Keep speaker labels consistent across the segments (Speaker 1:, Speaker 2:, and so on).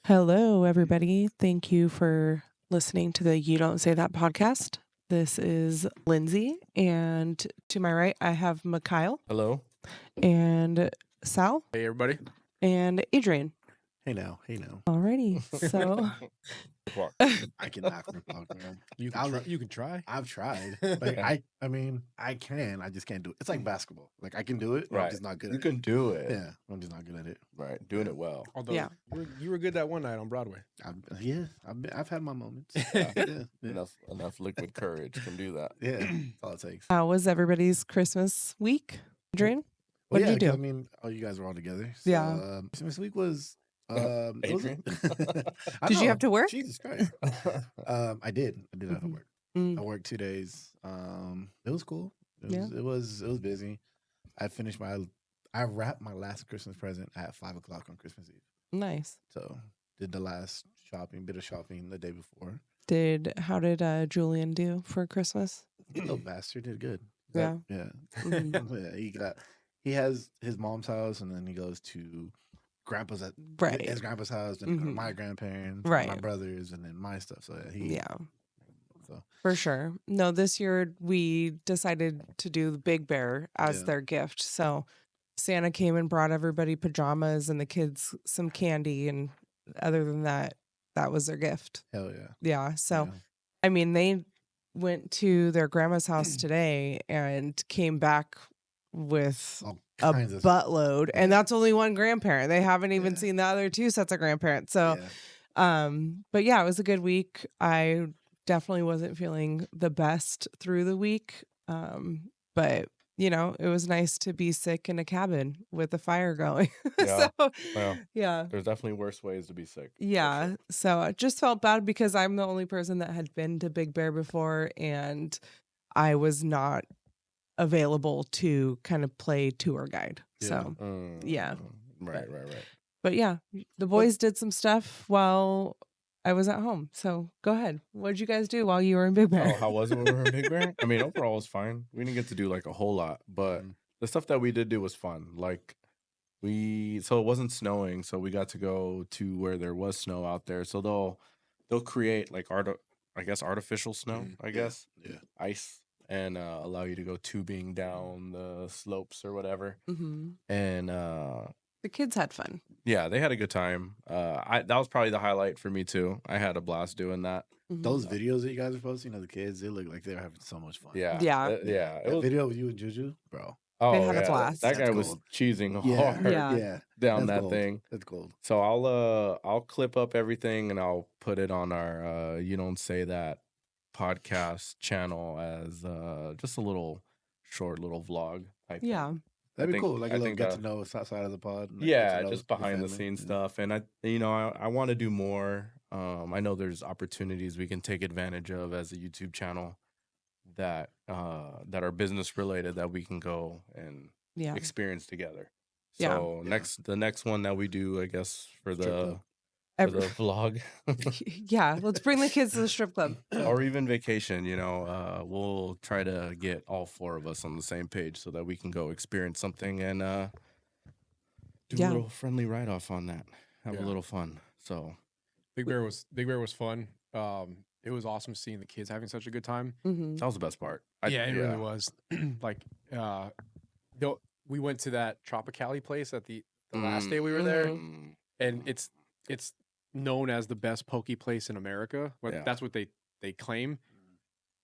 Speaker 1: Hello, everybody. Thank you for listening to the You Don't Say That podcast. This is Lindsay, and to my right, I have Mikhail.
Speaker 2: Hello.
Speaker 1: And Sal.
Speaker 2: Hey, everybody.
Speaker 1: And Adrian.
Speaker 3: Hey now.
Speaker 1: Alrighty, so
Speaker 3: I cannot talk, man.
Speaker 2: You can try.
Speaker 3: I've tried. Like I mean, I can. I just can't do it. It's like basketball. Like I can do it, but I'm just not good at it.
Speaker 2: You can do it.
Speaker 3: Yeah, I'm just not good at it.
Speaker 2: Right. Doing it well.
Speaker 4: Although
Speaker 1: Yeah.
Speaker 4: you were good that one night on Broadway.
Speaker 3: I've had my moments.
Speaker 2: Yeah.
Speaker 3: Yeah.
Speaker 2: Enough liquid courage can do that.
Speaker 3: Yeah, that's all it takes.
Speaker 1: how was everybody's Christmas week? Adrian? What did you do?
Speaker 3: I mean, you guys were all together. So,
Speaker 1: Yeah.
Speaker 3: Christmas week was.
Speaker 2: Adrian?
Speaker 1: Did you have to work?
Speaker 3: Jesus Christ. I did. I did have to work.
Speaker 1: Mm.
Speaker 3: I worked 2 days. It was cool. It was busy. I wrapped my last Christmas present at 5:00 on Christmas Eve.
Speaker 1: Nice.
Speaker 3: So did the last bit of shopping the day before.
Speaker 1: How did Julian do for Christmas?
Speaker 3: Little bastard did good.
Speaker 1: Yeah.
Speaker 3: Yeah.
Speaker 1: Mhm.
Speaker 3: Yeah. He has his mom's house, and then he goes to
Speaker 1: Right.
Speaker 3: his grandpa's house, and
Speaker 1: Mhm.
Speaker 3: my grandparents,
Speaker 1: Right.
Speaker 3: my brothers, and then my stuff. So
Speaker 1: Yeah.
Speaker 3: So
Speaker 1: For sure. No, this year we decided to do the Big Bear as
Speaker 3: Yeah.
Speaker 1: their gift. So Santa came and brought everybody pajamas and the kids some candy. And other than that, that was their gift.
Speaker 3: hell yeah.
Speaker 1: Yeah. So,
Speaker 3: Yeah.
Speaker 1: I mean, they went to their grandma's house today and came back with
Speaker 3: All
Speaker 1: a
Speaker 3: kinds of
Speaker 1: buttload. And that's only one grandparent. They haven't even
Speaker 3: Yeah.
Speaker 1: seen the other two sets of grandparents. So,
Speaker 3: yeah.
Speaker 1: but yeah, it was a good week. I definitely wasn't feeling the best through the week. But it was nice to be sick in a cabin with a fire going.
Speaker 2: Yeah.
Speaker 1: So,
Speaker 2: Well,
Speaker 1: yeah.
Speaker 2: there's definitely worse ways to be sick. for
Speaker 1: Yeah.
Speaker 2: sure.
Speaker 1: So I just felt bad because I'm the only person that had been to Big Bear before and I was not available to kind of play tour guide.
Speaker 3: Yeah.
Speaker 1: So, yeah.
Speaker 2: Right.
Speaker 1: but yeah, the boys did some stuff while I was at home. So go ahead. What did you guys do while you were in Big Bear?
Speaker 2: Oh, how was it when we were in Big Bear? I mean, overall it was fine. We didn't get to do like a whole lot, but the stuff that we did do was fun. Like so it wasn't snowing, so we got to go to where there was snow out there. So they'll create like artificial snow, I guess.
Speaker 3: Yeah.
Speaker 2: Ice, and allow you to go tubing down the slopes or whatever.
Speaker 1: Mm-hmm.
Speaker 2: And
Speaker 1: The kids had fun.
Speaker 2: yeah, they had a good time. That was probably the highlight for me too. I had a blast doing that.
Speaker 1: Mhm.
Speaker 3: Those videos that you guys are posting of the kids, they look like they were having so much fun.
Speaker 2: Yeah,
Speaker 1: Yeah.
Speaker 2: yeah. It
Speaker 3: That
Speaker 2: was,
Speaker 3: video of you and Juju, bro.
Speaker 2: oh,
Speaker 1: They had a
Speaker 2: yeah,
Speaker 1: blast.
Speaker 2: That guy
Speaker 3: That's
Speaker 2: was
Speaker 3: gold.
Speaker 2: cheesing
Speaker 3: Yeah.
Speaker 2: hard
Speaker 1: Yeah.
Speaker 2: down
Speaker 3: That's
Speaker 2: that
Speaker 3: gold.
Speaker 2: thing.
Speaker 3: That's gold.
Speaker 2: So I'll clip up everything and I'll put it on our You Don't Say That podcast channel as just a little short little vlog type thing.
Speaker 1: Yeah.
Speaker 3: That'd be
Speaker 2: think-
Speaker 3: cool. Like
Speaker 2: I
Speaker 3: a little
Speaker 2: think
Speaker 3: get
Speaker 2: that-
Speaker 3: to know outside of the pod. and, like,
Speaker 2: Yeah,
Speaker 3: get to know
Speaker 2: just
Speaker 3: your
Speaker 2: behind the
Speaker 3: family.
Speaker 2: scenes
Speaker 3: Yeah.
Speaker 2: stuff. And I want to do more. I know there's opportunities we can take advantage of as a YouTube channel that are business related that we can go and
Speaker 1: Yeah.
Speaker 2: experience together.
Speaker 1: Yeah.
Speaker 2: So the next one that we do, I guess, for
Speaker 3: Strip
Speaker 2: the
Speaker 3: club.
Speaker 2: vlog
Speaker 1: Yeah. Let's bring the kids to the strip club.
Speaker 2: or even vacation, we'll try to get all four of us on the same page so that we can go experience something and do
Speaker 1: Yeah.
Speaker 2: a little friendly write off on that. Have a
Speaker 4: Yeah.
Speaker 2: little fun. So
Speaker 4: Big Bear was fun. It was awesome seeing the kids having such a good time.
Speaker 1: Mm-hmm.
Speaker 2: that was the best part.
Speaker 4: It really was. Like, we went to that Tropicali place at the last day we were there,
Speaker 2: Mm.
Speaker 4: and it's known as the best poke place in America. But
Speaker 2: Yeah.
Speaker 4: that's what they claim.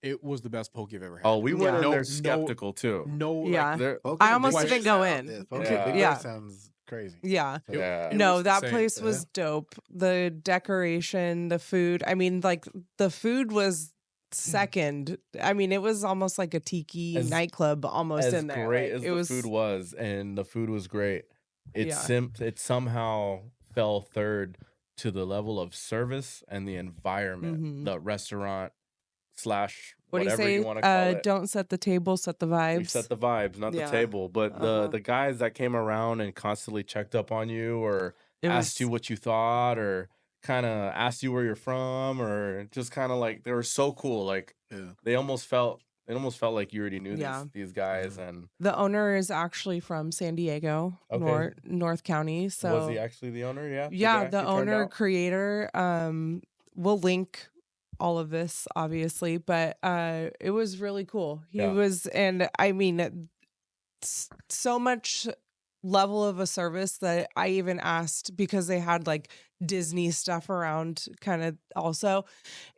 Speaker 4: It was the best poke I've ever had.
Speaker 2: Oh, we went
Speaker 1: Yeah.
Speaker 2: in
Speaker 4: No-
Speaker 2: there
Speaker 4: no-
Speaker 2: skeptical too.
Speaker 4: No,
Speaker 1: Yeah.
Speaker 2: There-
Speaker 3: Poke
Speaker 1: I
Speaker 3: and
Speaker 1: almost
Speaker 3: Big
Speaker 1: didn't
Speaker 3: Bear
Speaker 1: go
Speaker 3: sound-
Speaker 1: in.
Speaker 3: Yeah, Poke
Speaker 2: Yeah.
Speaker 3: and Big
Speaker 1: Yeah.
Speaker 3: Bear sounds crazy.
Speaker 1: Yeah.
Speaker 2: yeah.
Speaker 4: It
Speaker 1: No,
Speaker 4: was
Speaker 1: that
Speaker 4: insane.
Speaker 1: place was dope. The decoration, the food. I mean, like the food was second. I mean, it was almost like a tiki
Speaker 2: As-
Speaker 1: nightclub almost
Speaker 2: As
Speaker 1: in there.
Speaker 2: great
Speaker 1: Like,
Speaker 2: as
Speaker 1: it
Speaker 2: the
Speaker 1: was
Speaker 2: food was, and the food was great, it
Speaker 1: Yeah.
Speaker 2: it somehow fell third to the level of service and the environment,
Speaker 1: Mhm.
Speaker 2: the restaurant /
Speaker 1: What do you
Speaker 2: whatever
Speaker 1: say?
Speaker 2: you want to call it.
Speaker 1: Don't set the table, set the vibes.
Speaker 2: We set the vibes, not
Speaker 1: Yeah.
Speaker 2: the table. But
Speaker 1: Uh-huh.
Speaker 2: the guys that came around and constantly checked up on you or
Speaker 1: It
Speaker 2: asked
Speaker 1: was-
Speaker 2: you what you thought or kind of asked you where you're from or just kind of like they were so cool. Like
Speaker 3: Yeah.
Speaker 2: they almost felt it almost felt like you already knew
Speaker 1: Yeah.
Speaker 2: these guys. And
Speaker 1: The owner is actually from San Diego,
Speaker 2: Okay.
Speaker 1: North County.
Speaker 2: was
Speaker 1: So
Speaker 2: he actually the owner? Yeah.
Speaker 1: yeah,
Speaker 2: guy
Speaker 1: the
Speaker 2: he turned
Speaker 1: owner
Speaker 2: out?
Speaker 1: creator. We'll link all of this obviously, but it was really cool. He
Speaker 2: Yeah.
Speaker 1: was, and I mean, so much level of a service that I even asked, because they had like Disney stuff around kind of also.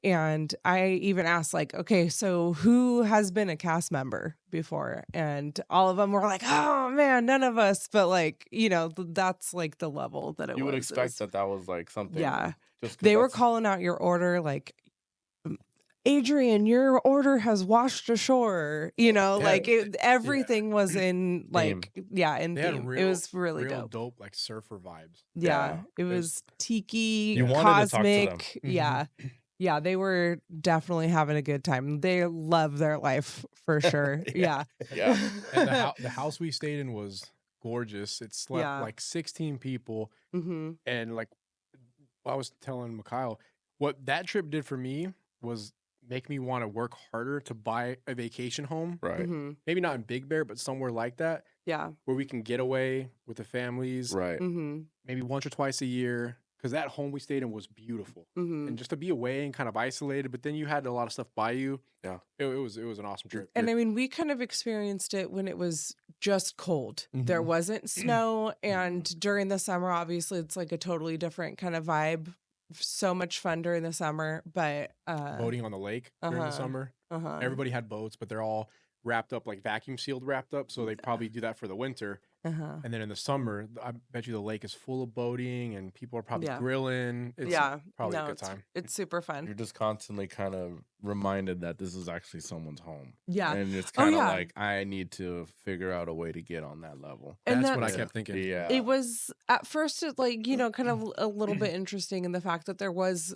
Speaker 1: And I even asked, like, okay, so who has been a cast member before? And all of them were like, oh man, none of us. But like, you know, that's like the level that it
Speaker 2: You
Speaker 1: was.
Speaker 2: would
Speaker 1: It
Speaker 2: expect
Speaker 1: was-
Speaker 2: that was like something.
Speaker 1: Yeah.
Speaker 2: Just 'cause
Speaker 1: They were
Speaker 2: that's-
Speaker 1: calling out your order like, Adrian, your order has washed ashore. You know,
Speaker 2: Yeah.
Speaker 1: like everything was in like, yeah, in
Speaker 4: They had
Speaker 1: theme.
Speaker 4: real,
Speaker 1: It was really
Speaker 4: real
Speaker 1: dope.
Speaker 4: like surfer vibes.
Speaker 1: Yeah, it
Speaker 4: was-
Speaker 1: was tiki,
Speaker 2: You wanted to talk to them.
Speaker 1: cosmic. Yeah. Yeah, they were definitely having a good time. They love their life for sure. Yeah.
Speaker 2: Yeah.
Speaker 4: And the house we stayed in was gorgeous. It slept
Speaker 1: Yeah.
Speaker 4: like 16 people.
Speaker 1: Mm-hmm.
Speaker 4: And like I was telling Mikhail, what that trip did for me was make me want to work harder to buy a vacation home.
Speaker 2: Right.
Speaker 1: Mm-hmm.
Speaker 4: Maybe not in Big Bear, but somewhere like that
Speaker 1: Yeah.
Speaker 4: where we can get away with the families.
Speaker 2: Right.
Speaker 1: Mm-hmm.
Speaker 4: Maybe once or twice a year. Because that home we stayed in was beautiful.
Speaker 1: Mm-hmm.
Speaker 4: And just to be away and kind of isolated, but then you had a lot of stuff by you.
Speaker 2: Yeah.
Speaker 4: It was an awesome trip.
Speaker 1: And I mean, we kind of experienced it when it was just cold. There
Speaker 4: Mhm.
Speaker 1: wasn't snow. And during the summer, obviously, it's like a totally different kind of vibe. So much fun during the summer. But
Speaker 4: Boating on the lake during the summer. Everybody had boats, but they're all wrapped up, like vacuum sealed wrapped up. So they probably do that for the winter. And then in the summer, I bet you the lake is full of boating and people are probably
Speaker 1: Yeah.
Speaker 4: grilling. It's
Speaker 1: yeah.
Speaker 4: probably a
Speaker 1: No,
Speaker 4: good time.
Speaker 1: it's super fun.
Speaker 2: You're just constantly kind of reminded that this is actually someone's home.
Speaker 1: Yeah.
Speaker 2: And it's
Speaker 1: Oh,
Speaker 2: kind of
Speaker 1: yeah.
Speaker 2: like, I need to figure out a way to get on that level.
Speaker 1: And
Speaker 4: That's what I
Speaker 1: that's-
Speaker 4: kept thinking.
Speaker 2: Yeah.
Speaker 1: It was at first, like, you know, kind of a little bit interesting in the fact that there was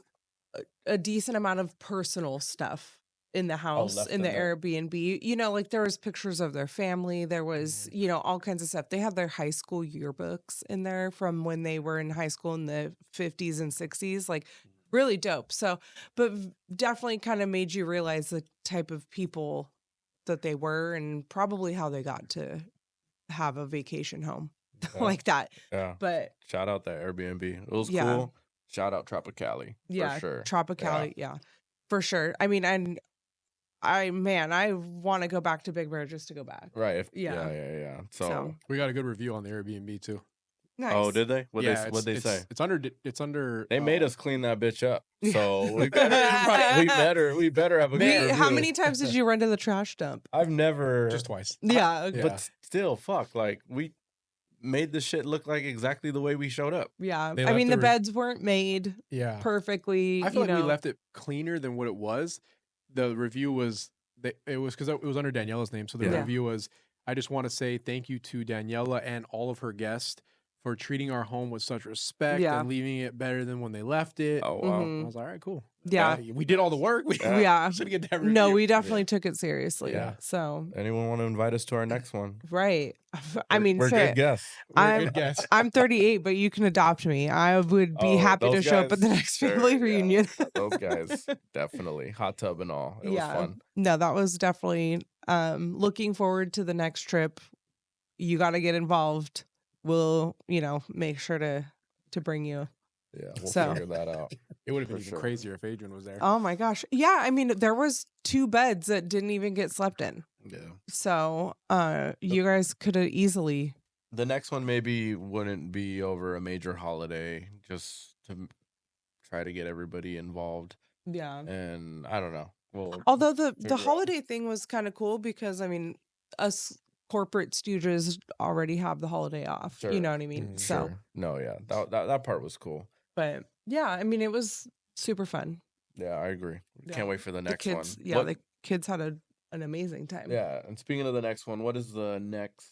Speaker 1: a decent amount of personal stuff in the house,
Speaker 2: left
Speaker 1: in the
Speaker 2: in there.
Speaker 1: Airbnb. You know, like there was pictures of their family. There was, you know, all kinds of stuff. They had their high school yearbooks in there from when they were in high school in the 50s and 60s. Like really dope. So, but definitely kind of made you realize the type of people that they were and probably how they got to have a vacation home
Speaker 2: Yeah.
Speaker 1: like that.
Speaker 2: Yeah.
Speaker 1: But
Speaker 2: Shout out that Airbnb. It was
Speaker 1: Yeah.
Speaker 2: cool. Shout out Tropicali.
Speaker 1: yeah,
Speaker 2: For sure.
Speaker 1: Tropicali, yeah, for sure. I mean, and I want to go back to Big Bear just to go back.
Speaker 2: Right.
Speaker 1: Yeah.
Speaker 2: Yeah.
Speaker 1: So,
Speaker 2: So,
Speaker 4: We got a good review on the Airbnb too.
Speaker 1: nice.
Speaker 2: oh, did they? What'd
Speaker 4: it's-
Speaker 2: they say?
Speaker 4: It's under.
Speaker 2: They made us clean that bitch up. So we better have a
Speaker 1: Me-
Speaker 2: good
Speaker 1: how
Speaker 2: review.
Speaker 1: many times did you run to the trash dump?
Speaker 2: I've never
Speaker 4: just twice.
Speaker 1: Yeah, okay.
Speaker 4: Yeah.
Speaker 2: But still, fuck, like we made the shit look like exactly the way we showed up.
Speaker 1: yeah.
Speaker 4: They
Speaker 1: I mean, the
Speaker 4: left the
Speaker 1: beds weren't made
Speaker 4: Yeah.
Speaker 1: perfectly.
Speaker 4: I feel
Speaker 1: you
Speaker 4: like we
Speaker 1: know.
Speaker 4: left it cleaner than what it was. The review was it was because it was under Daniela's name. So the
Speaker 2: Yeah.
Speaker 4: review was, I just want to say thank you to Daniela and all of her guests for treating our home with such respect
Speaker 1: Yeah.
Speaker 4: and leaving it better than when they left it.
Speaker 2: Oh wow.
Speaker 1: Mhm.
Speaker 4: I was like, all right, cool.
Speaker 1: Yeah.
Speaker 4: We did all the work. We
Speaker 1: Yeah.
Speaker 4: should get that review.
Speaker 1: No, we definitely took it seriously.
Speaker 2: Yeah.
Speaker 1: So,
Speaker 2: Anyone want to invite us to our next one?
Speaker 1: right. I mean,
Speaker 2: we're
Speaker 1: shit.
Speaker 2: good guests.
Speaker 4: We're a
Speaker 1: I'm-
Speaker 4: good guess.
Speaker 1: I'm 38, but you can adopt me. I would be
Speaker 2: Oh,
Speaker 1: happy to
Speaker 2: those
Speaker 1: show up at the
Speaker 2: guys,
Speaker 1: next
Speaker 2: sure,
Speaker 1: family
Speaker 2: yeah.
Speaker 1: reunion.
Speaker 2: Those guys, definitely. Hot tub and all. It was fun.
Speaker 1: No, that was definitely looking forward to the next trip. You got to get involved. We'll, you know, make sure to bring you.
Speaker 2: Yeah, we'll
Speaker 1: So-
Speaker 2: figure that out.
Speaker 4: It would have been
Speaker 2: For
Speaker 4: even
Speaker 2: sure.
Speaker 4: crazier if Adrian was there.
Speaker 1: Oh my gosh. Yeah, I mean, there was 2 beds that didn't even get slept in.
Speaker 3: Yeah.
Speaker 1: So, you guys could have easily.
Speaker 2: The next one maybe wouldn't be over a major holiday, just to try to get everybody involved.
Speaker 1: Yeah.
Speaker 2: And I don't know. Well,
Speaker 1: Although the
Speaker 2: figure out.
Speaker 1: holiday thing was kind of cool because I mean, us corporate stooges already have the holiday off.
Speaker 2: Sure.
Speaker 1: You know what I mean?
Speaker 4: Mhm.
Speaker 1: So,
Speaker 2: sure. No, yeah, that part was cool.
Speaker 1: but yeah, I mean, it was super fun.
Speaker 2: Yeah, I agree.
Speaker 1: Yeah.
Speaker 2: Can't wait for the next
Speaker 1: the kids,
Speaker 2: one.
Speaker 1: yeah,
Speaker 2: What-
Speaker 1: the kids had an amazing time.
Speaker 2: Yeah, and speaking of the next one, what is the next?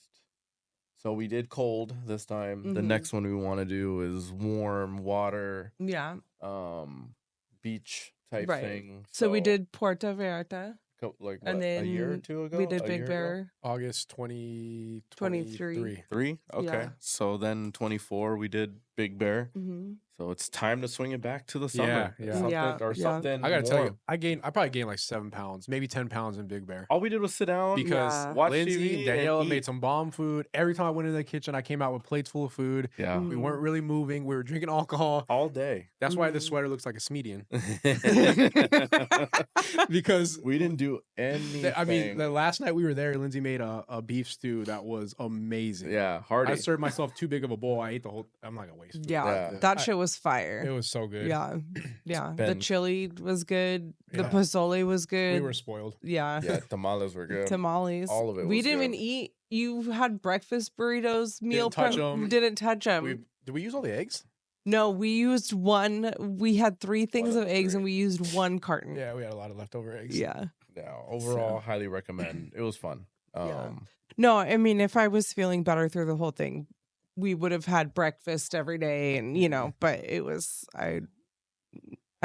Speaker 2: So we did cold this time. The
Speaker 1: Mhm.
Speaker 2: next one we want to do is warm water,
Speaker 1: Yeah.
Speaker 2: beach type
Speaker 1: Right.
Speaker 2: thing.
Speaker 1: So we did Puerto Vallarta.
Speaker 2: like
Speaker 1: And
Speaker 2: what, a year or
Speaker 1: then
Speaker 2: two ago.
Speaker 1: we did
Speaker 2: A
Speaker 1: Big
Speaker 2: year ago?
Speaker 1: Bear.
Speaker 4: August 2023.
Speaker 2: 3. Okay,
Speaker 1: Yeah.
Speaker 2: so then 24 we did Big Bear.
Speaker 1: Mm-hmm.
Speaker 2: So it's time to swing it back to the
Speaker 4: Yeah,
Speaker 2: summer.
Speaker 4: yeah.
Speaker 2: Something,
Speaker 1: Yeah,
Speaker 2: or
Speaker 1: yeah.
Speaker 2: something.
Speaker 4: I gotta tell you,
Speaker 2: warm.
Speaker 4: I probably gained like 7 pounds, maybe 10 pounds in Big Bear.
Speaker 2: All we did was sit down
Speaker 4: Because
Speaker 1: Yeah.
Speaker 2: watch
Speaker 4: Lindsay
Speaker 2: TV
Speaker 4: and Daniela
Speaker 2: and
Speaker 4: made
Speaker 2: eat.
Speaker 4: some bomb food. Every time I went in the kitchen, I came out with plates full of food.
Speaker 2: Yeah,
Speaker 4: We weren't really moving. We were drinking alcohol.
Speaker 2: all day.
Speaker 4: That's why this
Speaker 1: Mhm.
Speaker 4: sweater looks like a Smedian. Because
Speaker 2: we didn't do anything.
Speaker 4: I mean, the last night we were there, Lindsay made a beef stew that was amazing.
Speaker 2: Yeah, hearty.
Speaker 4: I served myself too big of a bowl. I ate the whole. I'm not gonna waste food.
Speaker 1: Yeah,
Speaker 2: Yeah.
Speaker 1: that shit was fire.
Speaker 4: It was so good.
Speaker 1: Yeah, yeah. The
Speaker 2: been-
Speaker 1: chili was good. The
Speaker 4: Yeah.
Speaker 1: pozole was good.
Speaker 4: We were spoiled.
Speaker 1: Yeah.
Speaker 2: Yeah, tamales were good.
Speaker 1: Tamales.
Speaker 2: All of it
Speaker 1: We
Speaker 2: was
Speaker 1: didn't even
Speaker 2: good.
Speaker 1: eat. You had breakfast burritos, meal
Speaker 4: touch
Speaker 1: prep.
Speaker 4: 'em.
Speaker 1: Didn't touch them.
Speaker 4: Did we use all the eggs?
Speaker 1: No, we used one. We had 3 things
Speaker 2: One
Speaker 1: of
Speaker 2: of
Speaker 1: eggs,
Speaker 2: 3.
Speaker 1: and we used 1 carton.
Speaker 4: Yeah, we had a lot of leftover eggs.
Speaker 1: Yeah.
Speaker 2: Yeah, overall, highly recommend. It was fun.
Speaker 1: Yeah. No, I mean, if I was feeling better through the whole thing, we would have had breakfast every day, and but it was I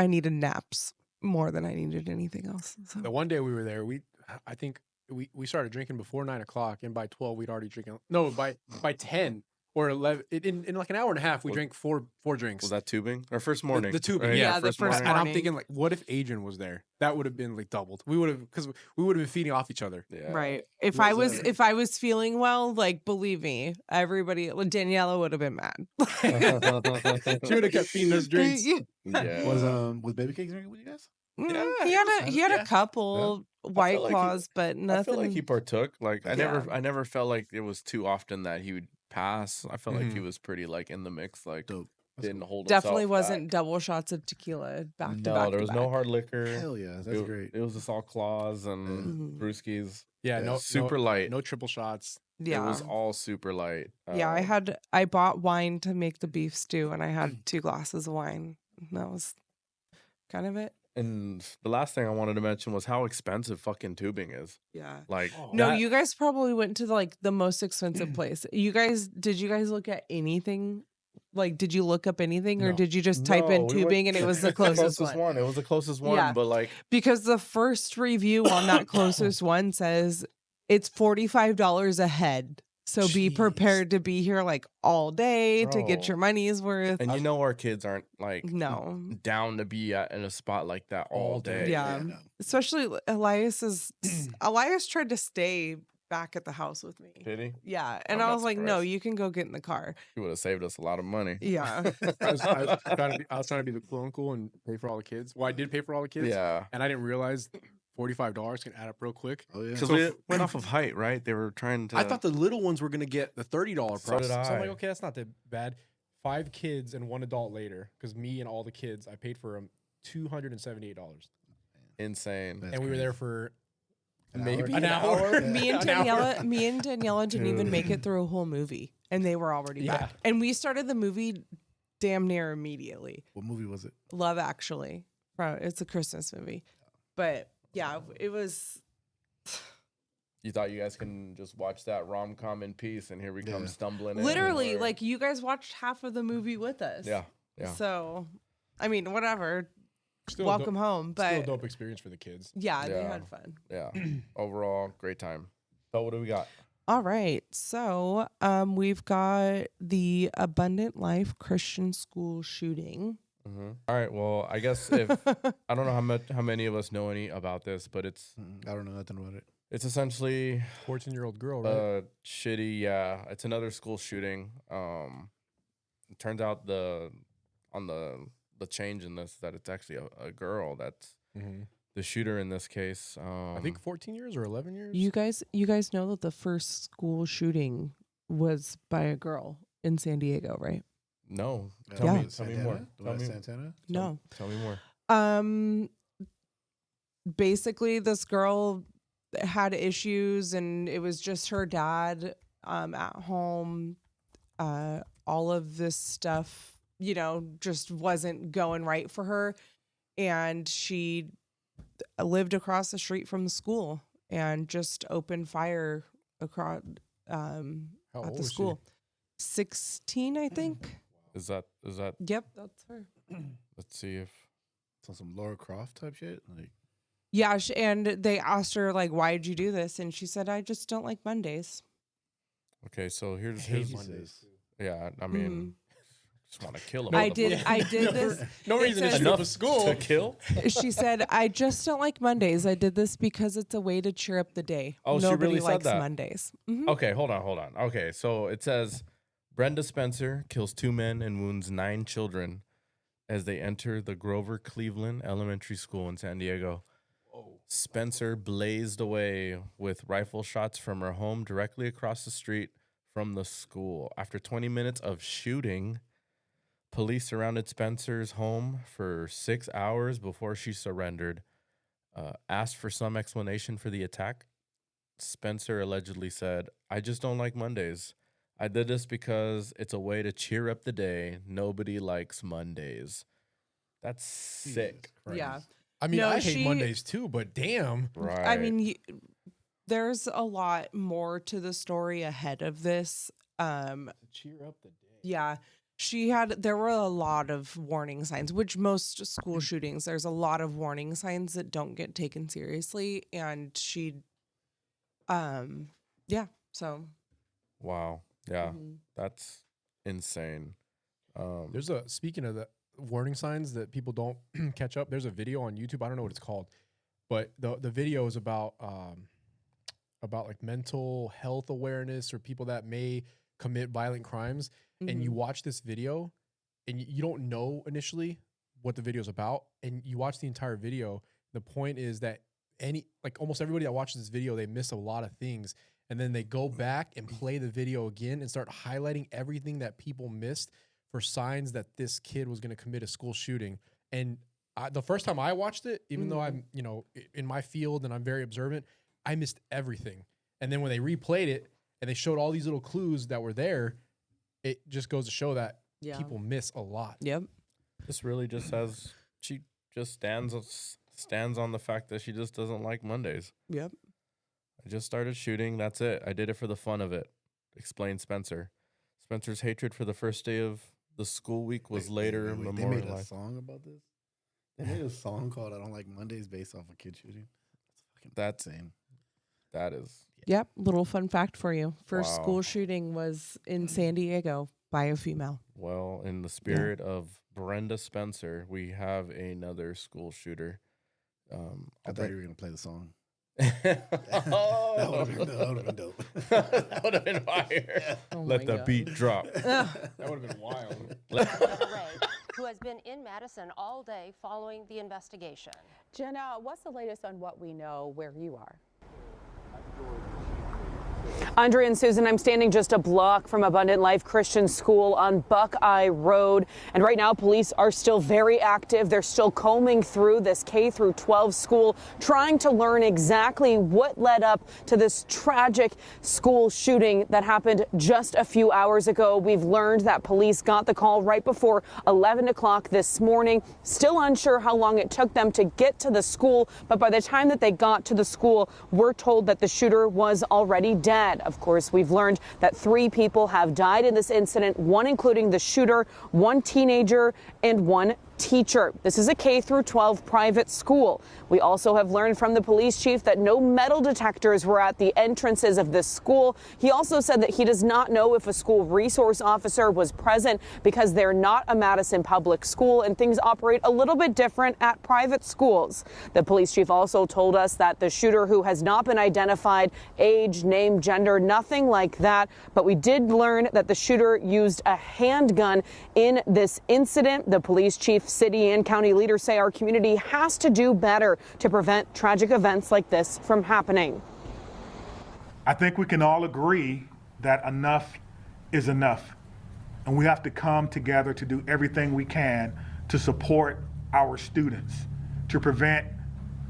Speaker 1: needed naps more than I needed anything else. So.
Speaker 4: The one day we were there, I think we started drinking before 9 o'clock, and by 12 we'd already drinking. No, by 10 or 11, in like an hour and a half, we drank four drinks.
Speaker 2: Was that tubing? Our first morning.
Speaker 4: The tubing,
Speaker 2: right?
Speaker 4: yeah,
Speaker 1: the first
Speaker 4: And I'm
Speaker 1: morning.
Speaker 4: thinking, like, what if Adrian was there? That would have been like doubled. We would have, because we would have been feeding off each other.
Speaker 2: Yeah.
Speaker 1: Right. If
Speaker 4: What
Speaker 1: I
Speaker 4: was
Speaker 1: was
Speaker 4: that?
Speaker 1: if I was feeling well, like believe me, Daniela would have been mad.
Speaker 4: She would have kept feeding us drinks.
Speaker 2: Yeah.
Speaker 3: Was Baby Cake drinking with you guys?
Speaker 2: Yeah,
Speaker 1: he had
Speaker 3: yeah.
Speaker 1: a couple White
Speaker 2: like he-
Speaker 1: Claws, but
Speaker 2: I
Speaker 1: nothing.
Speaker 2: feel like he partook. Like I
Speaker 1: Yeah.
Speaker 2: never felt like it was too often that he would pass. I felt like he
Speaker 4: Mhm.
Speaker 2: was pretty like in the mix. Like
Speaker 3: Dope. That's
Speaker 2: didn't
Speaker 3: cool.
Speaker 2: hold.
Speaker 1: Definitely
Speaker 2: himself
Speaker 1: wasn't
Speaker 2: back.
Speaker 1: double shots of tequila back to
Speaker 2: No,
Speaker 1: back.
Speaker 2: there was no hard liquor.
Speaker 3: Hell yeah, that's
Speaker 2: it,
Speaker 3: great.
Speaker 2: It was just all claws and
Speaker 1: Mhm.
Speaker 2: brewskis.
Speaker 4: Yeah,
Speaker 3: Yeah,
Speaker 4: no,
Speaker 2: super light.
Speaker 4: no triple shots.
Speaker 1: Yeah.
Speaker 2: It was all super light.
Speaker 1: Yeah, I bought wine to make the beef stew, and I had 2 glasses of wine. And that was kind of it.
Speaker 2: And the last thing I wanted to mention was how expensive fucking tubing is.
Speaker 1: Yeah.
Speaker 2: Like
Speaker 1: No,
Speaker 2: that-
Speaker 1: you guys probably went to like the most expensive place. Did you guys look at anything? Like, did you look up anything, or
Speaker 4: No.
Speaker 1: did you just type in
Speaker 2: No, we
Speaker 1: tubing
Speaker 2: went-
Speaker 1: and it was the closest one?
Speaker 2: It was the closest one,
Speaker 1: Yeah.
Speaker 2: but like
Speaker 1: Because the first review on that closest one says it's $45 a head. So be
Speaker 4: Jeez.
Speaker 1: prepared to be here like all day to get
Speaker 2: Bro.
Speaker 1: your money's worth.
Speaker 2: and you know our kids aren't like
Speaker 1: No.
Speaker 2: down to be in a spot like that all day.
Speaker 1: Yeah.
Speaker 3: no.
Speaker 1: Especially Elias tried to stay back at the house with me.
Speaker 2: Did he?
Speaker 1: Yeah. And
Speaker 2: I'm
Speaker 1: I
Speaker 2: not
Speaker 1: was like, no,
Speaker 2: surprised.
Speaker 1: you can go get in the car.
Speaker 2: He would have saved us a lot of money.
Speaker 1: Yeah.
Speaker 4: I was trying to be the cool uncle and pay for all the kids. Well, I did pay for all the kids.
Speaker 2: Yeah.
Speaker 4: And I didn't realize $45 can add up real quick.
Speaker 3: Oh yeah.
Speaker 2: Because
Speaker 4: So
Speaker 2: we
Speaker 4: f-
Speaker 2: went off of height, right? They were trying to.
Speaker 4: I thought the little ones were gonna get the $30 price.
Speaker 2: So did
Speaker 4: So I'm
Speaker 2: I.
Speaker 4: like, okay, that's not that bad. 5 kids and 1 adult later, because me and all the kids, I paid for them $278,
Speaker 2: insane.
Speaker 3: That's
Speaker 4: and we were
Speaker 3: crazy.
Speaker 4: there for
Speaker 2: Maybe
Speaker 4: an hour.
Speaker 1: me and
Speaker 4: An hour.
Speaker 1: Daniela didn't even make it through a whole movie, and they were already
Speaker 4: Yeah.
Speaker 1: back. And we started the movie damn near immediately.
Speaker 3: What movie was it?
Speaker 1: Love Actually. It's a Christmas movie. But yeah, it was
Speaker 2: You thought you guys can just watch that rom com in peace, and here we come
Speaker 3: Yeah.
Speaker 2: stumbling in.
Speaker 1: literally
Speaker 2: or-
Speaker 1: like you guys watched half of the movie with us.
Speaker 2: Yeah. Yeah.
Speaker 1: So, I mean, whatever.
Speaker 4: Still
Speaker 1: Welcome home.
Speaker 4: Still a
Speaker 1: But
Speaker 4: dope experience for the kids.
Speaker 1: yeah, they
Speaker 2: Yeah.
Speaker 1: had fun.
Speaker 2: Yeah. Overall, great time. So what do we got?
Speaker 1: All right. So we've got the Abundant Life Christian School shooting.
Speaker 2: All right. Well, I guess if I don't know how many of us know any about this, but it's
Speaker 3: I don't know nothing about it.
Speaker 2: it's essentially
Speaker 4: 14-year-old girl, right?
Speaker 2: shitty. Yeah, it's another school shooting. It turns out the change in this that it's actually a girl that's the shooter in this case.
Speaker 4: I think 14 years or 11 years.
Speaker 1: You guys know that the first school shooting was by a girl in San Diego, right?
Speaker 2: no.
Speaker 3: Yeah.
Speaker 2: Tell me more.
Speaker 3: Santana? The one
Speaker 2: Tell
Speaker 3: at
Speaker 2: me,
Speaker 3: Santana?
Speaker 1: No.
Speaker 2: tell me more.
Speaker 1: Basically this girl had issues, and it was just her dad at home. All of this stuff, just wasn't going right for her, and she lived across the street from the school and just opened fire across
Speaker 4: How
Speaker 1: at
Speaker 4: old
Speaker 1: the
Speaker 4: was she?
Speaker 1: school. 16, I think.
Speaker 2: Is that?
Speaker 1: Yep, that's her.
Speaker 2: Let's see if
Speaker 3: So some Laura Croft type shit? Like
Speaker 1: Yeah, and they asked her like, "Why did you do this?" And she said, "I just don't like Mondays."
Speaker 2: Okay, so here's
Speaker 3: Mondays.
Speaker 2: Yeah, I mean, just want to kill him.
Speaker 1: I did this.
Speaker 4: No reason to shoot up a school
Speaker 2: to kill.
Speaker 1: She said, "I just don't like Mondays. I did this because it's a way to cheer up the day.
Speaker 2: Oh,
Speaker 1: Nobody
Speaker 2: she really
Speaker 1: likes
Speaker 2: said that.
Speaker 1: Mondays."
Speaker 2: Okay, hold on. Okay, so it says Brenda Spencer kills 2 men and wounds 9 children as they enter the Grover Cleveland Elementary School in San Diego. Spencer blazed away with rifle shots from her home directly across the street from the school. After 20 minutes of shooting, police surrounded Spencer's home for 6 hours before she surrendered. Asked for some explanation for the attack, Spencer allegedly said, "I just don't like Mondays. I did this because it's a way to cheer up the day. Nobody likes Mondays." That's sick.
Speaker 1: Yeah.
Speaker 4: I mean,
Speaker 1: No,
Speaker 4: I hate Mondays too, but damn.
Speaker 2: Right.
Speaker 1: I mean, there's a lot more to the story ahead of this.
Speaker 4: Cheer up the day.
Speaker 1: Yeah. There were a lot of warning signs, which most school shootings, there's a lot of warning signs that don't get taken seriously. And so.
Speaker 2: Wow. Yeah. That's insane.
Speaker 4: Speaking of the warning signs that people don't catch up, there's a video on YouTube. I don't know what it's called, but the video is about like mental health awareness or people that may commit violent crimes. And you watch this video and you don't know initially what the video is about. And you watch the entire video. The point is that almost everybody that watches this video, they miss a lot of things. And then they go back and play the video again and start highlighting everything that people missed for signs that this kid was going to commit a school shooting. And the first time I watched it, even though I'm, in my field and I'm very observant, I missed everything. And then when they replayed it and they showed all these little clues that were there, it just goes to show that people miss a lot.
Speaker 1: Yep.
Speaker 2: This really just says she just stands on the fact that she just doesn't like Mondays.
Speaker 1: Yep.
Speaker 2: I just started shooting. That's it. I did it for the fun of it, explained Spencer. Spencer's hatred for the first day of the school week was later memorialized.
Speaker 3: They made a song about this? They made a song called "I Don't Like Mondays" based off a kid shooting.
Speaker 2: That's
Speaker 3: insane.
Speaker 2: That is.
Speaker 1: Yep. Little fun fact for you. First
Speaker 2: Wow.
Speaker 1: school shooting was in San Diego by a female.
Speaker 2: Well, in the spirit of Brenda Spencer, we have another school shooter.
Speaker 3: I thought you were going to play the song.
Speaker 2: Oh.
Speaker 3: That would have been dope.
Speaker 2: That would have been fire.
Speaker 1: Oh
Speaker 2: Let the beat drop.
Speaker 4: That would have been wild.
Speaker 5: Ray, who has been in Madison all day following the investigation.
Speaker 6: Jenna, what's the latest on what we know where you are?
Speaker 7: Andrea and Susan, I'm standing just a block from Abundant Life Christian School on Buckeye Road. And right now, police are still very active. They're still combing through this K-12 school, trying to learn exactly what led up to this tragic school shooting that happened just a few hours ago. We've learned that police got the call right before 11 o'clock this morning. Still unsure how long it took them to get to the school, but by the time that they got to the school, we're told that the shooter was already dead. Of course, we've learned that 3 people have died in this incident, one including the shooter, 1 teenager, and 1 teacher. This is a K-12 private school. We also have learned from the police chief that no metal detectors were at the entrances of this school. He also said that he does not know if a school resource officer was present because they're not a Madison public school and things operate a little bit different at private schools. The police chief also told us that the shooter, who has not been identified, age, name, gender, nothing like that, but we did learn that the shooter used a handgun in this incident. The police chief, city and county leaders say our community has to do better to prevent tragic events like this from happening.
Speaker 8: I think we can all agree that enough is enough, and we have to come together to do everything we can to support our students, to prevent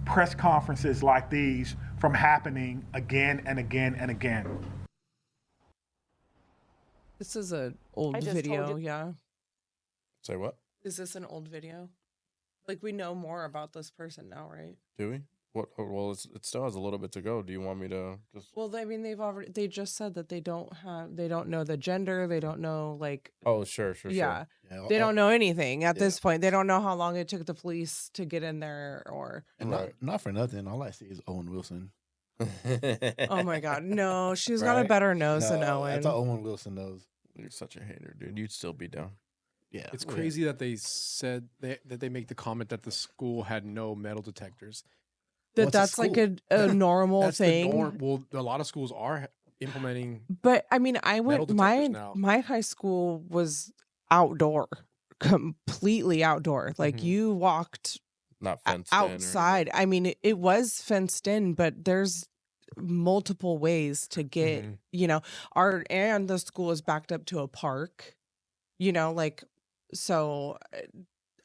Speaker 8: press conferences like these from happening again and again and again.
Speaker 1: This is an old video, yeah.
Speaker 2: Say what?
Speaker 1: Is this an old video? Like, we know more about this person now, right?
Speaker 2: Do we? What? Well, it still has a little bit to go. Do you want me to just?
Speaker 1: Well, I mean, they just said that they don't know the gender. They don't know, like,
Speaker 2: Oh, sure.
Speaker 1: yeah,
Speaker 3: Yeah,
Speaker 1: they don't know anything at
Speaker 3: yeah.
Speaker 1: this point. They don't know how long it took the police to get in there or.
Speaker 3: And not for nothing. All I see is Owen Wilson.
Speaker 1: Oh my God, no, she's got a better nose than Owen.
Speaker 3: That's all Owen Wilson knows.
Speaker 2: You're such a hater, dude. You'd still be down.
Speaker 3: Yeah,
Speaker 4: It's crazy that they said that they make the comment that the school had no metal detectors.
Speaker 1: That's like a normal
Speaker 4: That's
Speaker 1: thing.
Speaker 4: Well, a lot of schools are implementing.
Speaker 1: But I mean,
Speaker 4: metal detectors now.
Speaker 1: my high school was outdoor, completely outdoor. Like you walked
Speaker 2: not fenced
Speaker 1: outside. I mean, it was fenced in, but there's multiple ways to get, you know, and the school is backed up to a park, you know, like, so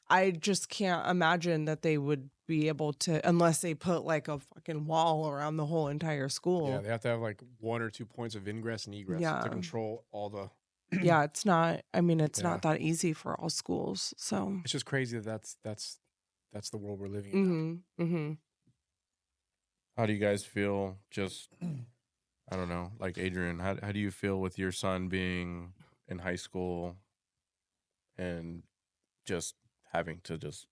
Speaker 1: I just can't imagine that they would be able to, unless they put like a fucking wall around the whole entire school.
Speaker 4: Yeah, they have to have like 1 or 2 points of ingress and egress to control all the.
Speaker 1: Yeah, it's not. I mean, it's not that easy for all schools. So
Speaker 4: it's just crazy that that's the world we're living in.
Speaker 1: Mm-hmm.
Speaker 2: How do you guys feel? Just, I don't know. Like Adrian, how do you feel with your son being in high school and just having to just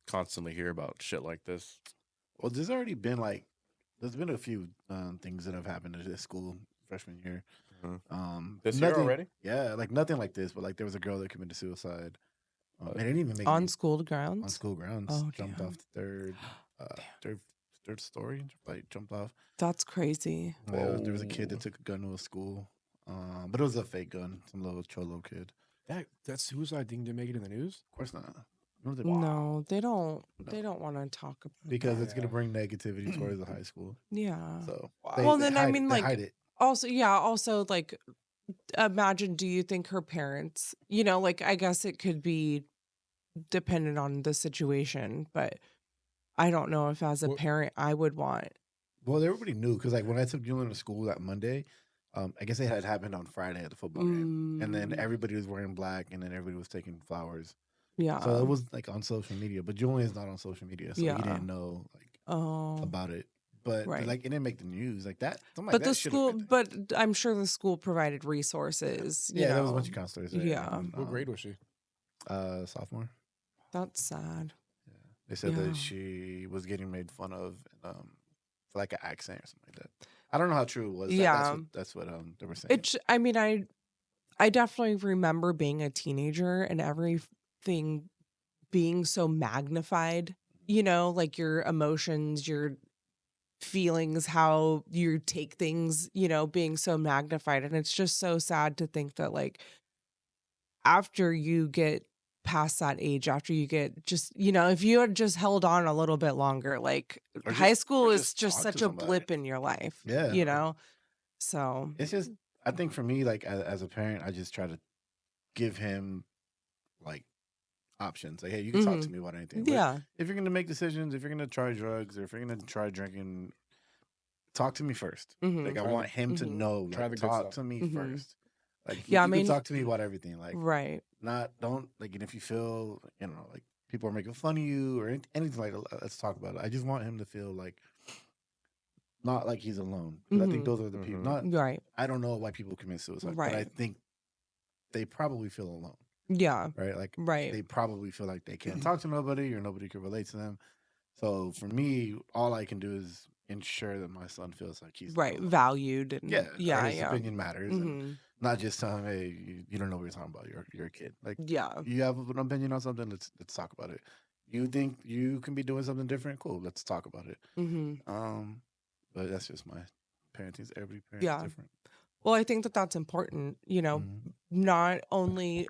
Speaker 2: constantly hear about shit like this?
Speaker 3: Well, there's been a few things that have happened at this school freshman year.
Speaker 2: This year already?
Speaker 3: Yeah, like nothing like this, but like there was a girl that committed suicide. It didn't even make
Speaker 1: on school grounds.
Speaker 3: On school grounds,
Speaker 1: oh,
Speaker 3: jumped off the third story, like jumped off.
Speaker 1: That's crazy.
Speaker 3: There was a kid that took a gun to a school, but it was a fake gun, some little cholo kid.
Speaker 4: That suicide thing didn't make it in the news?
Speaker 3: Of course not.
Speaker 1: No, they don't. No. They don't want to talk about
Speaker 3: because it's gonna bring negativity towards the high school.
Speaker 1: Yeah.
Speaker 3: So
Speaker 1: I mean, like, hide it. Also, like, imagine. Do you think her parents? You know, like, I guess it could be dependent on the situation, but I don't know if as a parent I would want.
Speaker 3: Well, everybody knew because like when I took Julian to school that Monday. I guess it had happened on Friday at the football game, and then everybody was wearing black, and then everybody was taking flowers.
Speaker 1: Yeah.
Speaker 3: So it was like on social media, but Julian's not on social media, so he didn't know like about it. But like it didn't make the news like that.
Speaker 1: But like the school, but I'm sure the school provided resources. You know?
Speaker 3: There was a bunch of counselors. There.
Speaker 1: Yeah.
Speaker 4: What grade was she?
Speaker 3: Sophomore.
Speaker 1: That's sad.
Speaker 3: Yeah. They said that she was getting made fun of for like an accent or something like that. I don't know how true it was.
Speaker 1: Yeah.
Speaker 3: That's what they were saying.
Speaker 1: I mean, I definitely remember being a teenager and everything being so magnified, you know, like your emotions, your feelings, how you take things, you know, being so magnified. And it's just so sad to think that, like, after you get past that age, after you get just, you know, if you had just held on a little bit longer, like high school is just such a blip in your life.
Speaker 3: Yeah.
Speaker 1: You know? So
Speaker 3: it's just, I think for me, like as a parent, I just try to give him like options. Like, hey, you can talk to me about anything.
Speaker 1: Yeah.
Speaker 3: But if you're going to make decisions, if you're going to try drugs or if you're going to try drinking, talk to me first. Like I want him to know, like, talk to me first. Like, you can talk to me about everything. Like, don't, like, and if you feel, you know, like people are making fun of you or anything like that, let's talk about it. I just want him to feel like, not like he's alone. I think those are the people. Not I don't know why people commit suicide, but I think they probably feel alone.
Speaker 1: Yeah.
Speaker 3: Right? Like, they probably feel like they can't talk to nobody or nobody can relate to them. So for me, all I can do is ensure that my son feels like he's
Speaker 1: valued. And
Speaker 3: his opinion matters. And not just tell him, hey, you don't know what you're talking about. You're a kid. Like, you have an opinion on something. Let's talk about it. You think you can be doing something different? Cool. Let's talk about it. But that's just my parenting. Every parent is different.
Speaker 1: Well, I think that that's important, you know, not only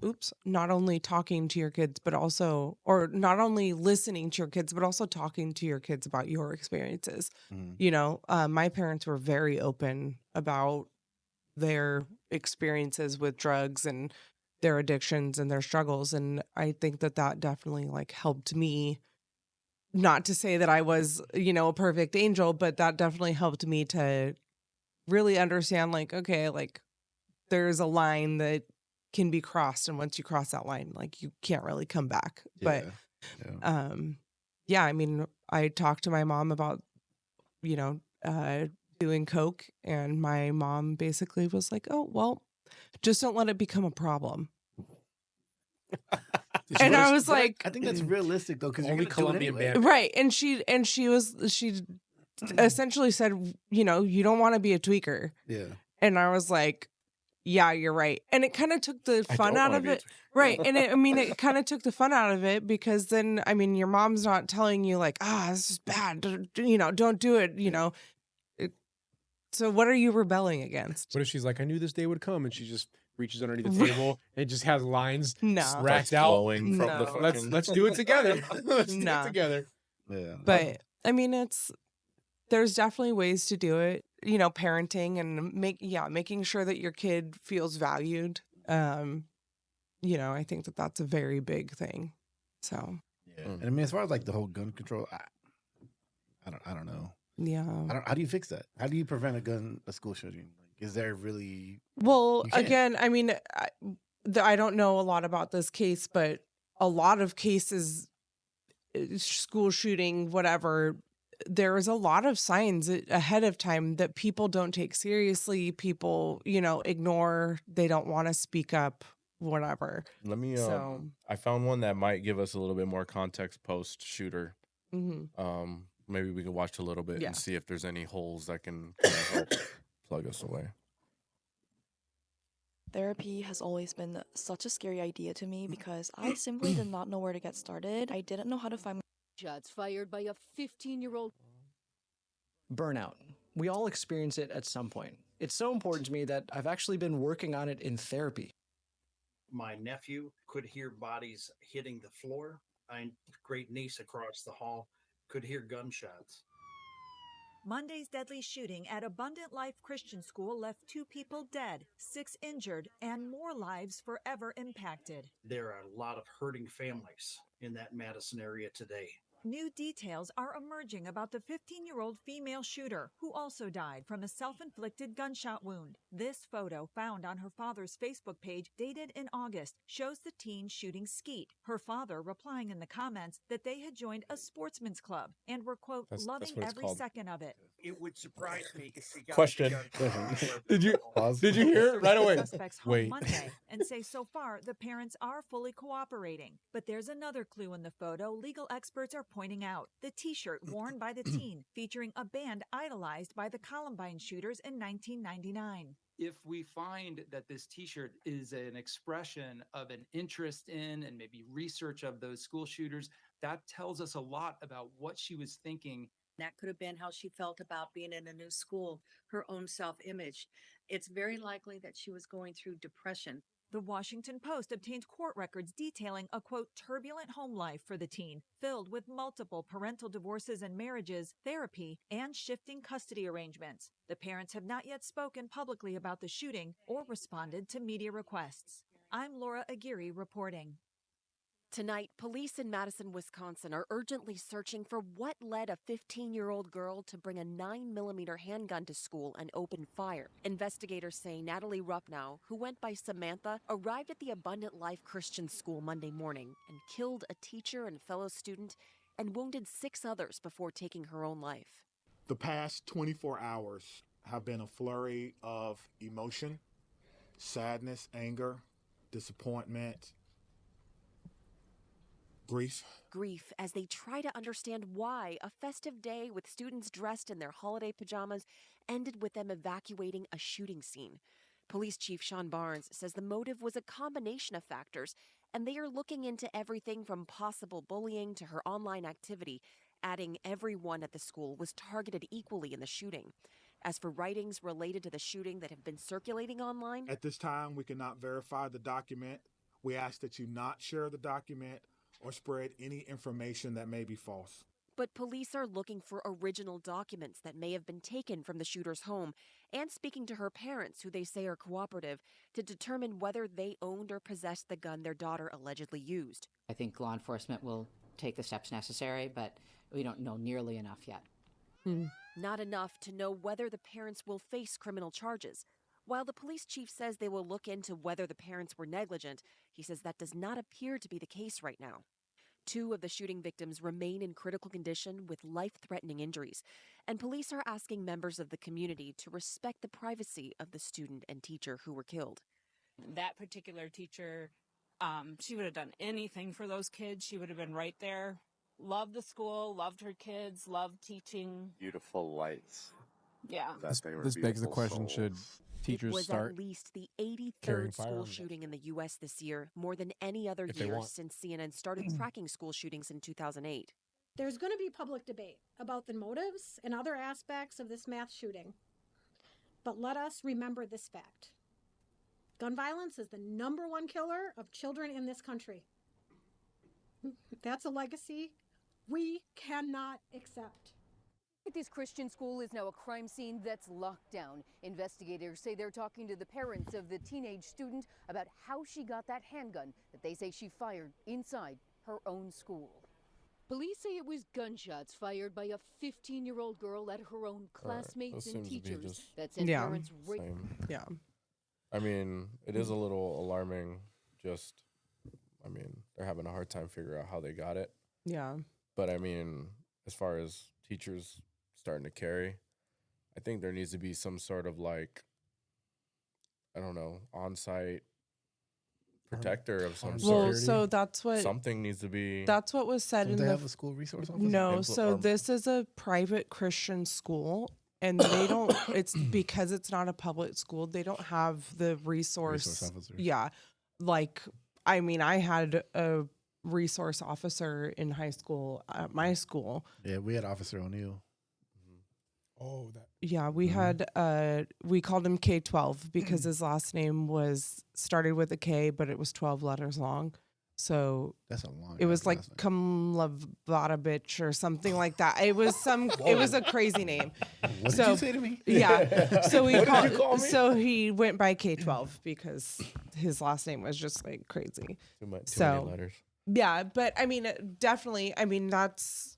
Speaker 1: talking to your kids, but also, or not only listening to your kids, but also talking to your kids about your experiences. You know, my parents were very open about their experiences with drugs and their addictions and their struggles. And I think that that definitely like helped me, not to say that I was, you know, a perfect angel, but that definitely helped me to really understand, like, okay, like there's a line that can be crossed, and once you cross that line, like you can't really come back. But yeah, I mean, I talked to my mom about, doing coke, and my mom basically was like, "Oh, well, just don't let it become a problem." And I was like,
Speaker 3: I think that's realistic though, because
Speaker 4: only Colombian band,
Speaker 1: right? And she essentially said, you don't want to be a tweaker.
Speaker 3: Yeah.
Speaker 1: And I was like, yeah, you're right. And it kind of took the fun out of it. Right. And it kind of took the fun out of it, because then, I mean, your mom's not telling you like, this is bad. Don't do it. So what are you rebelling against?
Speaker 4: What if she's like, I knew this day would come, and she just reaches underneath the table and just has lines racked out.
Speaker 2: From the fucking...
Speaker 4: Let's do it together. Let's do it together.
Speaker 3: Yeah.
Speaker 1: But I mean, there's definitely ways to do it. Parenting and making sure that your kid feels valued. I think that's a very big thing. So
Speaker 3: yeah, and I mean, as far as like the whole gun control, I don't know.
Speaker 1: Yeah.
Speaker 3: How do you fix that? How do you prevent a school shooting? Like, is there really?
Speaker 1: Well, again, I mean, I don't know a lot about this case, but a lot of cases, school shooting, whatever, there is a lot of signs ahead of time that people don't take seriously. People, ignore. They don't want to speak up. Whatever.
Speaker 2: Let me. I found one that might give us a little bit more context post shooter.
Speaker 1: Mm-hmm.
Speaker 2: Maybe we can watch a little bit and see if there's any holes that can help plug us away.
Speaker 9: Therapy has always been such a scary idea to me because I simply did not know where to get started. I didn't know how to find
Speaker 5: Shots fired by a 15-year-old.
Speaker 10: Burnout. We all experience it at some point. It's so important to me that I've actually been working on it in therapy.
Speaker 11: My nephew could hear bodies hitting the floor. My great niece across the hall could hear gunshots.
Speaker 12: Monday's deadly shooting at Abundant Life Christian School left 2 people dead, 6 injured, and more lives forever impacted.
Speaker 11: There are a lot of hurting families in that Madison area today.
Speaker 12: New details are emerging about the 15-year-old female shooter who also died from a self-inflicted gunshot wound. This photo, found on her father's Facebook page dated in August, shows the teen shooting skeet. Her father replying in the comments that they had joined a sportsman's club and were, quote, loving every second of it.
Speaker 11: It would surprise me if she got
Speaker 4: Question. Did you hear it right away?
Speaker 12: Suspects home Monday and say so far the parents are fully cooperating. But there's another clue in the photo legal experts are pointing out: the t-shirt worn by the teen featuring a band idolized by the Columbine shooters in 1999.
Speaker 13: If we find that this t-shirt is an expression of an interest in and maybe research of those school shooters, that tells us a lot about what she was thinking.
Speaker 14: That could have been how she felt about being in a new school, her own self-image. It's very likely that she was going through depression.
Speaker 12: The Washington Post obtained court records detailing a, quote, turbulent home life for the teen, filled with multiple parental divorces and marriages, therapy, and shifting custody arrangements. The parents have not yet spoken publicly about the shooting or responded to media requests. I'm Laura Aguirre reporting.
Speaker 15: Tonight, police in Madison, Wisconsin are urgently searching for what led a 15-year-old girl to bring a 9mm handgun to school and open fire. Investigators say Natalie Ruppnow, who went by Samantha, arrived at the Abundant Life Christian School Monday morning and killed a teacher and fellow student and wounded 6 others before taking her own life.
Speaker 8: The past 24 hours have been a flurry of emotion, sadness, anger, disappointment,
Speaker 15: Grief as they try to understand why a festive day with students dressed in their holiday pajamas ended with them evacuating a shooting scene. Police Chief Sean Barnes says the motive was a combination of factors, and they are looking into everything from possible bullying to her online activity, adding everyone at the school was targeted equally in the shooting. As for writings related to the shooting that have been circulating online,
Speaker 8: at this time we cannot verify the document. We ask that you not share the document or spread any information that may be false.
Speaker 15: But police are looking for original documents that may have been taken from the shooter's home and speaking to her parents, who they say are cooperative, to determine whether they owned or possessed the gun their daughter allegedly used.
Speaker 16: I think law enforcement will take the steps necessary, but we don't know nearly enough yet.
Speaker 15: Not enough to know whether the parents will face criminal charges. While the police chief says they will look into whether the parents were negligent, he says that does not appear to be the case right now. 2 of the shooting victims remain in critical condition with life-threatening injuries, and police are asking members of the community to respect the privacy of the student and teacher who were killed.
Speaker 17: That particular teacher, she would have done anything for those kids. She would have been right there. Loved the school, loved her kids, loved teaching.
Speaker 18: Beautiful lights.
Speaker 17: Yeah.
Speaker 4: This begs the question, should teachers
Speaker 15: It was
Speaker 4: start
Speaker 15: at least the 83rd
Speaker 4: carrying
Speaker 15: school
Speaker 4: firearms?
Speaker 15: shooting in the U.S. this year, more than any other
Speaker 4: If they
Speaker 15: year
Speaker 4: want.
Speaker 15: since CNN started tracking school shootings in 2008.
Speaker 19: There's going to be public debate about the motives and other aspects of this mass shooting. But let us remember this fact. Gun violence is the #1 killer of children in this country. That's a legacy we cannot accept.
Speaker 20: This Christian school is now a crime scene that's locked down. Investigators say they're talking to the parents of the teenage student about how she got that handgun that they say she fired inside her own school. Police say it was gunshots fired by a 15-year-old girl at her own classmates and teachers that sent parents right.
Speaker 1: Yeah.
Speaker 2: I mean, it is a little alarming. They're having a hard time figuring out how they got it.
Speaker 1: Yeah.
Speaker 2: But I mean, as far as teachers starting to carry, I think there needs to be some sort of on-site protector of some sort.
Speaker 1: Well, so that's what
Speaker 2: something needs to be.
Speaker 1: That's what was said
Speaker 3: Don't
Speaker 1: in
Speaker 3: they
Speaker 1: the
Speaker 3: have a school resource officer?
Speaker 1: No, so this is a private Christian school, and they don't. It's because it's not a public school. They don't have the resource
Speaker 3: officer.
Speaker 1: Yeah, I had a resource officer in high school at my school.
Speaker 3: Yeah, we had Officer O'Neill.
Speaker 4: Oh, that.
Speaker 1: Yeah, we had we called him K-12 because his last name started with a K, but it was 12 letters long. So
Speaker 3: that's a long.
Speaker 1: It was like Kumlavadovich or something like that. It was it was a crazy name.
Speaker 3: What did you say to me?
Speaker 1: Yeah. So we
Speaker 3: What did you call me?
Speaker 1: So he went by K-12 because his last name was just like crazy.
Speaker 2: Too many letters.
Speaker 1: Yeah, but definitely. That's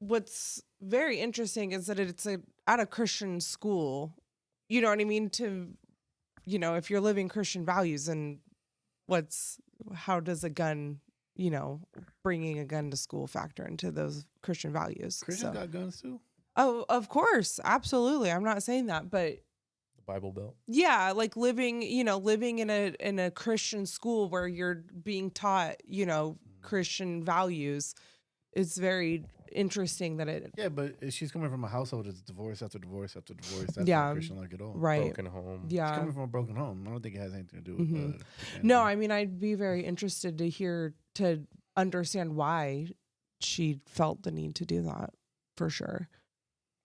Speaker 1: what's very interesting is that it's at a Christian school. You know what I mean? If you're living Christian values, and how does a gun, bringing a gun to school factor into those Christian values?
Speaker 3: Christians got guns too.
Speaker 1: Oh, of course, absolutely. I'm not saying that, but
Speaker 2: the Bible Belt.
Speaker 1: Yeah, like living in a Christian school where you're being taught, Christian values. It's very interesting that it.
Speaker 3: Yeah, but she's coming from a household that's divorce after divorce after divorce. That's
Speaker 1: Yeah,
Speaker 3: not Christian like at all.
Speaker 1: right.
Speaker 2: Broken home.
Speaker 1: Yeah.
Speaker 3: She's coming from a broken home. I don't think it has anything to do with.
Speaker 1: No, I'd be very interested to understand why she felt the need to do that, for sure.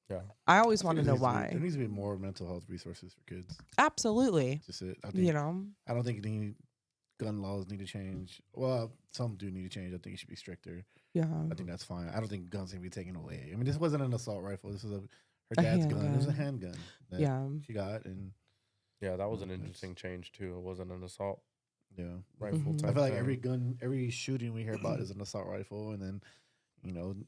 Speaker 2: Yeah,
Speaker 1: I always want to know why.
Speaker 3: There needs to be more mental health resources for kids.
Speaker 1: Absolutely.
Speaker 3: Just it. I think,
Speaker 1: I
Speaker 3: don't think gun laws need to change. Well, some do need to change. I think it should be stricter.
Speaker 1: Yeah.
Speaker 3: I think that's fine. I don't think guns can be taken away. This wasn't an assault rifle. This was her dad's gun. It was a handgun that she got. And
Speaker 2: yeah, that was an interesting change too. It wasn't an assault
Speaker 3: rifle.
Speaker 2: type
Speaker 3: I feel like
Speaker 2: thing.
Speaker 3: every shooting we hear about is an assault rifle. And then,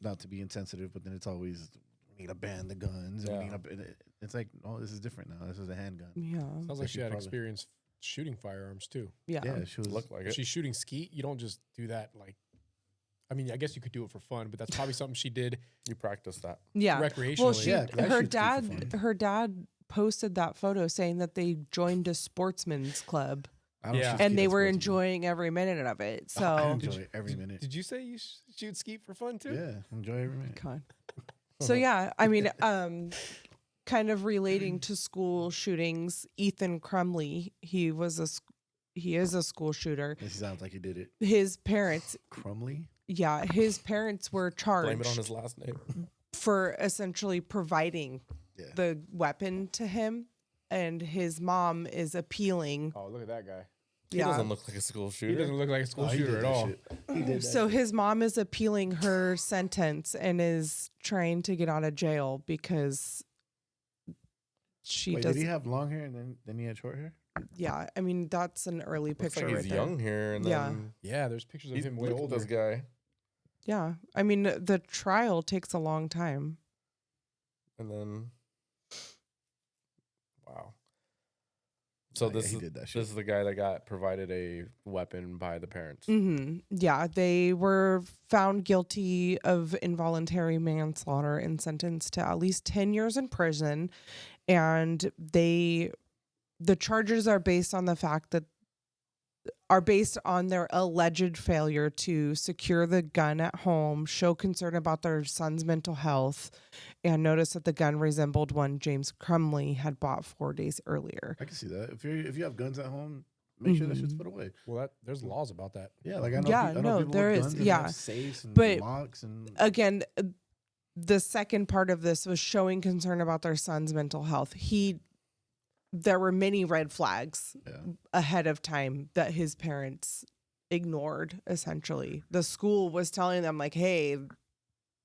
Speaker 3: not to be insensitive, but then it's always, we need to ban the guns. And it's like, oh, this is different now. This is a handgun.
Speaker 1: Yeah.
Speaker 4: Sounds like she had experience shooting firearms too.
Speaker 1: Yeah.
Speaker 3: Yeah, she was.
Speaker 2: Looked like
Speaker 4: If
Speaker 2: it.
Speaker 4: she's shooting skeet, you don't just do that I guess you could do it for fun, but that's probably something she did.
Speaker 2: You practice that.
Speaker 1: Yeah.
Speaker 4: Recreationally.
Speaker 1: Well, her dad posted that photo saying that they joined a sportsman's club. And they were enjoying every minute of it. So
Speaker 3: I enjoy every minute.
Speaker 4: Did you say you shoot skeet for fun too?
Speaker 3: Yeah, enjoy every minute.
Speaker 1: God. So yeah, kind of relating to school shootings, Ethan Crumley, he is a school shooter.
Speaker 3: It sounds like he did it.
Speaker 1: His parents,
Speaker 3: Crumley?
Speaker 1: Yeah, his parents were charged.
Speaker 2: Blame it on his last name.
Speaker 1: For essentially providing the weapon to him, and his mom is appealing.
Speaker 4: Oh, look at that guy.
Speaker 2: He doesn't look like a school shooter.
Speaker 4: He doesn't look like a school shooter at all.
Speaker 1: So his mom is appealing her sentence and is trying to get out of jail because
Speaker 3: Wait, did he have long hair and then he had short hair?
Speaker 1: Yeah, that's an early picture.
Speaker 2: Looks like he's young here, and then
Speaker 4: yeah, there's pictures of him way older.
Speaker 2: This guy.
Speaker 1: Yeah, the trial takes a long time.
Speaker 2: And then, wow. So this is the guy that got provided a weapon by the parents.
Speaker 1: Yeah, they were found guilty of involuntary manslaughter and sentenced to at least 10 years in prison. And the charges are based on their alleged failure to secure the gun at home, show concern about their son's mental health, and notice that the gun resembled one James Crumley had bought 4 days earlier.
Speaker 3: I can see that. If you have guns at home, make sure that shit's put away.
Speaker 4: Well, there's laws about that.
Speaker 3: Yeah, like I know people
Speaker 1: there
Speaker 3: with
Speaker 1: is.
Speaker 3: guns and
Speaker 1: Yeah,
Speaker 3: have safes and
Speaker 1: but
Speaker 3: locks and
Speaker 1: again, the second part of this was showing concern about their son's mental health. There were many red flags ahead of time that his parents ignored. Essentially, the school was telling them like, "Hey,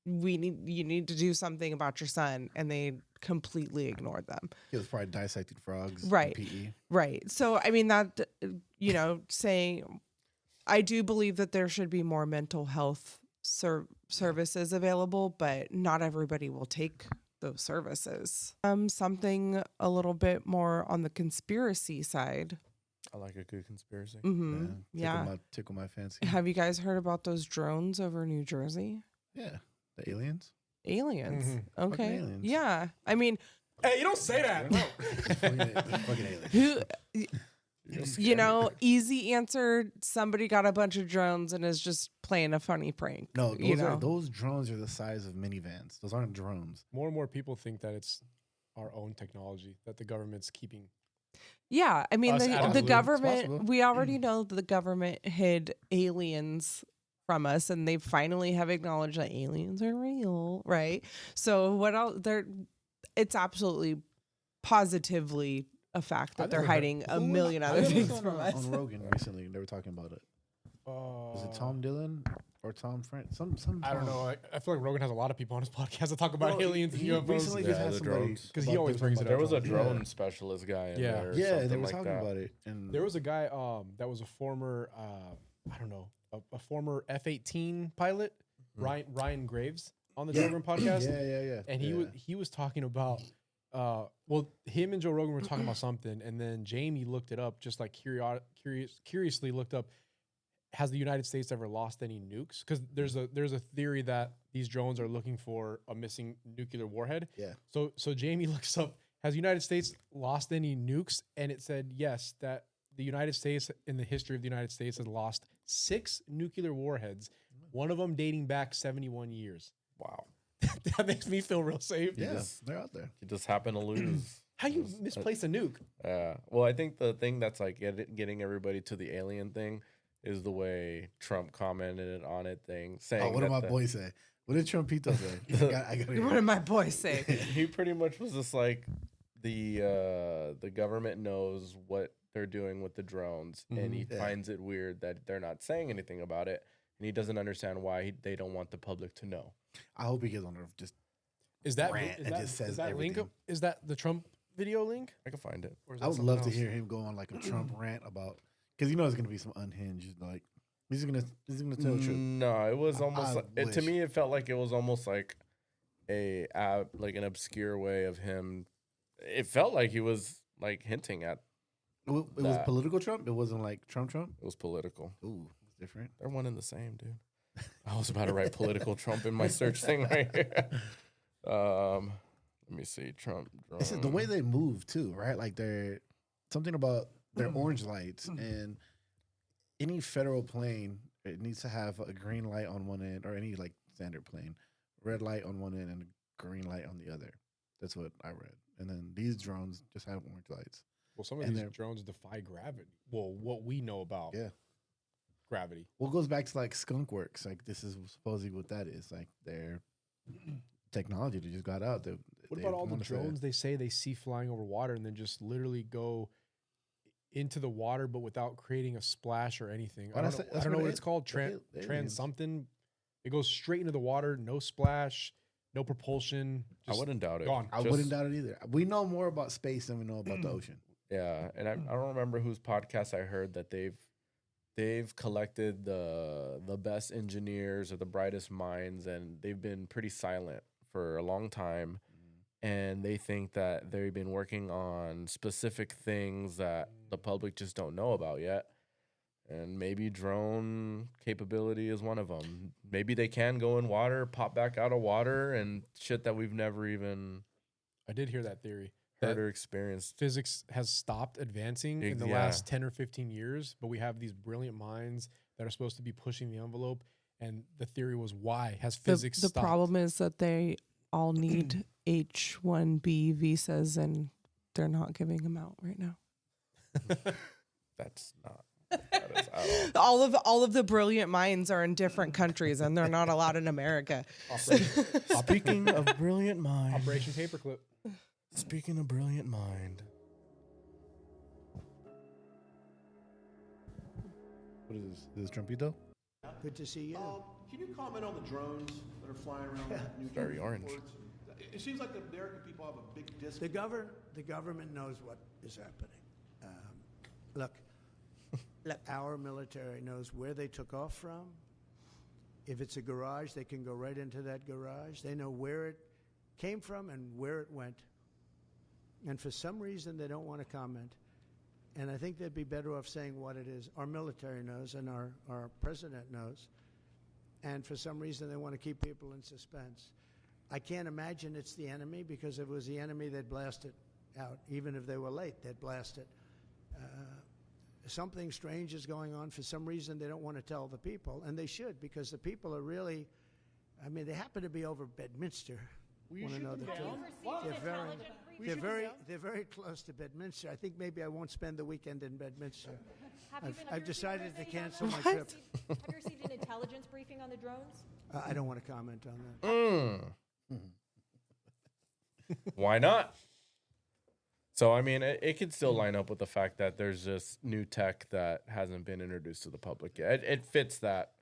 Speaker 1: you need to do something about your son," and they completely ignored them.
Speaker 3: he was probably dissecting frogs.
Speaker 1: Right.
Speaker 3: In PE.
Speaker 1: Right. So I mean that saying, I do believe that there should be more mental health services available, but not everybody will take those services. Something a little bit more on the conspiracy side.
Speaker 2: I like a good conspiracy.
Speaker 1: Yeah.
Speaker 3: Tickle my fancy.
Speaker 1: Have you guys heard about those drones over New Jersey?
Speaker 3: Yeah. The aliens?
Speaker 1: Aliens. Okay.
Speaker 3: Aliens.
Speaker 1: Yeah. I mean,
Speaker 4: hey, you don't say that.
Speaker 3: Fucking aliens.
Speaker 1: Easy answer. Somebody got a bunch of drones and is just playing a funny prank.
Speaker 3: No, those drones are the size of minivans. Those aren't drones.
Speaker 4: More and more people think that it's our own technology that the government's keeping.
Speaker 1: Yeah, I mean the government. We already
Speaker 3: Mm.
Speaker 1: know the government hid aliens from us, and they finally have acknowledged that aliens are real, right? So what else? It's absolutely, positively a fact that they're hiding a million other things from us.
Speaker 3: On Rogan recently, they were talking about it. Was it Tom Dillon or Tom Friend? Some
Speaker 4: I don't know. I feel like Rogan has a lot of people on his podcast that talk about aliens and UFOs.
Speaker 3: Recently just had
Speaker 2: the
Speaker 3: somebody
Speaker 2: drones.
Speaker 4: Because he always brings it up.
Speaker 2: There was a drone specialist guy in there. Or
Speaker 3: Yeah, they were
Speaker 2: like
Speaker 3: talking
Speaker 2: that.
Speaker 3: about it. And
Speaker 4: There was a guy that was a former, I don't know, a former F-18 pilot, Ryan Graves, on the Joe Rogan podcast.
Speaker 3: Yeah.
Speaker 4: And he was talking about, him and Joe Rogan were talking about something, and then Jamie looked it up, just like curiously looked up, has the United States ever lost any nukes? Because there's a theory that these drones are looking for a missing nuclear warhead.
Speaker 3: Yeah.
Speaker 4: So Jamie looks up, has the United States lost any nukes? And it said yes, that the United States, in the history of the United States, has lost 6 nuclear warheads, one of them dating back 71 years.
Speaker 2: Wow.
Speaker 4: That makes me feel real safe.
Speaker 3: Yes, they're out there.
Speaker 2: You just happen to lose.
Speaker 4: How you misplace a nuke?
Speaker 2: Yeah. Well, I think the thing that's like getting everybody to the alien thing is the way Trump commented on it thing, saying,
Speaker 3: what did my boy say? What did Trumpito say?
Speaker 1: What did my boy say?
Speaker 2: He pretty much was just like, the government knows what they're doing with the drones, and he finds it weird that they're not saying anything about it, and he doesn't understand why they don't want the public to know.
Speaker 3: I hope he gets on there just
Speaker 4: Is that
Speaker 3: rant and just says
Speaker 4: that
Speaker 3: everything.
Speaker 4: link? Is that the Trump video link?
Speaker 2: I can find it.
Speaker 4: Or is that
Speaker 3: I would
Speaker 4: something
Speaker 3: love to
Speaker 4: else?
Speaker 3: hear him go on like a Trump rant about, because it's gonna be some unhinged, like he's gonna tell the truth.
Speaker 2: No, it was almost
Speaker 3: I
Speaker 2: like, to me it felt like it was almost like like an obscure way of him. It felt like he was like hinting at.
Speaker 3: It was political Trump. It wasn't like Trump.
Speaker 2: It was political.
Speaker 3: Ooh, it's different.
Speaker 2: They're one and the same, dude. I was about to write political Trump in my search thing right here. Let me see, Trump.
Speaker 3: It's the way they move too, right? Like they're something about their orange lights, and any federal plane, it needs to have a green light on one end, or any like standard plane, red light on one end and a green light on the other. That's what I read. And then these drones just have orange lights.
Speaker 4: Well, some of these drones defy gravity. Well, what we know about gravity.
Speaker 3: Well, it goes back to like skunk works. Like this is supposedly what that is. Like their technology that just got out.
Speaker 4: What about all the drones they say they see flying over water and then just literally go into the water, but without creating a splash or anything? I don't know what it's called. Trans something. It goes straight into the water, no splash, no propulsion.
Speaker 2: I wouldn't doubt it.
Speaker 4: Gone.
Speaker 3: I wouldn't doubt it either. We know more about space than we know about the ocean.
Speaker 2: Yeah, and I don't remember whose podcast I heard that they've collected the best engineers or the brightest minds, and they've been pretty silent for a long time. and they think that they've been working on specific things that the public just don't know about yet. And maybe drone capability is one of them. Maybe they can go in water, pop back out of water, and shit that we've never even
Speaker 4: I did hear that theory.
Speaker 2: heard or experienced.
Speaker 4: Physics has stopped advancing in the last 10 or 15 years, but we have these brilliant minds that are supposed to be pushing the envelope. And the theory was, why has physics
Speaker 1: The
Speaker 4: stopped?
Speaker 1: problem is that they all need H-1B visas, and they're not giving them out right now.
Speaker 2: That's not. That is at all.
Speaker 1: All of the brilliant minds are in different countries, and they're not allowed in America.
Speaker 2: Speaking of brilliant mind.
Speaker 4: Operation Paperclip.
Speaker 2: Speaking of brilliant mind.
Speaker 3: What is this? Is this Trumpito?
Speaker 18: Good to see you.
Speaker 21: Can you comment on the drones that are flying around? New
Speaker 2: Very
Speaker 21: Jersey
Speaker 2: orange.
Speaker 21: ports? It seems like the American people have a big disconnect.
Speaker 18: The government knows what is happening. Look, our military knows where they took off from. If it's a garage, they can go right into that garage. They know where it came from and where it went. And for some reason, they don't want to comment. And I think they'd be better off saying what it is. Our military knows, and our president knows. And for some reason, they want to keep people in suspense. I can't imagine it's the enemy, because if it was the enemy, they'd blast it out. Even if they were late, they'd blast it. Something strange is going on. For some reason, they don't want to tell the people, and they should, because the people are really, I mean, they happen to be over Bedminster. Want to know the truth? They're very close to Bedminster. I think maybe I won't spend the weekend in Bedminster. I've decided to cancel my trip.
Speaker 22: Have you received an intelligence briefing on the drones?
Speaker 18: I don't want to comment on that.
Speaker 2: Why not? So, I mean, it could still line up with the fact that there's just new tech that hasn't been introduced to the public yet. It fits that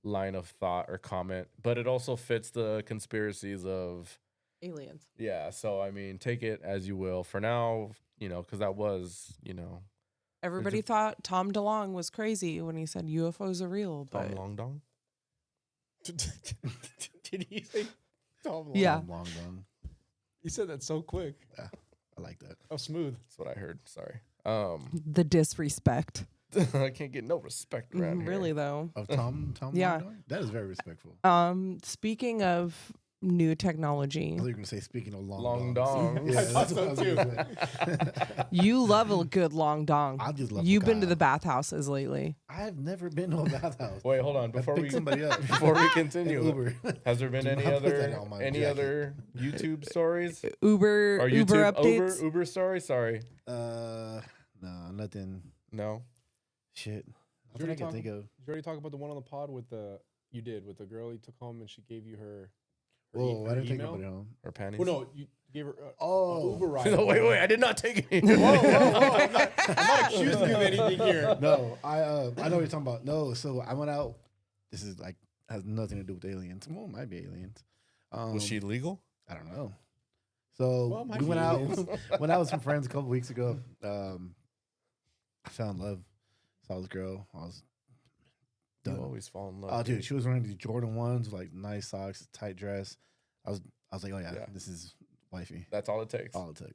Speaker 2: line of thought or comment, but it also fits the conspiracies of
Speaker 1: aliens.
Speaker 2: Yeah, so, I mean, take it as you will. For now, you know, because that was, you know.
Speaker 1: Everybody thought Tom DeLonge was crazy when he said UFOs are real.
Speaker 2: Tom
Speaker 1: But
Speaker 2: Long Dong?
Speaker 4: Did he say Tom Long?
Speaker 1: Yeah.
Speaker 3: Long Dong.
Speaker 4: He said that so quick.
Speaker 3: Yeah, I like that.
Speaker 4: Oh, smooth.
Speaker 2: That's what I heard. Sorry.
Speaker 1: the disrespect.
Speaker 2: I can't get no respect around here.
Speaker 1: Really, though.
Speaker 3: Of Tom
Speaker 1: Yeah.
Speaker 3: Long Dong? That is very respectful.
Speaker 1: Speaking of new technology.
Speaker 3: I thought you were going to say, speaking of
Speaker 2: Long
Speaker 3: dongs.
Speaker 2: dong.
Speaker 3: Yeah,
Speaker 2: I thought
Speaker 3: that's what I was
Speaker 2: so
Speaker 3: gonna say.
Speaker 1: You love a good long dong.
Speaker 3: I just love
Speaker 1: You've been to
Speaker 3: Kyle.
Speaker 1: the bathhouses lately.
Speaker 3: I've never been to a bathhouse.
Speaker 2: Wait, hold on. Before
Speaker 3: pick
Speaker 2: we
Speaker 3: somebody up.
Speaker 2: before we continue,
Speaker 3: Uber.
Speaker 2: has there been
Speaker 3: Do
Speaker 2: any
Speaker 3: not put that
Speaker 2: other
Speaker 3: on my jacket.
Speaker 2: YouTube stories?
Speaker 1: Uber
Speaker 2: Or
Speaker 1: Uber
Speaker 2: YouTube
Speaker 1: updates.
Speaker 2: Uber story? Sorry.
Speaker 3: No, nothing.
Speaker 2: No.
Speaker 3: Shit.
Speaker 4: Did you
Speaker 3: Nothing I
Speaker 4: already
Speaker 3: can
Speaker 4: talk-
Speaker 3: think of.
Speaker 4: Did you already talk about the one on the pod with the with the girl you took home and she gave you her
Speaker 3: Whoa, I didn't take
Speaker 4: email?
Speaker 3: nobody home.
Speaker 2: Or panties?
Speaker 4: Well, no, you gave her
Speaker 3: Oh.
Speaker 4: Uber ride.
Speaker 2: No, wait, I did not take it.
Speaker 4: Whoa, I'm not accusing you of anything here.
Speaker 3: No, I know what you're talking about. No, so I went out. This is like has nothing to do with aliens. Well, it might be aliens.
Speaker 2: Was she legal?
Speaker 3: I don't know. So
Speaker 4: Well, it might
Speaker 3: we went
Speaker 4: be
Speaker 3: out
Speaker 4: aliens.
Speaker 3: when I was with friends a couple weeks ago. I fell in love. Saw this girl. I was
Speaker 2: You
Speaker 3: done.
Speaker 2: always fall in love.
Speaker 3: Oh, dude, she was wearing these Jordan 1s with like nice socks, tight dress. I was like, oh yeah, this is wifey.
Speaker 2: That's all it takes.
Speaker 3: All it took.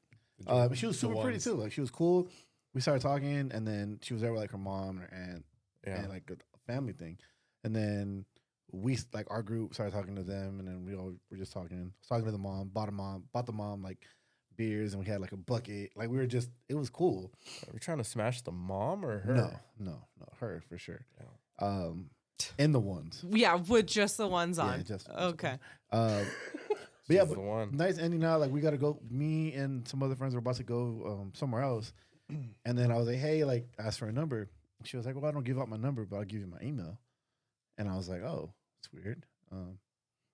Speaker 4: Jordan-
Speaker 3: But she was
Speaker 4: the
Speaker 3: super pretty
Speaker 4: ones.
Speaker 3: too. Like she was cool. We started talking, and then she was there with like her mom and her aunt,
Speaker 2: Yeah.
Speaker 3: and like a family thing. And then we like our group started talking to them, and then we all were just talking. I was talking to the mom, bought the mom like beers, and we had like a bucket. Like we were just, it was cool.
Speaker 2: Are we trying to smash the mom or her?
Speaker 3: No, her for sure. In the ones.
Speaker 1: Yeah, with just the ones
Speaker 3: Yeah,
Speaker 1: on.
Speaker 3: just-
Speaker 1: Okay.
Speaker 3: But yeah,
Speaker 2: She's the one.
Speaker 3: nice ending now. Like we got to go. Me and some other friends were about to go somewhere else, and then I was like, "Hey, like, ask for a number." She was like, "Well, I don't give out my number, but I'll give you my email." And I was like, "Oh, it's weird."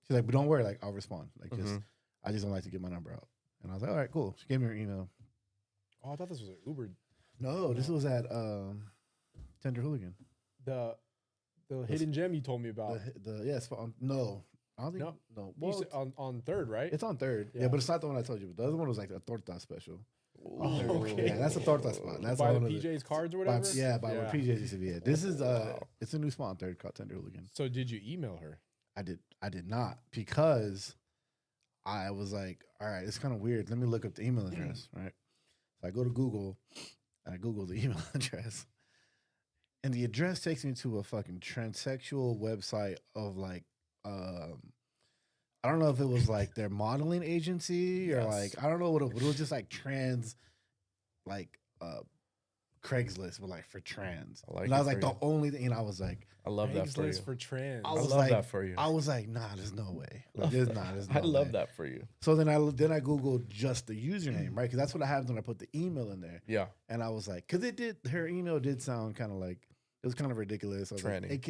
Speaker 3: She's like, "But don't worry, like, I'll respond. Like, just I just don't like to give my number out." And I was like, "All right, cool." She gave me her email.
Speaker 4: Oh, I thought this was an Uber.
Speaker 3: No, this was at Tender Hooligan.
Speaker 4: The hidden gem you told me about.
Speaker 3: Yes, no. I don't think
Speaker 4: No.
Speaker 3: no.
Speaker 4: You said on third, right?
Speaker 3: It's on third. Yeah. but it's not the one I told you. But the other one was like a torta special.
Speaker 4: Oh, okay.
Speaker 3: Yeah, that's a torta spot. That's
Speaker 4: by
Speaker 3: all
Speaker 4: the
Speaker 3: one of
Speaker 4: PJ's cards or
Speaker 3: by-
Speaker 4: whatever.
Speaker 3: yeah, by where PJ's used to be at. This is it's a new spot on third called Tender Hooligan.
Speaker 4: So did you email her?
Speaker 3: I did not because I was like, all right, it's kind of weird. Let me look up the email address, right? So I go to Google, and I Google the email address, and the address takes me to a fucking transsexual website of like, I don't know if it was like their modeling agency or like, I don't know what it was just like trans, like Craigslist, but like for trans. And I was like the only thing, and I was like,
Speaker 2: I love that for you.
Speaker 4: for trans.
Speaker 2: I love that for you.
Speaker 3: I was like, nah, there's no way. Like, there's no
Speaker 2: I love
Speaker 3: way.
Speaker 2: that for you.
Speaker 3: So then I Googled just the username, right? Because that's what I had when I put the email in there.
Speaker 2: Yeah.
Speaker 3: And I was like, because her email did sound kind of like, it was kind of ridiculous. I was like,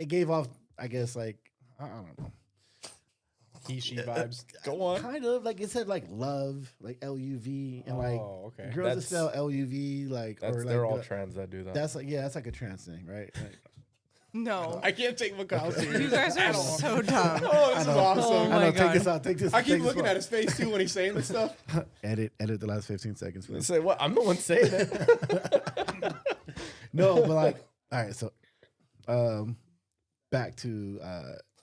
Speaker 3: it gave off, I guess, like, I don't know.
Speaker 4: He, she vibes.
Speaker 2: Go on.
Speaker 3: Kind of like it said like love, like LUV, and like girls that spell LUV, like or
Speaker 2: they're
Speaker 3: like
Speaker 2: all trans that do that.
Speaker 3: That's like that's like a trans thing, right? Like,
Speaker 1: no,
Speaker 4: I can't take Mikhail serious.
Speaker 1: You guys are so dumb.
Speaker 4: Oh, this is awesome.
Speaker 1: Oh my God.
Speaker 3: Take this out. Take this.
Speaker 4: I keep looking at his face too when he's saying this stuff.
Speaker 3: Edit the last 15 seconds. Please.
Speaker 2: Say what? I'm the one saying it.
Speaker 3: No, but like, all right. So, back to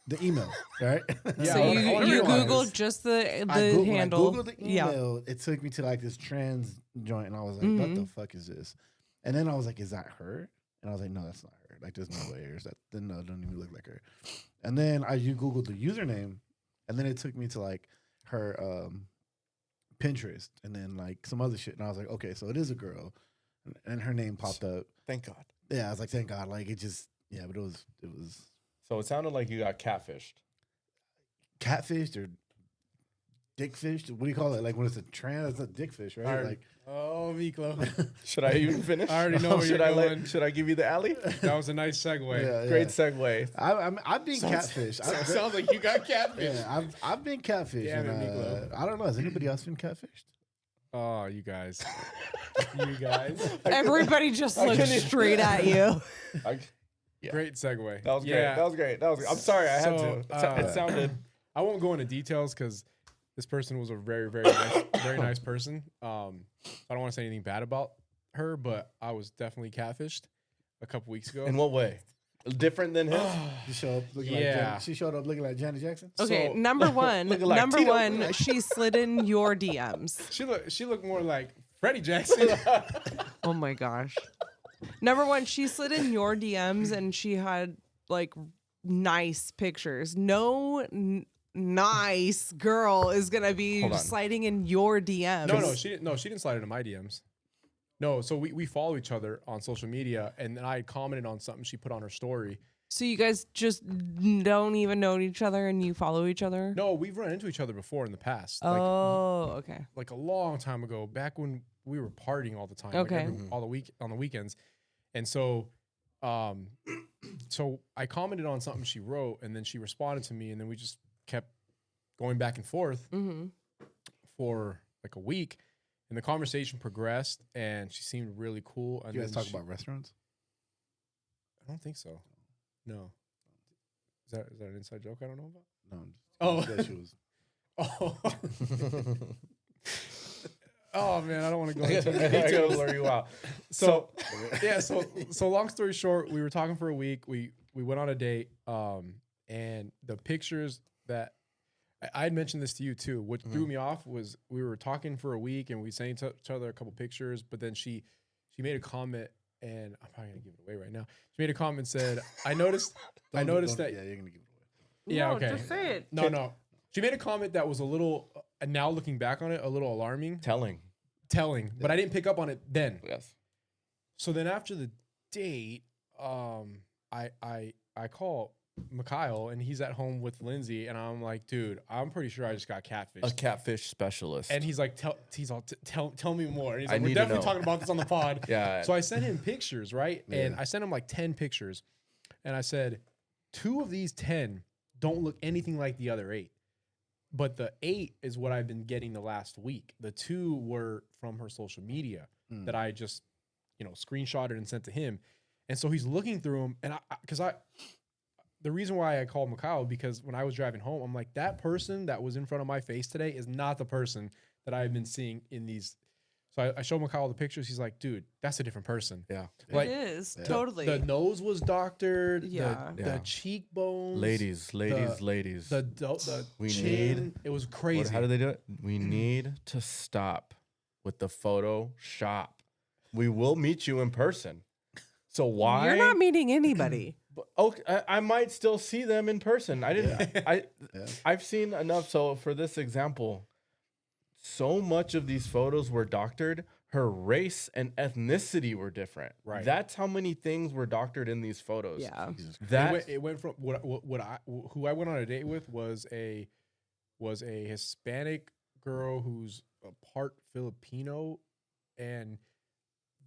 Speaker 3: the email, right?
Speaker 1: Yeah, so you Googled just the handle.
Speaker 3: I Googled the email. It took me to like this trans joint, and I was like, "What the fuck is this?" And then I was like, "Is that her?" And I was like, "No, that's not her. Like, there's no way. Is that? No, it doesn't even look like her." And then you Googled the username, and then it took me to like her Pinterest, and then like some other shit, and I was like, "Okay, so it is a girl," and her name popped up.
Speaker 2: Thank God.
Speaker 3: Yeah, I was like, "Thank God!" Like it just, but it was.
Speaker 2: So it sounded like you got catfished.
Speaker 3: Catfished or dickfished? What do you call it? Like when it's a trans, it's a dickfish, right? Like,
Speaker 4: oh, Miklo.
Speaker 2: Should I even finish?
Speaker 4: I already know where you're going.
Speaker 2: Should I give you the alley?
Speaker 4: That was a nice segue.
Speaker 3: Yeah.
Speaker 2: Great segue.
Speaker 3: I've been catfished.
Speaker 4: Sounds like you got catfished.
Speaker 3: Yeah, I've been catfished.
Speaker 4: Damn it,
Speaker 3: and, I don't know. Has anybody else been catfished?
Speaker 4: Oh, you guys. You guys.
Speaker 1: Everybody just looked straight at you.
Speaker 2: Yeah.
Speaker 4: Great segue.
Speaker 2: That was great. That was great. I'm sorry, I had to. It sounded.
Speaker 4: I won't go into details because this person was a very, very nice person. I don't want to say anything bad about her, but I was definitely catfished a couple weeks ago.
Speaker 2: In what way? Different than him?
Speaker 3: She showed up looking like she showed up looking like Janet Jackson.
Speaker 1: Okay, number one, she slid in your DMs.
Speaker 4: She looked more like Freddie Jackson.
Speaker 1: Oh my gosh. Number one, she slid in your DMs and she had like nice pictures. No nice girl is gonna be sliding in your DMs.
Speaker 4: No, she didn't slide into my DMs. No, so we follow each other on social media, and then I commented on something she put on her story.
Speaker 1: So you guys just don't even know each other and you follow each other?
Speaker 4: No, we've run into each other before in the past.
Speaker 1: Okay.
Speaker 4: Like a long time ago, back when we were partying all the time.
Speaker 1: Okay.
Speaker 4: Like on the weekends. And so so I commented on something she wrote, and then she responded to me, and then we just kept going back and forth for like a week. And the conversation progressed, and she seemed really cool. And
Speaker 3: you guys talk about restaurants?
Speaker 4: I don't think so. No. Is that an inside joke I don't know
Speaker 3: No.
Speaker 4: about?
Speaker 3: She was.
Speaker 4: Oh. Oh man, I don't want to go into
Speaker 2: I gotta blur you out.
Speaker 4: So long story short, we were talking for a week. We went on a date, and the pictures that I had mentioned this to you too. What threw me off was we were talking for a week and we sent each other a couple pictures, but then she made a comment, and I'm probably gonna give it away right now. She made a comment and said, I noticed that.
Speaker 3: Yeah, you're gonna give it away.
Speaker 4: Yeah,
Speaker 1: No,
Speaker 4: okay.
Speaker 1: just say it.
Speaker 4: No. She made a comment that was a little, and now looking back on it, a little alarming. Telling, but I didn't pick up on it then.
Speaker 2: Yes.
Speaker 4: So then after the date, I call Mikhail, and he's at home with Lindsay, and I'm like, dude, I'm pretty sure I just got catfished.
Speaker 2: A catfish specialist.
Speaker 4: And he's like, tell me more. And he's
Speaker 2: I
Speaker 4: like, we're
Speaker 2: need to
Speaker 4: definitely
Speaker 2: know.
Speaker 4: talking about this on the pod.
Speaker 2: Yeah.
Speaker 4: So I sent him pictures, right?
Speaker 3: Yeah.
Speaker 4: And I sent him like 10 pictures, and I said, 2 of these 10 don't look anything like the other 8. But the 8 is what I've been getting the last week. The 2 were from her social media that I just, screenshotted and sent to him. And so he's looking through them. And the reason why I called Mikhail, because when I was driving home, I'm like, that person that was in front of my face today is not the person that I've been seeing in these. So I showed Mikhail the pictures. He's like, dude, that's a different person.
Speaker 2: Yeah.
Speaker 4: Like,
Speaker 1: it is. Totally.
Speaker 4: The nose was doctored.
Speaker 1: Yeah.
Speaker 4: The cheekbones.
Speaker 2: Ladies.
Speaker 4: The
Speaker 2: we
Speaker 4: chin.
Speaker 2: need.
Speaker 4: It was crazy.
Speaker 2: How do they do it? We need to stop with the Photoshop. We will meet you in person. So why?
Speaker 1: You're not meeting anybody.
Speaker 2: Okay, I might still see them in person. I didn't. I've seen enough. So for this example, so much of these photos were doctored. Her race and ethnicity were different.
Speaker 4: Right.
Speaker 2: That's how many things were doctored in these photos.
Speaker 1: Yeah.
Speaker 4: It went from who I went on a date with was a Hispanic girl who's a part Filipino, and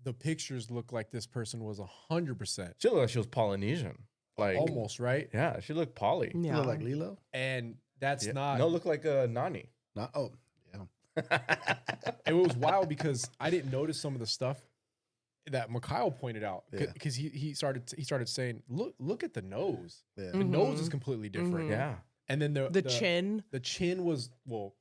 Speaker 4: the pictures look like this person was 100%.
Speaker 2: She looked like she was Polynesian. Like
Speaker 4: Almost, right?
Speaker 2: Yeah, she looked poly.
Speaker 3: You look like Lilo?
Speaker 4: And that's not.
Speaker 2: No, look like a Nani.
Speaker 3: Not. Oh, yeah.
Speaker 4: It was wild because I didn't notice some of the stuff that Mikhail pointed out because he started saying, look at the nose.
Speaker 3: Yeah.
Speaker 4: The nose is completely different.
Speaker 2: Yeah.
Speaker 4: And then
Speaker 1: the chin.
Speaker 4: The chin was,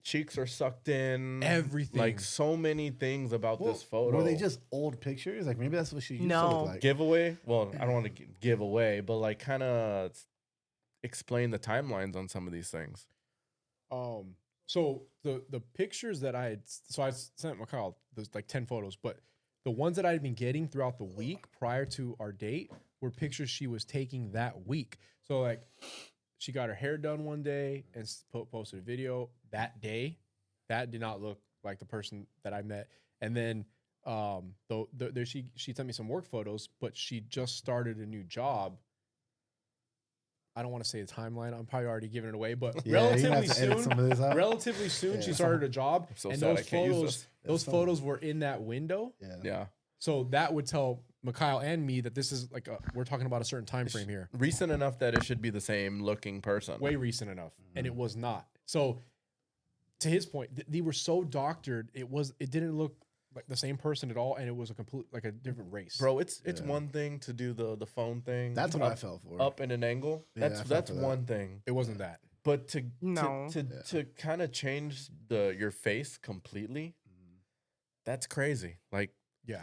Speaker 2: cheeks are sucked in.
Speaker 4: Everything.
Speaker 2: Like so many things about this photo.
Speaker 3: Were they just old pictures? Like maybe that's what she used to
Speaker 1: No.
Speaker 3: look like.
Speaker 2: Giveaway? Well, I don't want to give away, but like kind of explain the timelines on some of these things.
Speaker 4: So the pictures that I sent Mikhail, there's like 10 photos, but the ones that I had been getting throughout the week prior to our date were pictures she was taking that week. So like she got her hair done one day and posted a video that day. That did not look like the person that I met. And then she sent me some work photos, but she just started a new job. I don't want to say the timeline. I'm probably already giving it away, but relatively soon she started a job.
Speaker 2: So
Speaker 4: and
Speaker 2: sad
Speaker 4: those photos were in that window.
Speaker 2: Yeah.
Speaker 4: So that would tell Mikhail and me that this is like we're talking about a certain time frame here.
Speaker 2: Recent enough that it should be the same looking person.
Speaker 4: Way recent enough. And it was not. So to his point, they were so doctored, it didn't look like the same person at all, and it was a different race.
Speaker 2: Bro, it's one thing to do the phone thing.
Speaker 3: That's what I fell for.
Speaker 2: Up in an angle.
Speaker 3: Yeah,
Speaker 2: That's one thing.
Speaker 4: It wasn't that.
Speaker 2: But to kind of change your face completely, that's crazy. Like,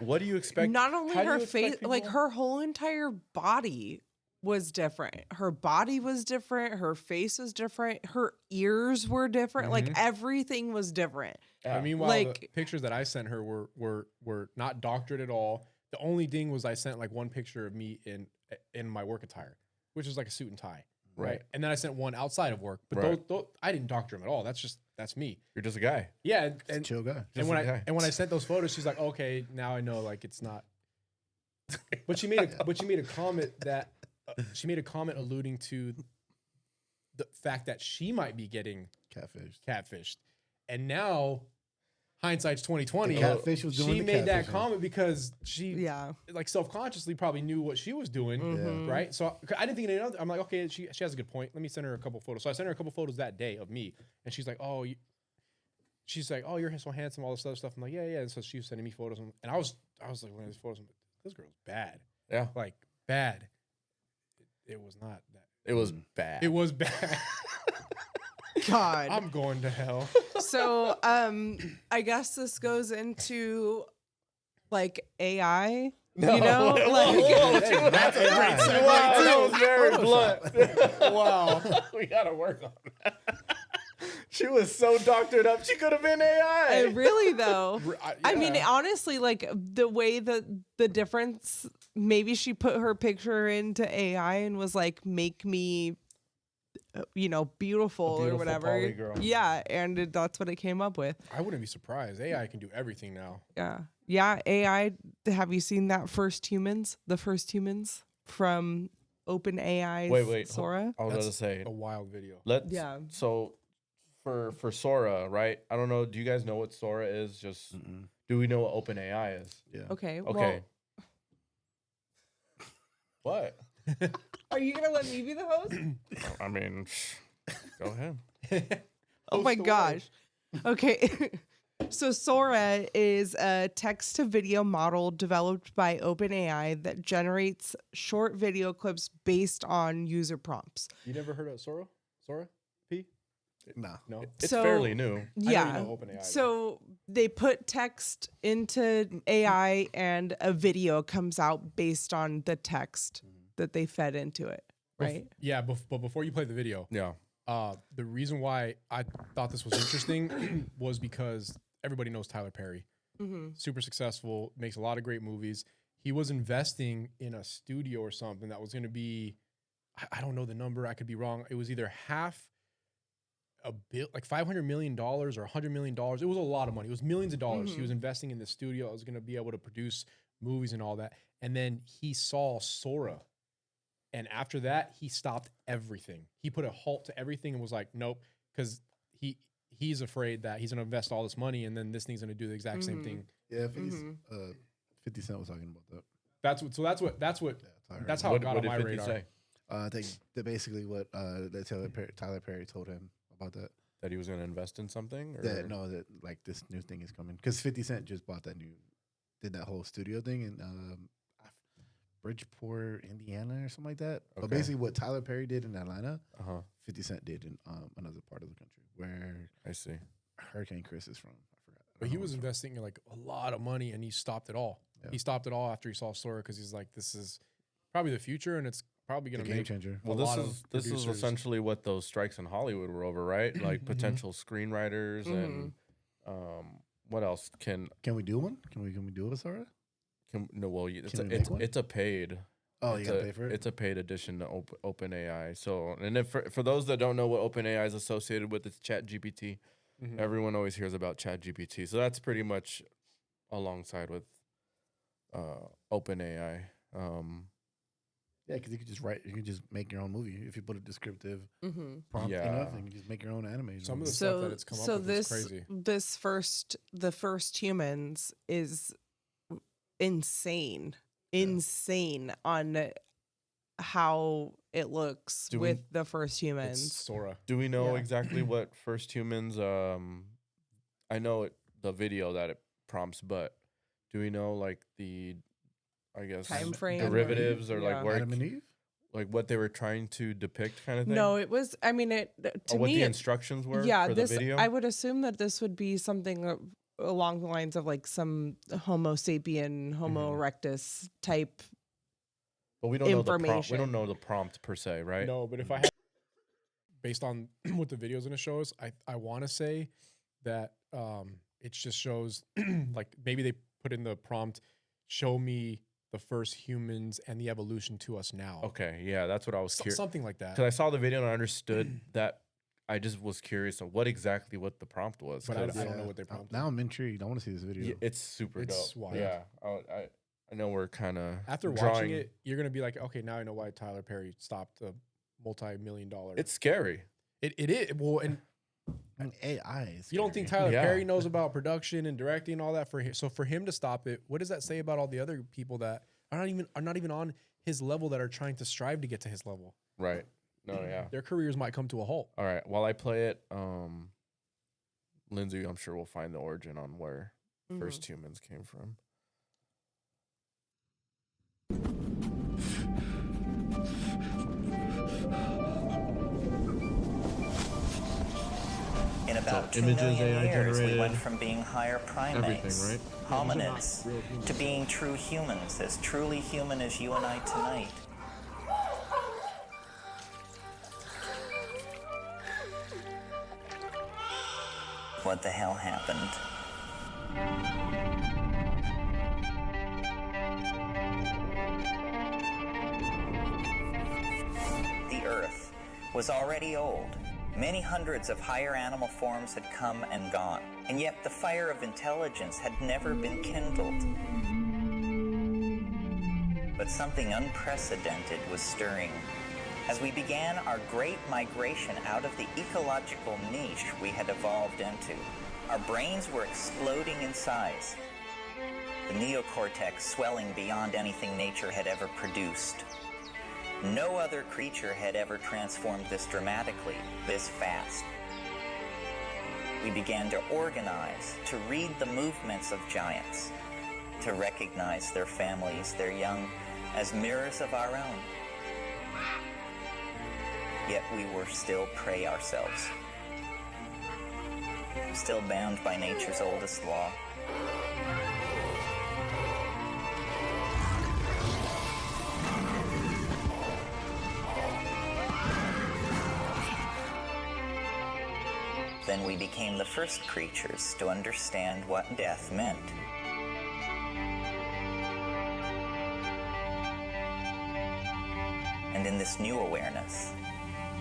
Speaker 2: what do you expect?
Speaker 1: Not only her face, like her whole entire body was different. Her body was different. Her face was different. Her ears were different. Like everything was different.
Speaker 4: Yeah. Meanwhile, the pictures that I sent her were not doctored at all. The only thing was I sent like one picture of me in my work attire, which is like a suit and tie. Right. And then I sent one outside of work, but those, I didn't doctor them at all. That's me.
Speaker 2: You're just a guy.
Speaker 4: Yeah.
Speaker 3: And chill guy.
Speaker 4: And when I sent those photos, she's like, okay, now I know like it's not. But she made a comment that she made a comment alluding to the fact that she might be getting catfished. And now hindsight's 2020.
Speaker 3: Catfish was doing
Speaker 4: she made that comment because she like self-consciously probably knew what she was doing, right? So I didn't think any other. I'm like, okay, she has a good point. Let me send her a couple photos. So I sent her a couple photos that day of me, and she's like, oh, you're so handsome, all this other stuff. I'm like, yeah. And so she was sending me photos, and I was like, looking at these photos, I'm like, this girl's bad.
Speaker 2: Yeah,
Speaker 4: like bad. It was not that.
Speaker 2: It was bad.
Speaker 4: It was bad.
Speaker 1: God,
Speaker 4: I'm going to hell.
Speaker 1: So, I guess this goes into like AI.
Speaker 2: No.
Speaker 1: You know, like
Speaker 2: that's a great segue. Wow, that was very blunt. Wow, we gotta work on that. She was so doctored up, she could have been AI.
Speaker 1: Really though, I mean, honestly, like the way that the difference. Maybe she put her picture into AI and was like, "Make me." Beautiful or whatever.
Speaker 2: Polygirl.
Speaker 1: Yeah, and that's what it came up with.
Speaker 4: I wouldn't be surprised. AI can do everything now.
Speaker 1: Yeah. AI. Have you seen that first humans? The first humans from OpenAI's
Speaker 2: Wait.
Speaker 1: Sora.
Speaker 2: I was going to say
Speaker 4: a wild video.
Speaker 2: So for Sora, right? I don't know. Do you guys know what Sora is? Just do we know what OpenAI is?
Speaker 3: Yeah.
Speaker 1: Okay.
Speaker 2: Okay. What?
Speaker 1: Are you gonna let me be the host?
Speaker 2: I mean, go ahead.
Speaker 1: Oh my gosh. Okay. So Sora is a text-to-video model developed by OpenAI that generates short video clips based on user prompts.
Speaker 4: You never heard of Sora? P?
Speaker 3: No.
Speaker 2: It's fairly new.
Speaker 1: Yeah.
Speaker 4: I know OpenAI.
Speaker 1: So they put text into AI and a video comes out based on the text that they fed into it, right?
Speaker 4: Yeah, but before you play the video, the reason why I thought this was interesting was because everybody knows Tyler Perry. Super successful, makes a lot of great movies. He was investing in a studio or something that was going to be, I don't know the number, I could be wrong. It was either like $500 million or $100 million. It was a lot of money. It was millions of dollars. He was investing in the studio. I was going to be able to produce movies and all that. And then he saw Sora. And after that, he stopped everything. He put a halt to everything and was like, nope, because he's afraid that he's going to invest all this money and then this thing's going to do the exact same thing.
Speaker 3: Yeah, 50 Cent was talking about that.
Speaker 4: That's how it got on my radar.
Speaker 3: Say? I think that basically what Tyler Perry told him about that
Speaker 2: he was going to invest in something. Or?
Speaker 3: That like this new thing is coming because 50 Cent just did that whole studio thing in Bridgeport, Indiana, or something like that. Okay. But basically, what Tyler Perry did in Atlanta, 50 Cent did in another part of the country where
Speaker 2: I see
Speaker 3: Hurricane Chris is from. I forgot.
Speaker 4: But he was investing in like a lot of money, and he stopped it all. Yeah. He stopped it all after he saw Sora because he's like, "This is probably the future, and it's probably going to make
Speaker 3: game changer."
Speaker 2: Well, this is essentially what those strikes in Hollywood were over, right? Like potential screenwriters and what else can
Speaker 3: we do one? Can we do a Sora?
Speaker 2: It's a paid.
Speaker 3: Oh, you gotta pay for it.
Speaker 2: It's a paid addition to OpenAI. So, and if for those that don't know what OpenAI is associated with, it's ChatGPT. Everyone always hears about ChatGPT. So that's pretty much alongside with OpenAI.
Speaker 3: Yeah, because you could just make your own movie if you put a descriptive prompt enough, and you can just make your own animation.
Speaker 4: Some of the stuff that it's come up with is crazy.
Speaker 1: The first humans is insane on how it looks with the first humans.
Speaker 4: Sora.
Speaker 2: Do we know exactly what first humans? I know the video that it prompts, but do we know like the, I guess,
Speaker 1: time frame
Speaker 2: derivatives or like where
Speaker 3: Adam and Eve?
Speaker 2: Like what they were trying to depict, kind of thing?
Speaker 1: No, it was. I mean, to
Speaker 2: what
Speaker 1: me,
Speaker 2: the instructions were.
Speaker 1: Yeah,
Speaker 2: for the video?
Speaker 1: I would assume that this would be something along the lines of like some Homo sapien, Homo erectus type.
Speaker 2: But we don't know the prompt. We don't know the prompt per se, right?
Speaker 4: No, but if I had, based on what the video's gonna show us, I want to say that it just shows like maybe they put in the prompt, show me the first humans and the evolution to us now.
Speaker 2: Okay, yeah, that's what I was curious.
Speaker 4: Something like that.
Speaker 2: Because I saw the video and I understood that. I just was curious of what the prompt was.
Speaker 4: But I don't know what they prompted.
Speaker 3: Now I'm intrigued. I want to see this video.
Speaker 2: Yeah, it's super dope.
Speaker 4: Wild.
Speaker 2: Yeah, I know we're kind of
Speaker 4: after watching it, you're gonna be like, okay, now I know why Tyler Perry stopped a multi-million-dollar.
Speaker 2: It's scary.
Speaker 4: It is. Well, and
Speaker 3: AI.
Speaker 4: You don't think Tyler Perry knows about production and directing and all that so for him to stop it, what does that say about all the other people that are not even on his level that are trying to strive to get to his level?
Speaker 2: Right. No, yeah.
Speaker 4: Their careers might come to a halt.
Speaker 2: All right. While I play it, Lindsay, I'm sure we'll find the origin on where first humans came from.
Speaker 6: In about 2 million years, we went from being higher primates, hominids, to being true humans, as truly human as you and I tonight. What the hell happened? The Earth was already old. Many hundreds of higher animal forms had come and gone, and yet the fire of intelligence had never been kindled. But something unprecedented was stirring. As we began our great migration out of the ecological niche we had evolved into, our brains were exploding in size, the neocortex swelling beyond anything nature had ever produced. No other creature had ever transformed this dramatically, this fast. We began to organize, to read the movements of giants, to recognize their families, their young, as mirrors of our own. Yet we were still prey ourselves. still bound by nature's oldest law. Then we became the first creatures to understand what death meant. And in this new awareness,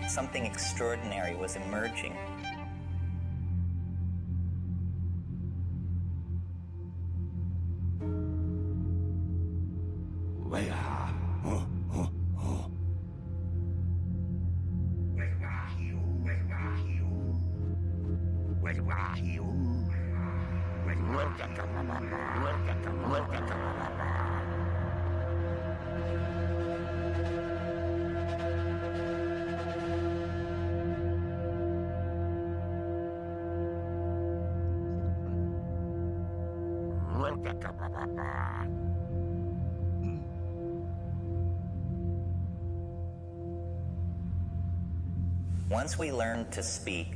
Speaker 6: something extraordinary was emerging. Once we learned to speak,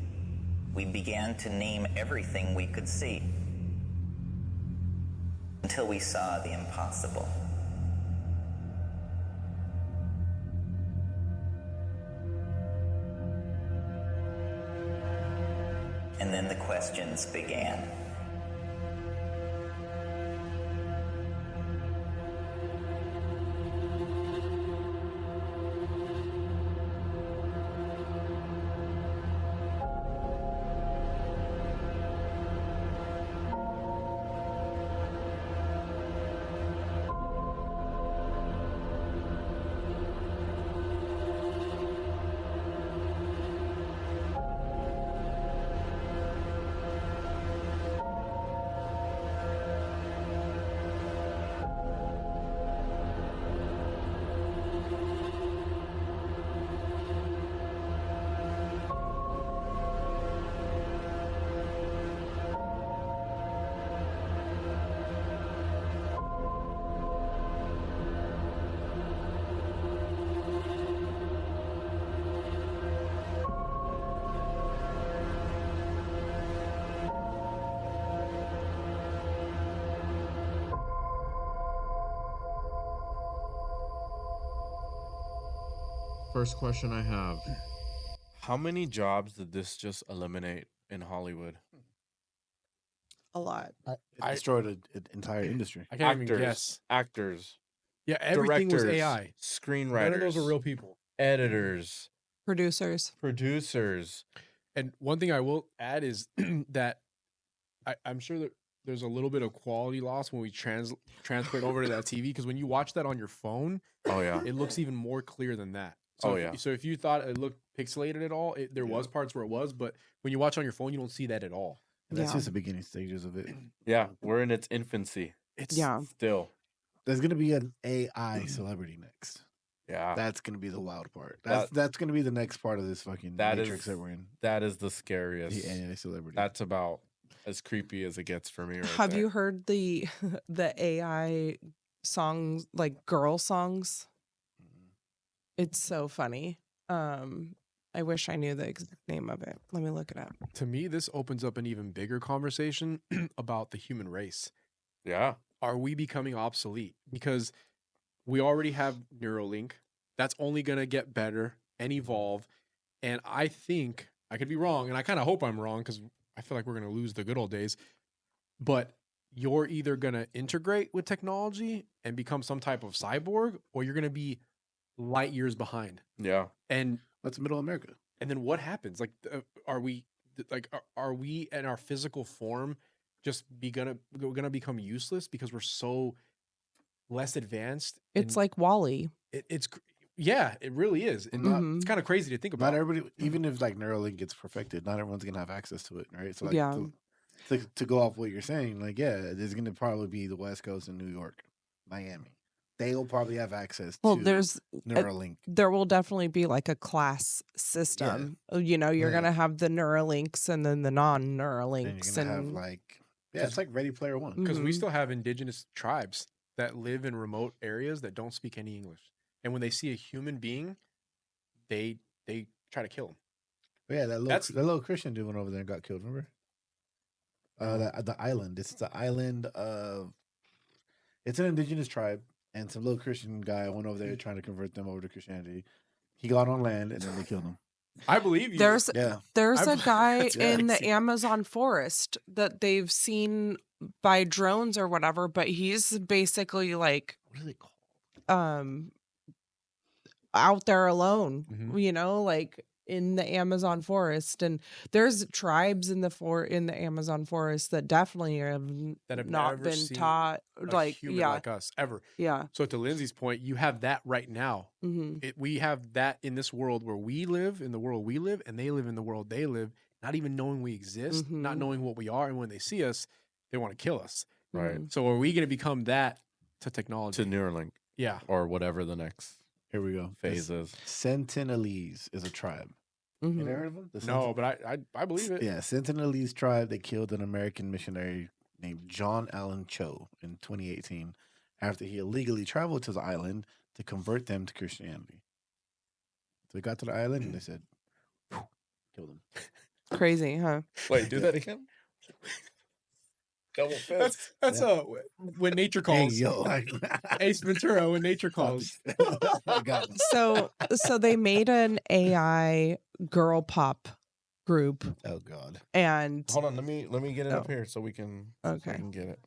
Speaker 6: we began to name everything we could see, until we saw the impossible. And then the questions began.
Speaker 2: First question I have. How many jobs did this just eliminate in Hollywood?
Speaker 1: A lot.
Speaker 3: It destroyed an entire industry.
Speaker 4: I can't even guess.
Speaker 2: Actors.
Speaker 4: Yeah, everything was
Speaker 2: directors,
Speaker 4: AI.
Speaker 2: Screenwriters.
Speaker 4: None of those are real people.
Speaker 2: Editors.
Speaker 1: Producers.
Speaker 4: And one thing I will add is that I'm sure that there's a little bit of quality loss when we transport over to that TV, because when you watch that on your phone, it looks even more clear than that. So so if you thought it looked pixelated at all, there was parts where it was, but when you watch on your phone, you don't see that at all.
Speaker 3: And that's just the beginning stages of it.
Speaker 2: Yeah, we're in its infancy.
Speaker 4: It's
Speaker 2: still.
Speaker 3: There's gonna be an AI celebrity next.
Speaker 2: Yeah,
Speaker 3: that's gonna be the wild part. That's gonna be the next part of this fucking matrix that we're in.
Speaker 2: That is the scariest.
Speaker 3: The AI celebrity.
Speaker 2: That's about as creepy as it gets for me. Right
Speaker 1: Have you heard the AI songs, like girl songs? It's so funny. I wish I knew the exact name of it. Let me look it up.
Speaker 4: To me, this opens up an even bigger conversation about the human race.
Speaker 2: Yeah.
Speaker 4: Are we becoming obsolete? Because we already have Neuralink. That's only going to get better and evolve. And I think, I could be wrong, and I kind of hope I'm wrong, because I feel like we're going to lose the good old days. But you're either going to integrate with technology and become some type of cyborg, or you're going to be light years behind.
Speaker 2: Yeah.
Speaker 4: And
Speaker 3: that's middle America.
Speaker 4: And then what happens? Like, are we in our physical form just gonna become useless because we're so less advanced?
Speaker 1: It's like WALL-E.
Speaker 4: It really is. And it's kind of crazy to think about.
Speaker 3: Not everybody, even if like Neuralink gets perfected, not everyone's gonna have access to it, right? So like, to go off what you're saying, like there's gonna probably be the West Coast in New York, Miami. They'll probably have access to
Speaker 1: there's
Speaker 3: Neuralink.
Speaker 1: There will definitely be like a class system. You know, you're gonna have the Neuralinks and then the non-Neuralinks,
Speaker 3: and you're gonna have like it's like Ready Player One,
Speaker 4: because we still have indigenous tribes that live in remote areas that don't speak any English, and when they see a human being, they try to kill him.
Speaker 3: Yeah, that little Christian dude went over there and got killed. Remember? The island. It's the island of. It's an indigenous tribe, and some little Christian guy went over there trying to convert them over to Christianity. He got on land, and then they killed him.
Speaker 4: I believe you.
Speaker 1: There's
Speaker 4: I've-
Speaker 1: a guy
Speaker 4: Yeah.
Speaker 1: in the Amazon forest that they've seen by drones or whatever, but he's basically like
Speaker 3: what are they called?
Speaker 1: Out there alone,
Speaker 4: Mm-hmm.
Speaker 1: you know, like in the Amazon forest. And there's tribes in the Amazon forest that definitely have
Speaker 4: That have
Speaker 1: not
Speaker 4: never
Speaker 1: been
Speaker 4: seen
Speaker 1: taught
Speaker 4: a
Speaker 1: like
Speaker 4: human
Speaker 1: yeah.
Speaker 4: like us ever.
Speaker 1: Yeah.
Speaker 4: So to Lindsay's point, you have that right now.
Speaker 1: Mhm.
Speaker 4: We have that in this world where we live, in the world we live, and they live in the world they live, not even knowing we exist, not
Speaker 1: Mhm.
Speaker 4: knowing what we are, and when they see us, they want to kill us.
Speaker 2: Right.
Speaker 4: So are we going to become that to technology?
Speaker 2: To Neuralink.
Speaker 4: Yeah.
Speaker 2: Or whatever the next
Speaker 3: Here we go.
Speaker 2: phase is.
Speaker 3: Sentinelese is a tribe. You
Speaker 1: Mhm.
Speaker 3: never heard of them?
Speaker 4: No, but I believe it.
Speaker 3: Yeah, Sentinelese tribe. They killed an American missionary named John Allen Cho in 2018 after he illegally traveled to the island to convert them to Christianity. So they got to the island and they said, "Phew," killed him.
Speaker 1: Crazy, huh?
Speaker 2: Wait, do that again? Double fist.
Speaker 4: That's when nature calls.
Speaker 3: Hey, yo.
Speaker 4: Ace Ventura, when nature calls.
Speaker 3: I got it.
Speaker 1: So they made an AI girl pop group.
Speaker 3: Oh God.
Speaker 1: And
Speaker 2: Hold on, let me get it up
Speaker 1: Oh.
Speaker 2: here so we can so
Speaker 1: Okay.
Speaker 2: we can get it.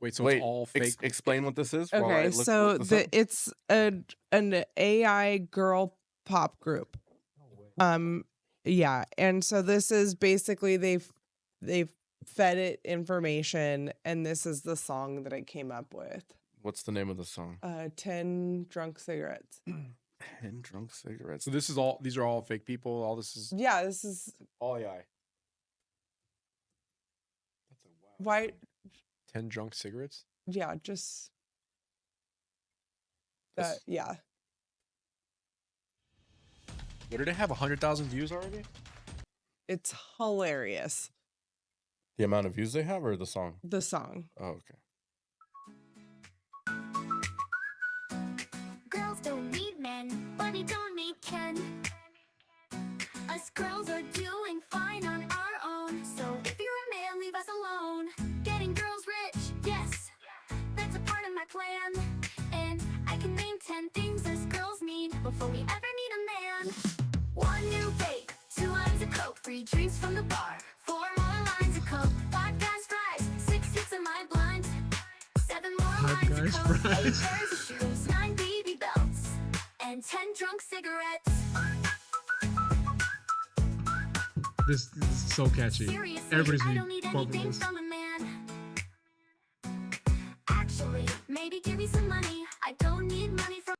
Speaker 4: Wait, so
Speaker 2: Wait,
Speaker 4: it's all fake.
Speaker 2: explain what this is. while I
Speaker 1: Okay,
Speaker 2: look
Speaker 1: so
Speaker 2: this up.
Speaker 1: it's an AI girl pop group. Yeah, and so this is basically they've fed it information, and this is the song that I came up with.
Speaker 2: What's the name of the song?
Speaker 1: 10 Drunk Cigarettes.
Speaker 2: 10 Drunk Cigarettes.
Speaker 4: So these are all fake people. All this is
Speaker 1: Yeah, this is
Speaker 4: all AI.
Speaker 1: why.
Speaker 4: 10 drunk cigarettes.
Speaker 1: Yeah, just that. Yeah,
Speaker 4: What did it have? 100,000 views already?
Speaker 1: it's hilarious.
Speaker 2: The amount of views they have or the song?
Speaker 1: The song.
Speaker 2: Oh, okay.
Speaker 7: Girls don't need men, money don't need Ken. Us girls are doing fine on our own. So if you're a man, leave us alone. Getting girls rich, yes, that's a part of my plan. And I can name 10 things us girls need before we ever need a man. 1 new vape, 2 lines of coke, 3 drinks from the bar, 4 more lines of coke, 5 guys fries, 6 hits of my blunt, 7 more lines of coke, 8 pairs of shoes, 9 baby belts, and 10 drunk cigarettes.
Speaker 4: This is so catchy.
Speaker 7: Seriously,
Speaker 4: Everybody's
Speaker 7: I
Speaker 4: been
Speaker 7: don't need
Speaker 4: bumping
Speaker 7: anything
Speaker 4: this.
Speaker 7: from a man. Actually, maybe give me some money. I don't need money from.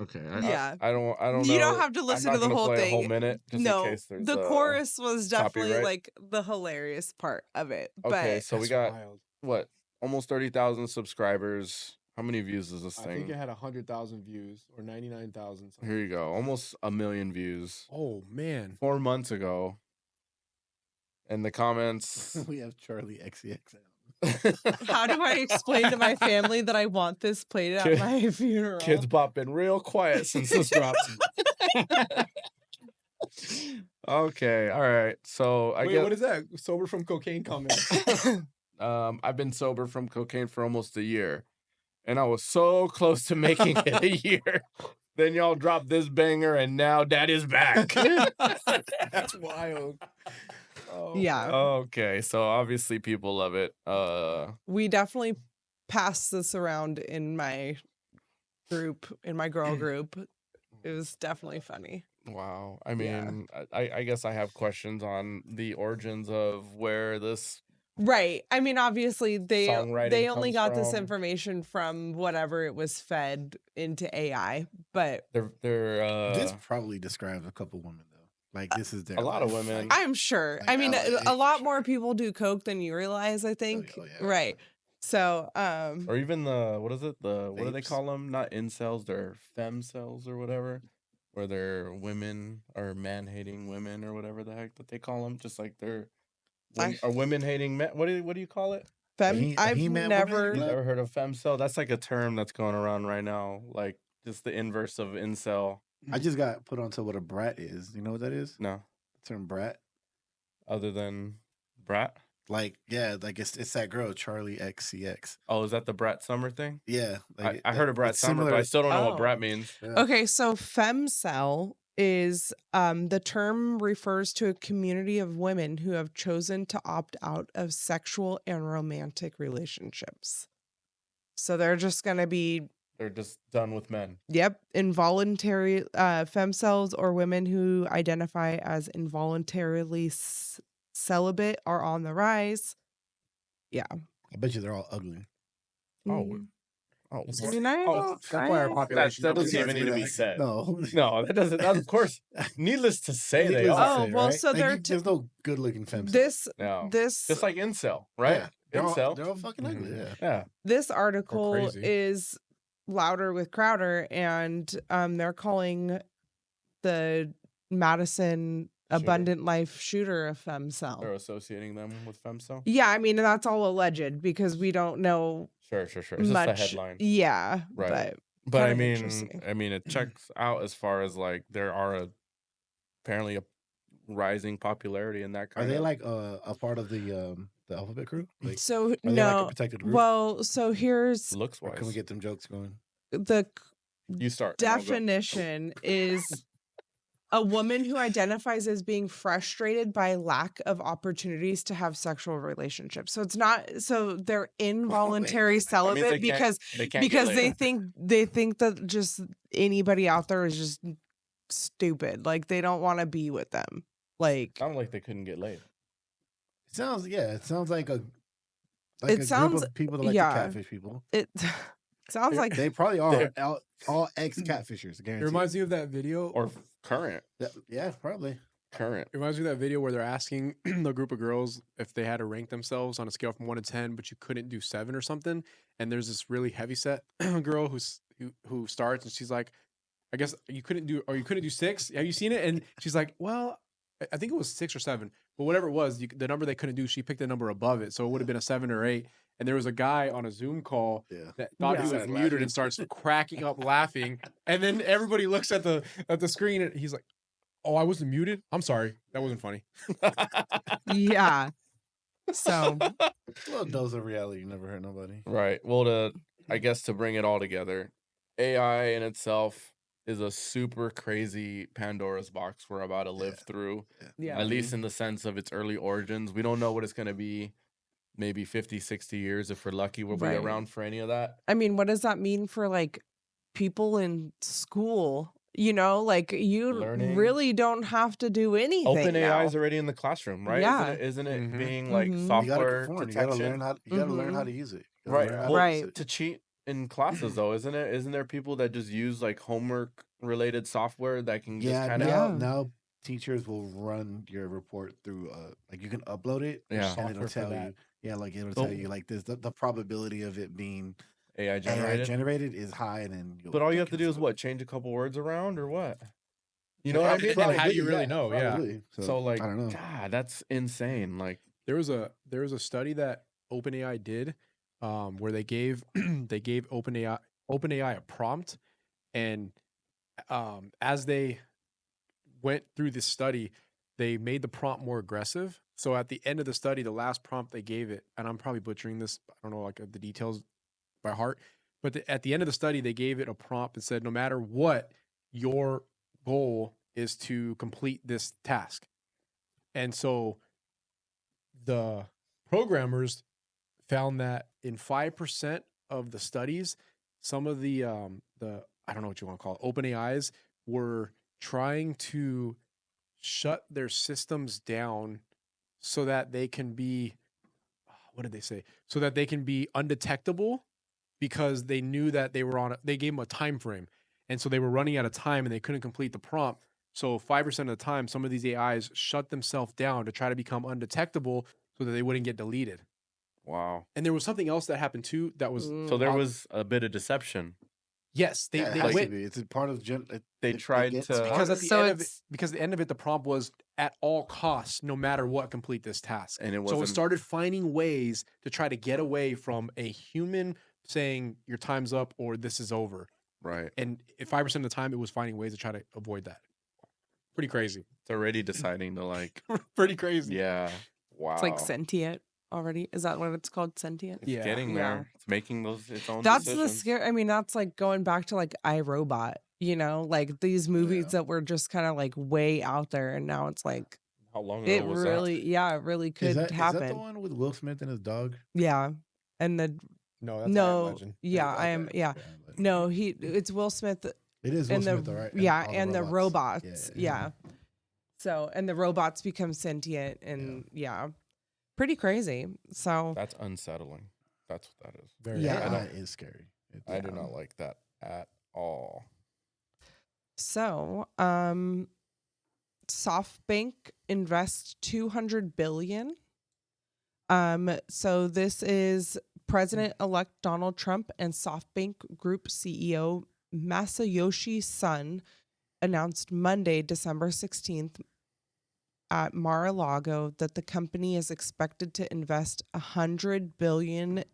Speaker 2: Okay.
Speaker 1: Yeah.
Speaker 2: I don't know.
Speaker 1: You don't have to
Speaker 2: I'm
Speaker 1: listen
Speaker 2: not
Speaker 1: to the
Speaker 2: gonna
Speaker 1: whole
Speaker 2: play
Speaker 1: thing.
Speaker 2: A whole minute just
Speaker 1: No,
Speaker 2: in case there's
Speaker 1: the chorus was definitely
Speaker 2: copyright.
Speaker 1: like the hilarious part of it.
Speaker 2: Okay,
Speaker 1: But
Speaker 2: so we got what? Almost 30,000 subscribers. How many views is this
Speaker 4: I
Speaker 2: thing?
Speaker 4: think it had 100,000 views or 99,000.
Speaker 2: Here you go. Almost 1 million views.
Speaker 4: Oh man.
Speaker 2: 4 months ago. And the comments.
Speaker 3: We have Charlie XCXL.
Speaker 1: how do I explain to my family that I want this played at my funeral?
Speaker 2: Kids Bop been real quiet since this dropped. Okay, all right. So I
Speaker 4: Wait,
Speaker 2: guess
Speaker 4: what is that? Sober from cocaine comment.
Speaker 2: I've been sober from cocaine for almost a year. And I was so close to making it a year. Then y'all dropped this banger and now Daddy's back.
Speaker 4: That's wild. Oh,
Speaker 1: Yeah.
Speaker 2: Okay, so obviously people love it.
Speaker 1: We definitely passed this around in my group, in my girl group. It was definitely funny.
Speaker 2: Wow. I mean, I guess I have questions on the origins of where this
Speaker 1: Right. I mean, obviously they
Speaker 2: songwriting
Speaker 1: only
Speaker 2: comes
Speaker 1: got this
Speaker 2: from.
Speaker 1: information from whatever it was fed into AI, but
Speaker 2: They're
Speaker 3: This probably describes a couple women though. Like this is their
Speaker 2: a lot of
Speaker 3: life.
Speaker 2: women.
Speaker 1: I'm sure. I mean, a lot more people do coke than you realize, I think. Right. So,
Speaker 2: Or even the what is it? What do they
Speaker 3: Vapes.
Speaker 2: call them? Not incels, they're femcells or whatever. Where they're women or man-hating women or whatever the heck that they call them. Just like they're or women-hating men. What do you call it?
Speaker 1: I've never.
Speaker 2: You never heard of femcel? That's like a term that's going around right now. Like just the inverse of incel.
Speaker 3: I just got put onto what a brat is. You know what that is?
Speaker 2: No.
Speaker 3: The term brat.
Speaker 2: Other than brat.
Speaker 3: Like, yeah, like it's that girl, Charlie XCX.
Speaker 2: Oh, is that the Brat Summer thing?
Speaker 3: Yeah.
Speaker 2: Like I heard of Brat Summer, but I still don't know what Brat means.
Speaker 3: Yeah.
Speaker 1: Okay, so femcel is the term refers to a community of women who have chosen to opt out of sexual and romantic relationships. So they're just going to be
Speaker 2: They're just done with men.
Speaker 1: Yep. Involuntary femcells or women who identify as involuntarily celibate are on the rise. Yeah.
Speaker 3: I bet you they're all ugly.
Speaker 2: That's
Speaker 4: why our population
Speaker 2: that doesn't even need to be said.
Speaker 3: No,
Speaker 2: that doesn't. That, of course, needless to say, they are.
Speaker 1: Well, so
Speaker 3: like, there's no good-looking femmes.
Speaker 1: This
Speaker 2: just like incel, right?
Speaker 3: Yeah.
Speaker 2: Incel.
Speaker 3: They're all fucking ugly.
Speaker 2: Yeah.
Speaker 1: This article is louder with Crowder, and they're calling the Madison Abundant Life shooter a femcel.
Speaker 2: They're associating them with femcel.
Speaker 1: Yeah, I mean that's all alleged because we don't know.
Speaker 2: Sure. It's just a headline.
Speaker 1: Yeah,
Speaker 2: right. But I mean, it checks out as far as like there are apparently a rising popularity in that kind.
Speaker 3: Are they like a part of the alphabet crew? Like,
Speaker 1: so
Speaker 3: are they
Speaker 1: no.
Speaker 3: like a protected group?
Speaker 1: Well, so here's
Speaker 2: looks wise.
Speaker 3: Can we get them jokes going?
Speaker 1: The
Speaker 2: you start
Speaker 1: definition is a woman who identifies as being frustrated by lack of opportunities to have sexual relationships. So it's not so they're involuntary celibate because they think that just anybody out there is just stupid. Like they don't want to be with them. Like
Speaker 2: sounds like they couldn't get laid.
Speaker 3: It sounds like a
Speaker 1: group
Speaker 3: of people that like to catfish people.
Speaker 1: It sounds like
Speaker 3: they probably are all ex catfishers.
Speaker 4: It reminds me of that video
Speaker 2: or current.
Speaker 3: Yeah, probably
Speaker 2: current.
Speaker 4: It reminds me of that video where they're asking the group of girls if they had to rank themselves on a scale from 1 to 10, but you couldn't do 7 or something. And there's this really heavyset girl who starts and she's like, I guess you couldn't do 6. Have you seen it? And she's like, well, I think it was 6 or 7, but whatever it was, the number they couldn't do, she picked a number above it, so it would have been a 7 or 8. And there was a guy on a Zoom call that thought he was muted and starts cracking up laughing. And then everybody looks at the screen and he's like, "Oh, I wasn't muted. I'm sorry, that wasn't funny."
Speaker 1: Yeah. So,
Speaker 3: a little dose of reality. You never hurt nobody.
Speaker 2: Right. Well, I guess to bring it all together, AI in itself is a super crazy Pandora's box we're about to live through.
Speaker 1: Yeah.
Speaker 2: At least in the sense of its early origins. We don't know what it's going to be. Maybe 50, 60 years, if we're lucky, we'll be around for any of that.
Speaker 1: I mean, what does that mean for like people in school? You know, like you really don't have to do anything.
Speaker 2: Open AI is already in the classroom, right?
Speaker 1: Yeah.
Speaker 2: Isn't it being like software protection?
Speaker 3: You gotta learn how to use it.
Speaker 2: Right. To cheat in classes though, isn't it? Isn't there people that just use like homework related software that can just kind of
Speaker 3: now teachers will run your report through like you can upload it and it'll tell you. Yeah, like it'll tell you like this the probability of it being
Speaker 2: AI generated
Speaker 3: is high, and then
Speaker 2: but all you have to do is what, change a couple words around or what? You know what I mean?
Speaker 4: And how do you really know?
Speaker 3: Probably.
Speaker 2: Yeah. So like,
Speaker 3: I don't know.
Speaker 2: God, that's insane. Like
Speaker 4: there was a study that OpenAI did, where they gave OpenAI a prompt, and as they went through this study, they made the prompt more aggressive. So at the end of the study, the last prompt they gave it, and I'm probably butchering this, I don't know like the details by heart, but at the end of the study, they gave it a prompt that said, no matter what, your goal is to complete this task. And so the programmers found that in 5% of the studies, some of the I don't know what you want to call it, OpenAIs were trying to shut their systems down so that they can be, what did they say? So that they can be undetectable, because they knew that they gave them a time frame. And so they were running out of time and they couldn't complete the prompt. So 5% of the time, some of these AIs shut themselves down to try to become undetectable so that they wouldn't get deleted.
Speaker 2: Wow.
Speaker 4: And there was something else that happened too that was...
Speaker 2: So there was a bit of deception.
Speaker 4: Yes, they went.
Speaker 3: It's a part of
Speaker 2: they tried to
Speaker 4: because at the end of it, the prompt was at all costs, no matter what, complete this task.
Speaker 2: And
Speaker 4: so it started finding ways to try to get away from a human saying your time's up or this is over.
Speaker 2: Right.
Speaker 4: And 5% of the time, it was finding ways to try to avoid that. Pretty crazy.
Speaker 2: It's already deciding to like.
Speaker 4: Pretty crazy.
Speaker 2: Yeah. Wow.
Speaker 1: It's like sentient. already. Is that what it's called? Sentient?
Speaker 2: It's getting there. It's making its own
Speaker 1: That's
Speaker 2: decisions.
Speaker 1: the scare. I mean, that's like going back to like iRobot, you know, like these movies that were just kind of like way out there. And now it's like,
Speaker 2: how long
Speaker 1: it
Speaker 2: ago was
Speaker 1: really,
Speaker 2: that?
Speaker 1: yeah, it really could happen.
Speaker 3: Is that the one with Will Smith and his dog?
Speaker 1: Yeah. And the,
Speaker 4: No, that's I Am Legend.
Speaker 1: Yeah,
Speaker 3: Okay,
Speaker 1: I am. Yeah.
Speaker 3: okay, I Am Legend.
Speaker 1: No, it's Will Smith.
Speaker 3: It is Will
Speaker 1: and
Speaker 3: Smith, all right?
Speaker 1: Yeah.
Speaker 3: all
Speaker 1: And the robots.
Speaker 3: Yeah.
Speaker 1: So, and the robots become sentient and pretty crazy. So
Speaker 2: That's unsettling. That's what that is.
Speaker 3: That is scary.
Speaker 2: I do not like that at all.
Speaker 1: So, SoftBank invests $200 billion. So this is President-elect Donald Trump and SoftBank Group CEO Masayoshi Son announced Monday, December 16th at Mar-a-Lago that the company is expected to invest $100 billion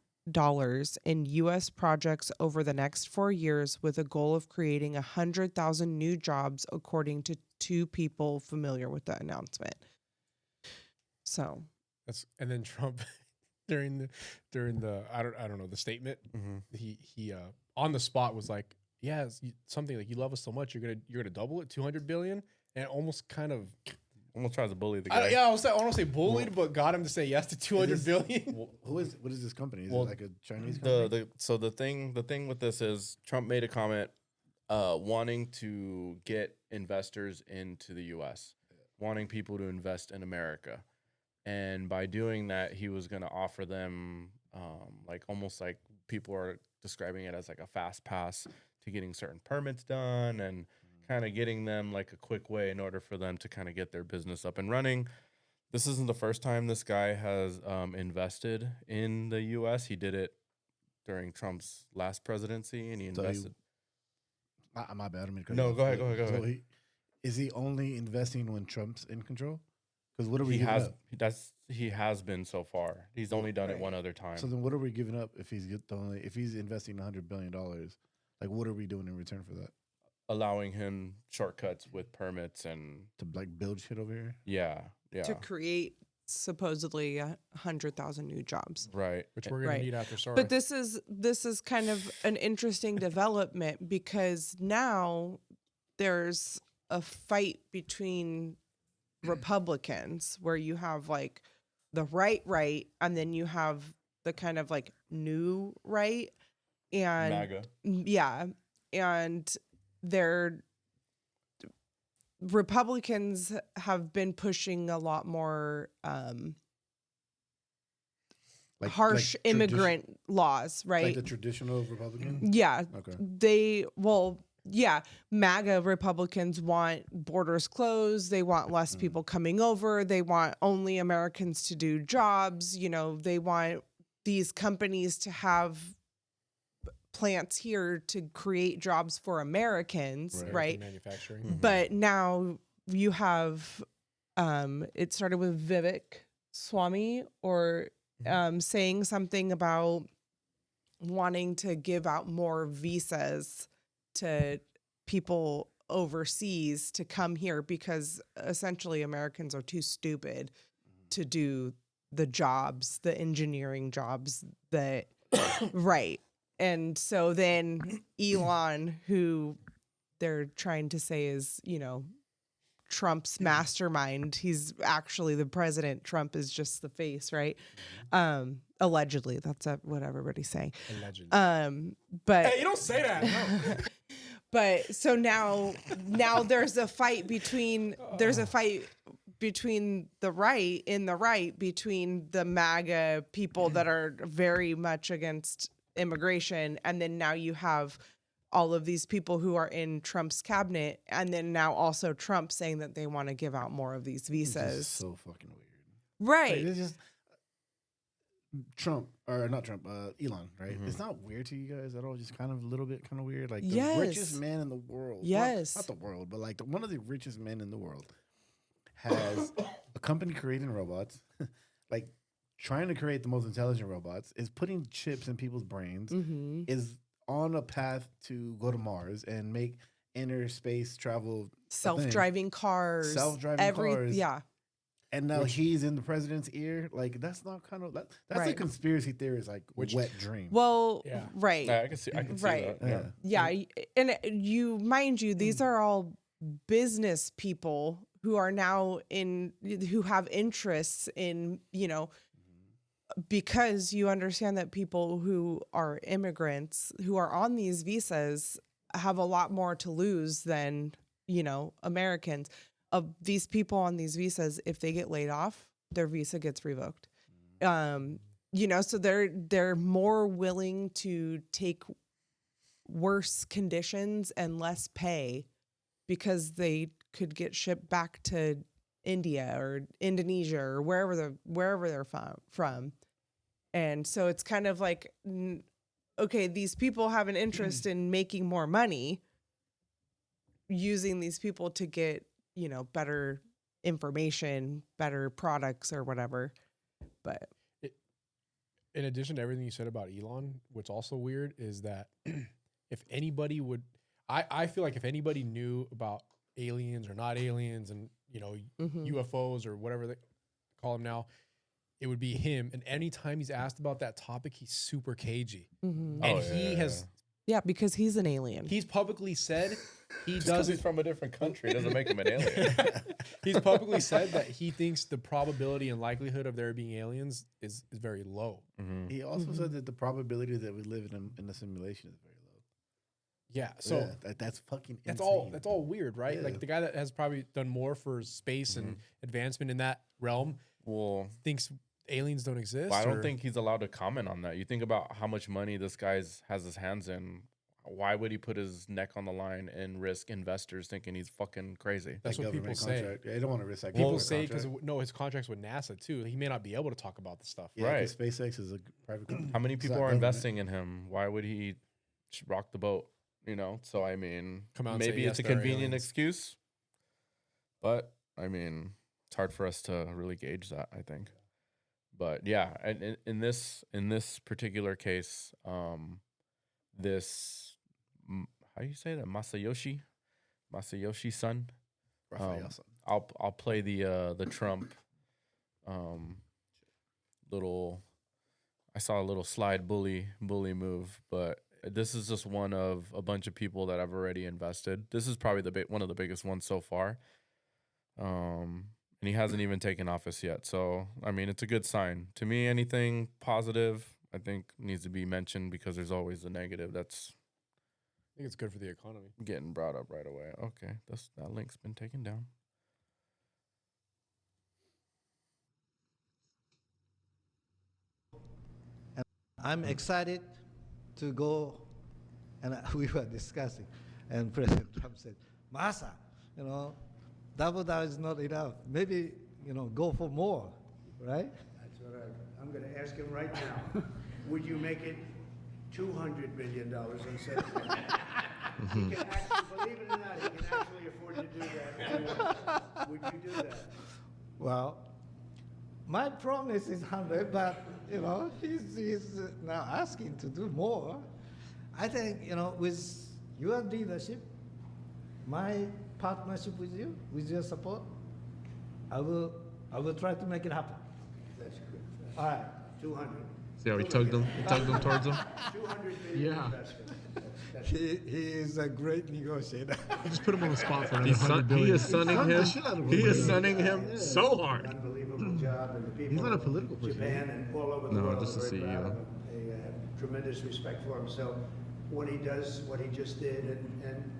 Speaker 1: in U.S. projects over the next 4 years with a goal of creating 100,000 new jobs, according to two people familiar with the announcement. So
Speaker 4: and then Trump during the I don't know the statement, he on the spot was like, yeah, something like, you love us so much, you're gonna double it, 200 billion, and almost
Speaker 2: tries to bully the guy.
Speaker 4: I want to say bullied, but got him to say yes to 200 billion.
Speaker 3: What is this company? Is it like a Chinese company?
Speaker 2: The thing with this is Trump made a comment wanting to get investors into the U.S., wanting people to invest in America. And by doing that, he was going to offer them like almost like people are describing it as like a fast pass to getting certain permits done and kind of getting them like a quick way in order for them to kind of get their business up and running. This isn't the first time this guy has invested in the U.S. He did it during Trump's last presidency, and he invested.
Speaker 3: My bad.
Speaker 2: No, go ahead.
Speaker 3: So is he only investing when Trump's in control? Because what are we
Speaker 2: He
Speaker 3: giving
Speaker 2: has.
Speaker 3: up?
Speaker 2: He has been so far. He's only done it one other time.
Speaker 3: So then, what are we giving up if he's investing $100 billion? Like, what are we doing in return for that?
Speaker 2: Allowing him shortcuts with permits and
Speaker 3: to like build shit over here.
Speaker 2: Yeah.
Speaker 1: To create supposedly 100,000 new jobs,
Speaker 2: right?
Speaker 4: Which we're gonna need after. Sorry,
Speaker 1: but this is kind of an interesting development because now there's a fight between Republicans where you have like the right, and then you have the kind of like new right, and
Speaker 2: MAGA.
Speaker 1: And they're Republicans have been pushing a lot more harsh immigrant laws, right?
Speaker 3: Like the traditional Republican?
Speaker 1: Yeah.
Speaker 3: Okay.
Speaker 1: MAGA Republicans want borders closed. They want less people coming over. They want only Americans to do jobs. You know, they want these companies to have plants here to create jobs for Americans, right?
Speaker 4: Manufacturing.
Speaker 1: But now you have, it started with Vivek Swamy saying something about wanting to give out more visas to people overseas to come here because essentially Americans are too stupid to do the jobs, the engineering jobs that, right. And so then Elon, who they're trying to say is, you know, Trump's mastermind. He's actually the president. Trump is just the face, right? Allegedly, that's what everybody's saying.
Speaker 4: Allegedly.
Speaker 1: But
Speaker 4: hey, you don't say that. No.
Speaker 1: But so now there's a fight between the right between the MAGA people that are very much against immigration, and then now you have all of these people who are in Trump's cabinet, and then now also Trump saying that they want to give out more of these visas.
Speaker 3: So fucking weird,
Speaker 1: right?
Speaker 3: Like, it's just Elon, right? It's not weird to you guys at all. Just kind of a little bit kind of weird. Like the richest man in the world.
Speaker 1: Yes,
Speaker 3: not the world, but like one of the richest men in the world has a company creating robots, like trying to create the most intelligent robots, is putting chips in people's brains, is on a path to go to Mars and make inner space travel,
Speaker 1: self-driving cars,
Speaker 3: cars.
Speaker 1: yeah.
Speaker 3: And now he's in the president's ear. Like that's not kind of that's a conspiracy theory. Is like wet dream.
Speaker 1: Well, right.
Speaker 2: I can see
Speaker 1: right.
Speaker 2: that.
Speaker 1: Yeah. And mind you, these are all business people who are now who have interests in, because you understand that people who are immigrants who are on these visas have a lot more to lose than, Americans. Of these people on these visas, if they get laid off, their visa gets revoked. So they're more willing to take worse conditions and less pay because they could get shipped back to India or Indonesia or wherever they're from. And so it's kind of like, okay, these people have an interest in making more money, using these people to get, better information, better products or whatever. But
Speaker 4: in addition to everything you said about Elon, what's also weird is that if anybody would, I feel like if anybody knew about aliens or not aliens and, UFOs or whatever they call them now, it would be him. And anytime he's asked about that topic, he's super cagey.
Speaker 1: Mm-hmm.
Speaker 4: And he has...
Speaker 1: Yeah, because he's an alien.
Speaker 4: He's publicly said he
Speaker 2: Just 'cause
Speaker 4: doesn't...
Speaker 2: he's from a different country doesn't make him an alien.
Speaker 4: He's publicly said that he thinks the probability and likelihood of there being aliens is very low.
Speaker 3: He also said that the probability that we live in a simulation is very low.
Speaker 4: Yeah, so
Speaker 3: that's fucking
Speaker 4: that's
Speaker 3: insane.
Speaker 4: That's all weird, right?
Speaker 3: Yeah.
Speaker 4: Like the guy that has probably done more for space and advancement in that realm thinks aliens don't exist.
Speaker 2: Well, I don't think he's allowed to comment on that. You think about how much money this guy has his hands in. Why would he put his neck on the line and risk investors thinking he's fucking crazy?
Speaker 4: That's what people say.
Speaker 3: They don't want to risk that.
Speaker 4: People say because his contract's with NASA too. He may not be able to talk about the stuff.
Speaker 3: Yeah,
Speaker 2: right.
Speaker 3: SpaceX is a private company.
Speaker 2: How many people are investing in him? Why would he rock the boat? So I mean,
Speaker 4: Come out and
Speaker 2: maybe
Speaker 4: say,
Speaker 2: it's
Speaker 4: yes,
Speaker 2: a
Speaker 4: there are
Speaker 2: convenient
Speaker 4: aliens.
Speaker 2: excuse, but I mean, it's hard for us to really gauge that, I think. But yeah, and in this particular case, this how do you say that, Masayoshi son?
Speaker 3: Raphael-san.
Speaker 2: I'll play the Trump little. I saw a little slide bully move, but this is just one of a bunch of people that I've already invested. This is probably one of the biggest ones so far. And he hasn't even taken office yet. So, I mean, it's a good sign. To me, anything positive, I think, needs to be mentioned because there's always the negative that's
Speaker 4: I think it's good for the economy.
Speaker 2: getting brought up right away. Okay, that link's been taken down.
Speaker 5: I'm excited to go, and we were discussing, and President Trump said, Masa, double down is not enough. Maybe, go for more, right?
Speaker 18: That's what I'm going to ask him right now. Would you make it $200 billion instead of that? He can actually, believe it or not, he can actually afford to do that. Would you do that?
Speaker 5: Well, my promise is 100, but he's now asking to do more. I think with your leadership, my partnership with you, with your support, I will try to make it happen.
Speaker 18: That's good.
Speaker 5: All right,
Speaker 18: 200.
Speaker 9: See how he tugged him towards him?
Speaker 18: 200 billion
Speaker 9: Yeah.
Speaker 18: investment.
Speaker 5: He is a great negotiator.
Speaker 9: Just put him on the spot for another $100 billion. He is sunning him so hard.
Speaker 18: Unbelievable job, and the people
Speaker 9: He's not a political
Speaker 18: of
Speaker 9: person.
Speaker 18: Japan and all over the
Speaker 9: No,
Speaker 18: world
Speaker 9: just
Speaker 18: are
Speaker 9: the
Speaker 18: very proud
Speaker 9: CEO.
Speaker 18: of him. They have tremendous respect for him. So what he does, what he just did, and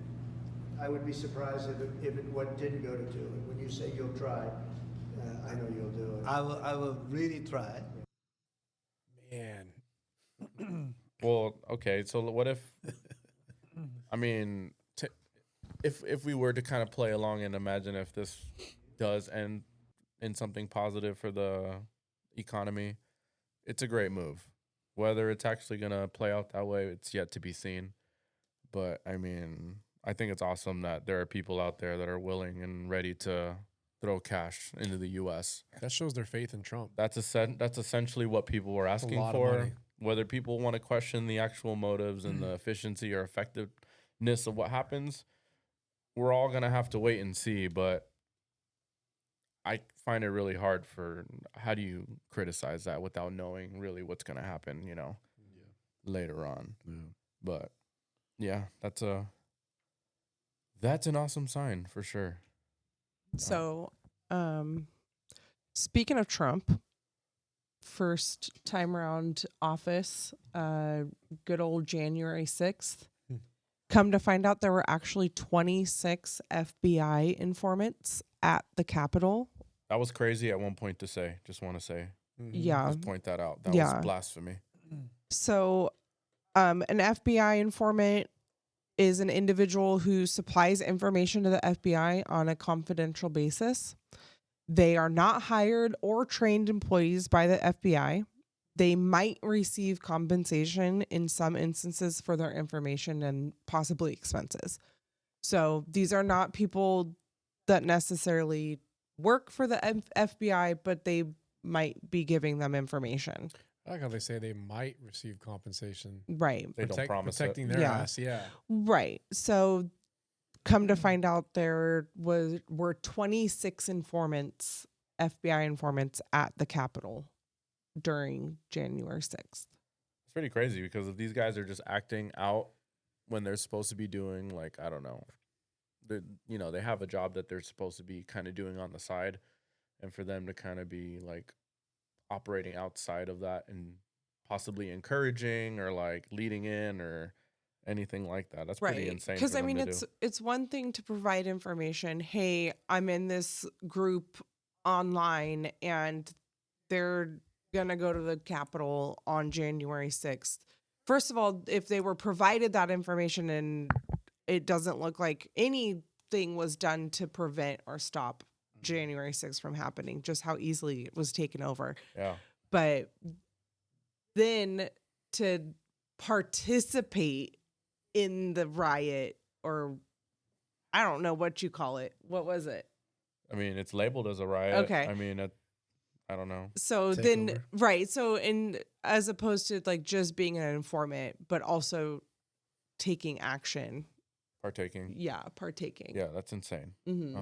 Speaker 18: I would be surprised if it didn't go to 2. And when you say you'll try, I know you'll do it.
Speaker 5: I will really try.
Speaker 4: Man.
Speaker 2: Well, okay. So what if? I mean, if we were to kind of play along and imagine if this does end in something positive for the economy, it's a great move. Whether it's actually gonna play out that way, it's yet to be seen. But I mean, I think it's awesome that there are people out there that are willing and ready to throw cash into the U.S.
Speaker 4: That shows their faith in Trump.
Speaker 2: That's essentially what people were asking
Speaker 4: lot of
Speaker 2: for.
Speaker 4: money.
Speaker 2: Whether people want to question the actual motives and the efficiency or effectiveness of what happens, we're all gonna have to wait and see. But I find it really hard for how do you criticize that without knowing really what's going to happen, later on.
Speaker 3: Yeah.
Speaker 2: But yeah, that's an awesome sign for sure.
Speaker 1: So, speaking of Trump, first time around office, good old January 6th. Come to find out there were actually 26 FBI informants at the Capitol.
Speaker 2: That was crazy at one point to say. Just want to say.
Speaker 1: Yeah.
Speaker 2: Just point that out. That was blasphemy.
Speaker 1: So, an FBI informant is an individual who supplies information to the FBI on a confidential basis. They are not hired or trained employees by the FBI. They might receive compensation in some instances for their information and possibly expenses. So these are not people that necessarily work for the FBI, but they might be giving them information.
Speaker 10: I like how they say they might receive compensation.
Speaker 1: Right.
Speaker 2: They don't promise
Speaker 10: protecting
Speaker 2: it.
Speaker 10: their ass. Yeah.
Speaker 1: Right. So come to find out there were 26 informants, FBI informants at the Capitol during January 6th.
Speaker 2: It's pretty crazy because if these guys are just acting out when they're supposed to be doing, like, I don't know, they have a job that they're supposed to be kind of doing on the side, and for them to kind of be like operating outside of that and possibly encouraging or like leading in or anything like that, that's pretty insane.
Speaker 1: Because I mean, it's one thing to provide information. Hey, I'm in this group online and they're gonna go to the Capitol on January 6th. First of all, if they were provided that information and it doesn't look like anything was done to prevent or stop January 6th from happening, just how easily it was taken over.
Speaker 2: Yeah.
Speaker 1: But then to participate in the riot, or I don't know what you call it. What was it?
Speaker 2: I mean, it's labeled as a riot.
Speaker 1: Okay.
Speaker 2: I mean, I don't know.
Speaker 1: So
Speaker 2: Take
Speaker 1: then,
Speaker 2: over.
Speaker 1: right. So as opposed to like just being an informant, but also taking action.
Speaker 2: Partaking.
Speaker 1: Yeah, partaking.
Speaker 2: Yeah, that's insane.
Speaker 1: Mhm.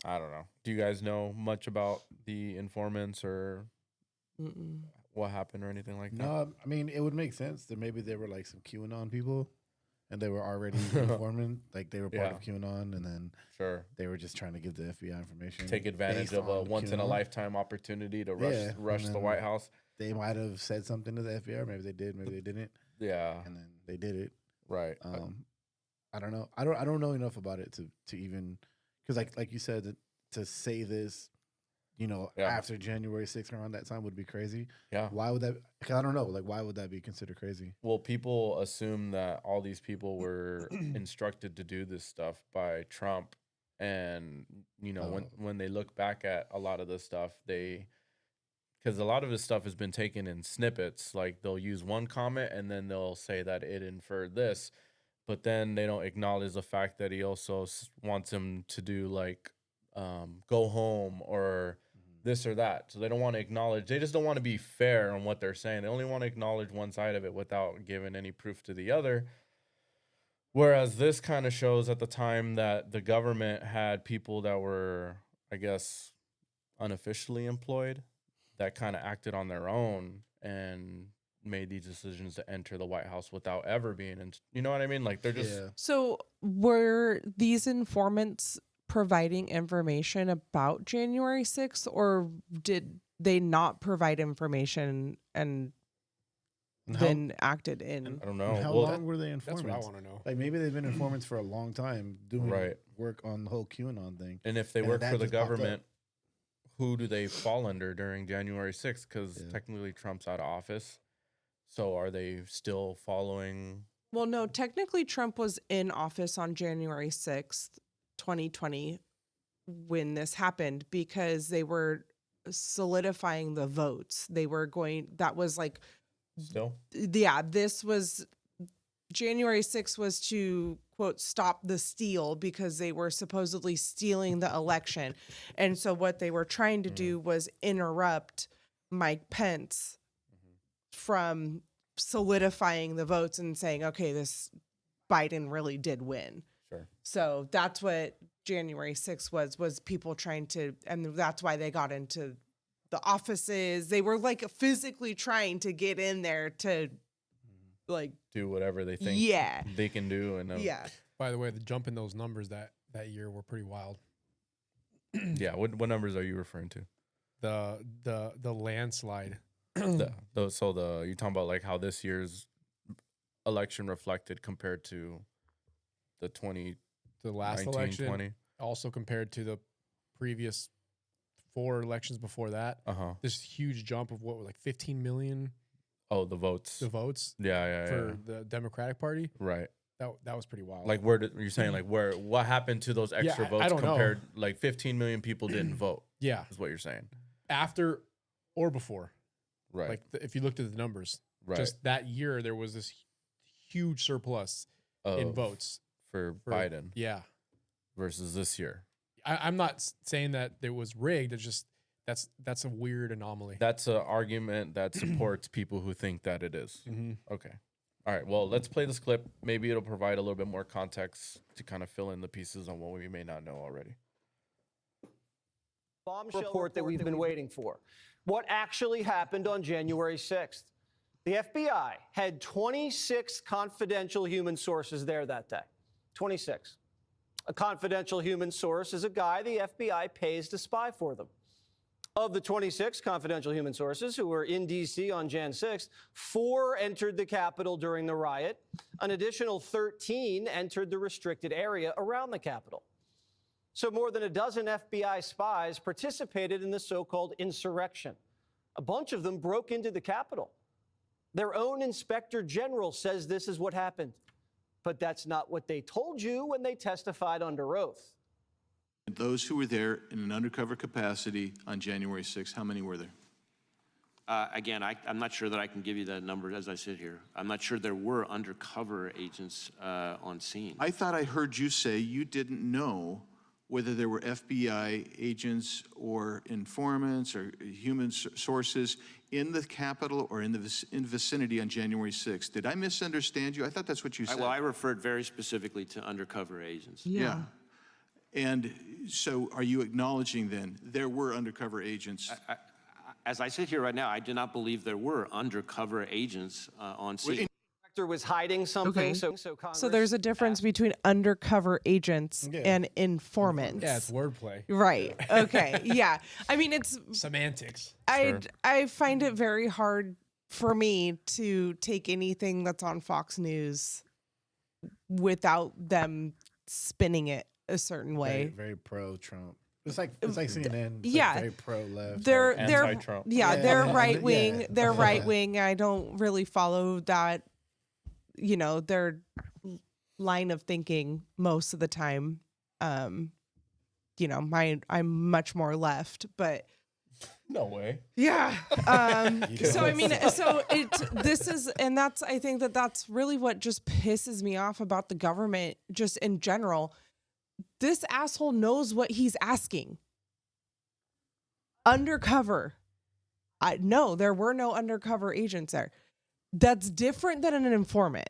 Speaker 2: I don't know. Do you guys know much about the informants or what happened or anything like that?
Speaker 3: No, I mean, it would make sense that maybe there were like some QAnon people and they were already informant, like they were part of QAnon, and then they were just trying to give the FBI information.
Speaker 2: Take advantage of a once-in-a-lifetime opportunity to rush the White House.
Speaker 3: They might have said something to the FBI. Maybe they did. Maybe they didn't.
Speaker 2: Yeah.
Speaker 3: And then they did it.
Speaker 2: Right.
Speaker 3: I don't know. I don't know enough about it to even, because like you said, to say this, after January 6th around that time would be crazy.
Speaker 2: Yeah.
Speaker 3: Why would that? Because I don't know. Like, why would that be considered crazy?
Speaker 2: Well, people assume that all these people were instructed to do this stuff by Trump, and when they look back at a lot of this stuff, because a lot of this stuff has been taken in snippets. Like they'll use one comment and then they'll say that it inferred this, but then they don't acknowledge the fact that he also wants him to do like go home or this or that. So they don't want to acknowledge. They just don't want to be fair on what they're saying. They only want to acknowledge one side of it without giving any proof to the other. Whereas this kind of shows at the time that the government had people that were, I guess, unofficially employed that kind of acted on their own and made these decisions to enter the White House without ever being in. You know what I mean? Like they're just. Yeah.
Speaker 1: So were these informants providing information about January 6th, or did they not provide information and then acted in?
Speaker 2: I don't know.
Speaker 3: How long were they informants?
Speaker 10: That's what I want to know.
Speaker 3: Like maybe they've been informants for a long time doing work on the whole QAnon thing.
Speaker 2: And if they work for the government, who do they fall under during January 6th? Because technically Trump's out of office. So are they still following?
Speaker 1: Well, no, technically Trump was in office on January 6th, 2020, when this happened, because they were solidifying the votes. They were that was like, this was January 6th was to quote stop the steal, because they were supposedly stealing the election. And so what they were trying to do was interrupt Mike Pence from solidifying the votes and saying, okay, this Biden really did win.
Speaker 2: Sure.
Speaker 1: So that's what January 6th was people trying to, and that's why they got into the offices. They were like physically trying to get in there to like
Speaker 2: do whatever they think they can do. And
Speaker 1: yeah.
Speaker 10: By the way, the jump in those numbers that year were pretty wild.
Speaker 2: Yeah. What numbers are you referring to?
Speaker 10: The landslide.
Speaker 2: So you're talking about like how this year's election reflected compared to the
Speaker 10: last
Speaker 2: 19,
Speaker 10: election,
Speaker 2: 20?
Speaker 10: Also compared to the previous 4 elections before that. This huge jump of what, like 15 million.
Speaker 2: Oh, the votes.
Speaker 10: The votes.
Speaker 2: Yeah.
Speaker 10: For the Democratic Party.
Speaker 2: Right.
Speaker 10: That was pretty wild.
Speaker 2: Like you're saying like what happened to those extra votes
Speaker 10: I don't
Speaker 2: compared
Speaker 10: know.
Speaker 2: like 15 million people didn't vote.
Speaker 10: Yeah.
Speaker 2: Is what you're saying.
Speaker 10: After or before.
Speaker 2: Right.
Speaker 10: Like if you looked at the numbers.
Speaker 2: Right.
Speaker 10: Just that year there was this huge surplus in votes.
Speaker 2: For Biden.
Speaker 10: Yeah.
Speaker 2: Versus this year.
Speaker 10: I'm not saying that it was rigged. It's just that's a weird anomaly.
Speaker 2: That's an argument that supports people who think that it is. Okay. All right. Well, let's play this clip. Maybe it'll provide a little bit more context to kind of fill in the pieces on what we may not know already.
Speaker 11: Bombshell report that we've been waiting for. What actually happened on January 6th? The FBI had 26 confidential human sources there that day. 26. A confidential human source is a guy the FBI pays to spy for them. Of the 26 confidential human sources who were in D.C. on Jan 6th, 4 entered the Capitol during the riot. An additional 13 entered the restricted area around the Capitol. So more than a dozen FBI spies participated in the so-called insurrection. A bunch of them broke into the Capitol. Their own inspector general says this is what happened. But that's not what they told you when they testified under oath.
Speaker 13: Those who were there in an undercover capacity on January 6th, how many were there?
Speaker 23: Again, I'm not sure that I can give you that number as I sit here. I'm not sure there were undercover agents on scene.
Speaker 13: I thought I heard you say you didn't know whether there were FBI agents or informants or human sources in the Capitol or in the vicinity on January 6th. Did I misunderstand you? I thought that's what you said.
Speaker 23: Well, I referred very specifically to undercover agents.
Speaker 13: Yeah. And so are you acknowledging then there were undercover agents?
Speaker 23: As I sit here right now, I do not believe there were undercover agents on scene.
Speaker 11: The inspector was hiding something.
Speaker 1: Okay.
Speaker 11: So Congress
Speaker 1: So there's a difference between undercover agents and informants.
Speaker 10: Yeah, it's wordplay.
Speaker 1: Right. Okay. Yeah. I mean, it's
Speaker 10: semantics.
Speaker 1: I find it very hard for me to take anything that's on Fox News without them spinning it a certain way.
Speaker 3: Very pro-Trump. It's like CNN. It's
Speaker 1: Yeah.
Speaker 3: like very pro-left.
Speaker 1: They're
Speaker 2: anti-Trump.
Speaker 1: they're right wing.
Speaker 3: Yeah.
Speaker 1: They're right wing. I don't really follow that, their line of thinking most of the time. I'm much more left, but
Speaker 2: no way.
Speaker 1: yeah. So I mean, I think that's really what just pisses me off about the government, just in general. This asshole knows what he's asking. Undercover. No, there were no undercover agents there. That's different than an informant.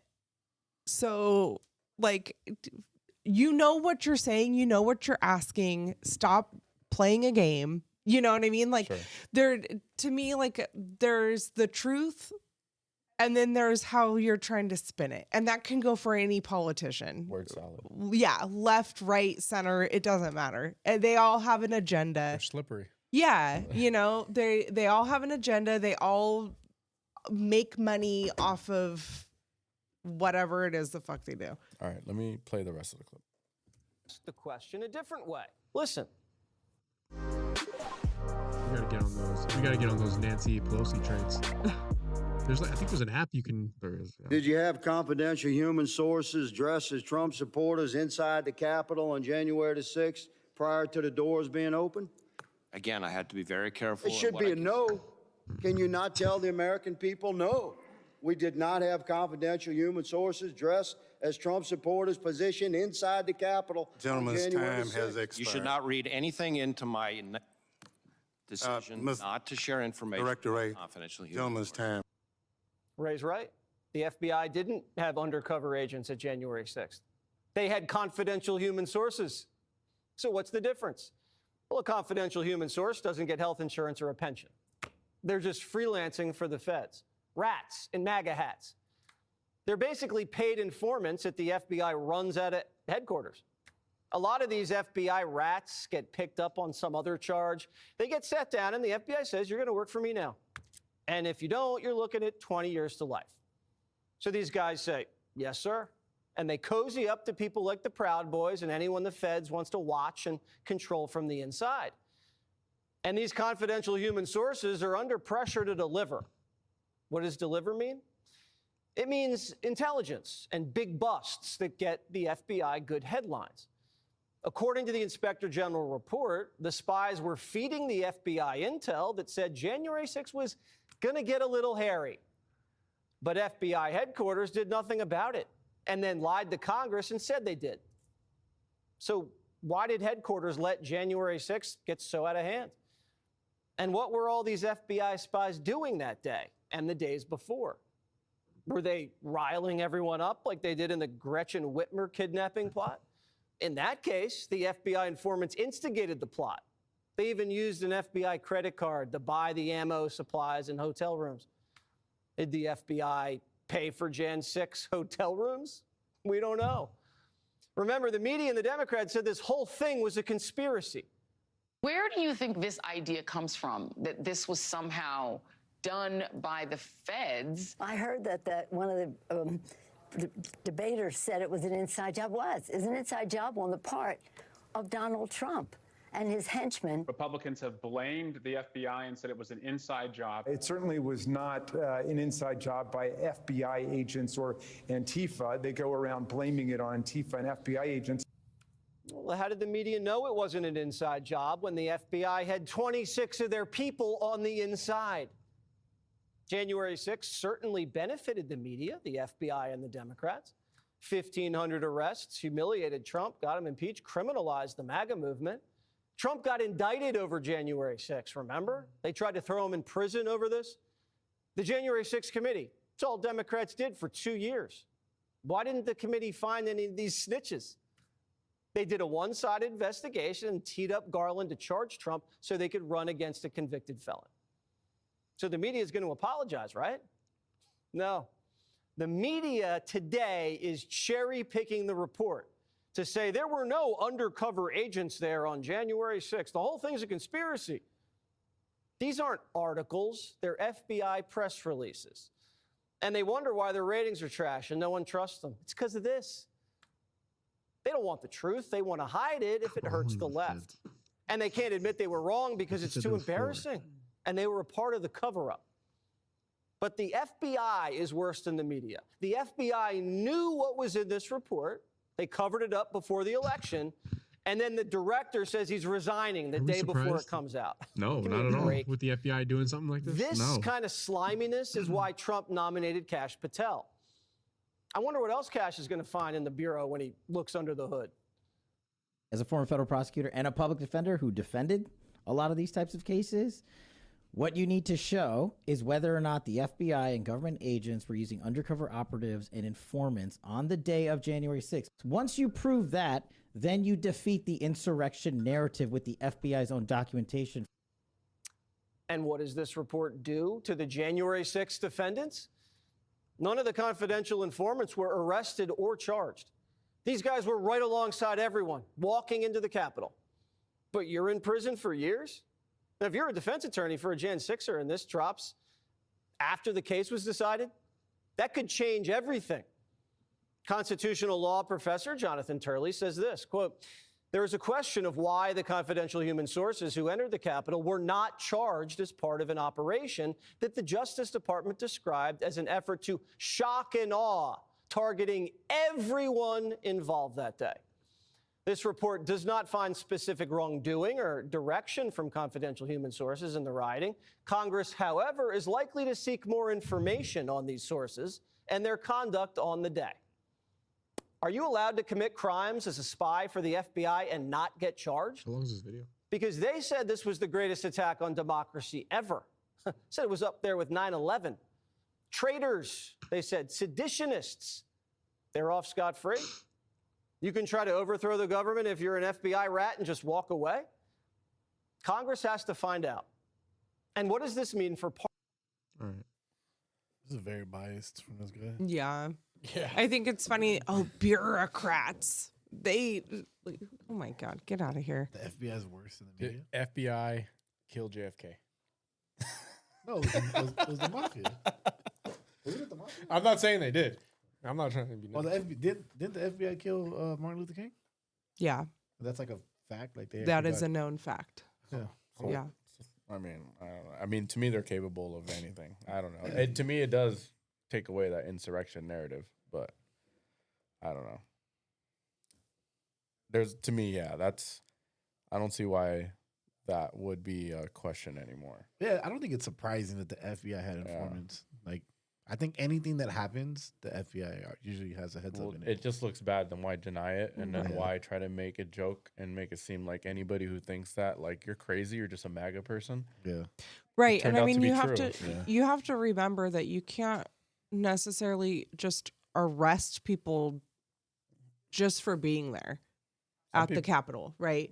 Speaker 1: So, like, you know what you're saying, you know what you're asking. Stop playing a game. You know what I mean? Like, to me, like, there's the truth, and then there's how you're trying to spin it. And that can go for any politician.
Speaker 2: Word salad.
Speaker 1: Yeah, left, right, center, it doesn't matter. And they all have an agenda.
Speaker 10: They're slippery.
Speaker 1: Yeah, they all have an agenda. They all make money off of whatever it is the fuck they do.
Speaker 2: All right, let me play the rest of the clip.
Speaker 11: the question a different way. Listen.
Speaker 10: We gotta get on those. We gotta get on those Nancy Pelosi trains. I think there's an app you can. There is. Yeah.
Speaker 24: Did you have confidential human sources dressed as Trump supporters inside the Capitol on January the 6th prior to the doors being open?
Speaker 23: Again, I had to be very careful.
Speaker 24: It should be a no. Can you not tell the American people no? We did not have confidential human sources dressed as Trump supporters positioned inside the Capitol.
Speaker 23: Gentleman's
Speaker 24: time has expired.
Speaker 23: You should not read anything into my decision not to share information.
Speaker 24: Director Ray,
Speaker 23: confidential human
Speaker 24: gentleman's time.
Speaker 11: Ray's right. The FBI didn't have undercover agents at January 6th. They had confidential human sources. So what's the difference? Well, a confidential human source doesn't get health insurance or a pension. They're just freelancing for the feds. Rats in MAGA hats. They're basically paid informants that the FBI runs out of headquarters. A lot of these FBI rats get picked up on some other charge. They get sat down and the FBI says, you're going to work for me now. And if you don't, you're looking at 20 years to life. So these guys say, yes, sir. And they cozy up to people like the Proud Boys and anyone the feds wants to watch and control from the inside. And these confidential human sources are under pressure to deliver. What does deliver mean? It means intelligence and big busts that get the FBI good headlines. According to the Inspector General report, the spies were feeding the FBI intel that said January 6th was going to get a little hairy. But FBI headquarters did nothing about it and then lied to Congress and said they did. So why did headquarters let January 6th get so out of hand? And what were all these FBI spies doing that day and the days before? Were they riling everyone up like they did in the Gretchen Whitmer kidnapping plot? In that case, the FBI informants instigated the plot. They even used an FBI credit card to buy the ammo, supplies, and hotel rooms. Did the FBI pay for Jan 6 hotel rooms? We don't know. Remember, the media and the Democrats said this whole thing was a conspiracy.
Speaker 8: Where do you think this idea comes from, that this was somehow done by the feds?
Speaker 12: I heard that one of the debaters said it was an inside job. It's an inside job on the part of Donald Trump and his henchmen.
Speaker 14: Republicans have blamed the FBI and said it was an inside job.
Speaker 16: It certainly was not an inside job by FBI agents or Antifa. They go around blaming it on Antifa and FBI agents.
Speaker 11: Well, how did the media know it wasn't an inside job when the FBI had 26 of their people on the inside? January 6th certainly benefited the media, the FBI and the Democrats. 1,500 arrests, humiliated Trump, got him impeached, criminalized the MAGA movement. Trump got indicted over January 6th, remember? They tried to throw him in prison over this. The January 6th committee, it's all Democrats did for 2 years. Why didn't the committee find any of these snitches? They did a one-sided investigation and teed up Garland to charge Trump so they could run against a convicted felon. So the media is going to apologize, right? No. The media today is cherry-picking the report to say there were no undercover agents there on January 6th. The whole thing's a conspiracy. These aren't articles. They're FBI press releases. And they wonder why their ratings are trash and no one trusts them. It's because of this. They don't want the truth. They want to hide it if it hurts the left. And they can't admit they were wrong because it's too embarrassing. And they were a part of the cover-up. But the FBI is worse than the media. The FBI knew what was in this report. They covered it up before the election. And then the director says he's resigning the day before it comes out.
Speaker 9: No, not at all. With the FBI doing something like this?
Speaker 11: This kind of sliminess is why Trump nominated Kash Patel. I wonder what else Kash is going to find in the bureau when he looks under the hood.
Speaker 25: As a former federal prosecutor and a public defender who defended a lot of these types of cases, what you need to show is whether or not the FBI and government agents were using undercover operatives and informants on the day of January 6th. Once you prove that, then you defeat the insurrection narrative with the FBI's own documentation.
Speaker 11: And what does this report do to the January 6th defendants? None of the confidential informants were arrested or charged. These guys were right alongside everyone, walking into the Capitol. But you're in prison for years? Now, if you're a defense attorney for a Jan 6er and this drops after the case was decided, that could change everything. Constitutional law professor Jonathan Turley says this, quote, "There is a question of why the confidential human sources who entered the Capitol were not charged as part of an operation that the Justice Department described as an effort to shock and awe, targeting everyone involved that day. This report does not find specific wrongdoing or direction from confidential human sources in the rioting. Congress, however, is likely to seek more information on these sources and their conduct on the day." Are you allowed to commit crimes as a spy for the FBI and not get charged?
Speaker 9: How long is this video?
Speaker 11: Because they said this was the greatest attack on democracy ever. Said it was up there with 9/11. Traitors, they said, seditionists. They're off scot-free. You can try to overthrow the government if you're an FBI rat and just walk away. Congress has to find out. And what does this mean for
Speaker 3: All right. This is very biased from this guy.
Speaker 1: Yeah. I think it's funny. Oh, bureaucrats. They, like, oh my God, get out of here.
Speaker 3: The FBI is worse than the media.
Speaker 4: FBI killed JFK.
Speaker 3: No, it was the mafia. Was it the mafia?
Speaker 4: I'm not saying they did. I'm not trying to be.
Speaker 3: Well, didn't the FBI kill Martin Luther King?
Speaker 1: Yeah.
Speaker 3: That's like a fact. Like
Speaker 1: that is a known fact.
Speaker 3: Yeah.
Speaker 1: Yeah.
Speaker 2: I mean, I don't know. I mean, to me, they're capable of anything. I don't know. To me, it does take away that insurrection narrative, but I don't know. To me, that's. I don't see why that would be a question anymore.
Speaker 3: Yeah, I don't think it's surprising that the FBI had informants. Like, I think anything that happens, the FBI usually has a heads up in it.
Speaker 2: It just looks bad. Then why deny it? And then why try to make a joke and make it seem like anybody who thinks that, like, you're crazy, you're just a MAGA person?
Speaker 3: Yeah.
Speaker 1: Right. And I mean, you have to remember that you can't necessarily just arrest people just for being there at the Capitol, right?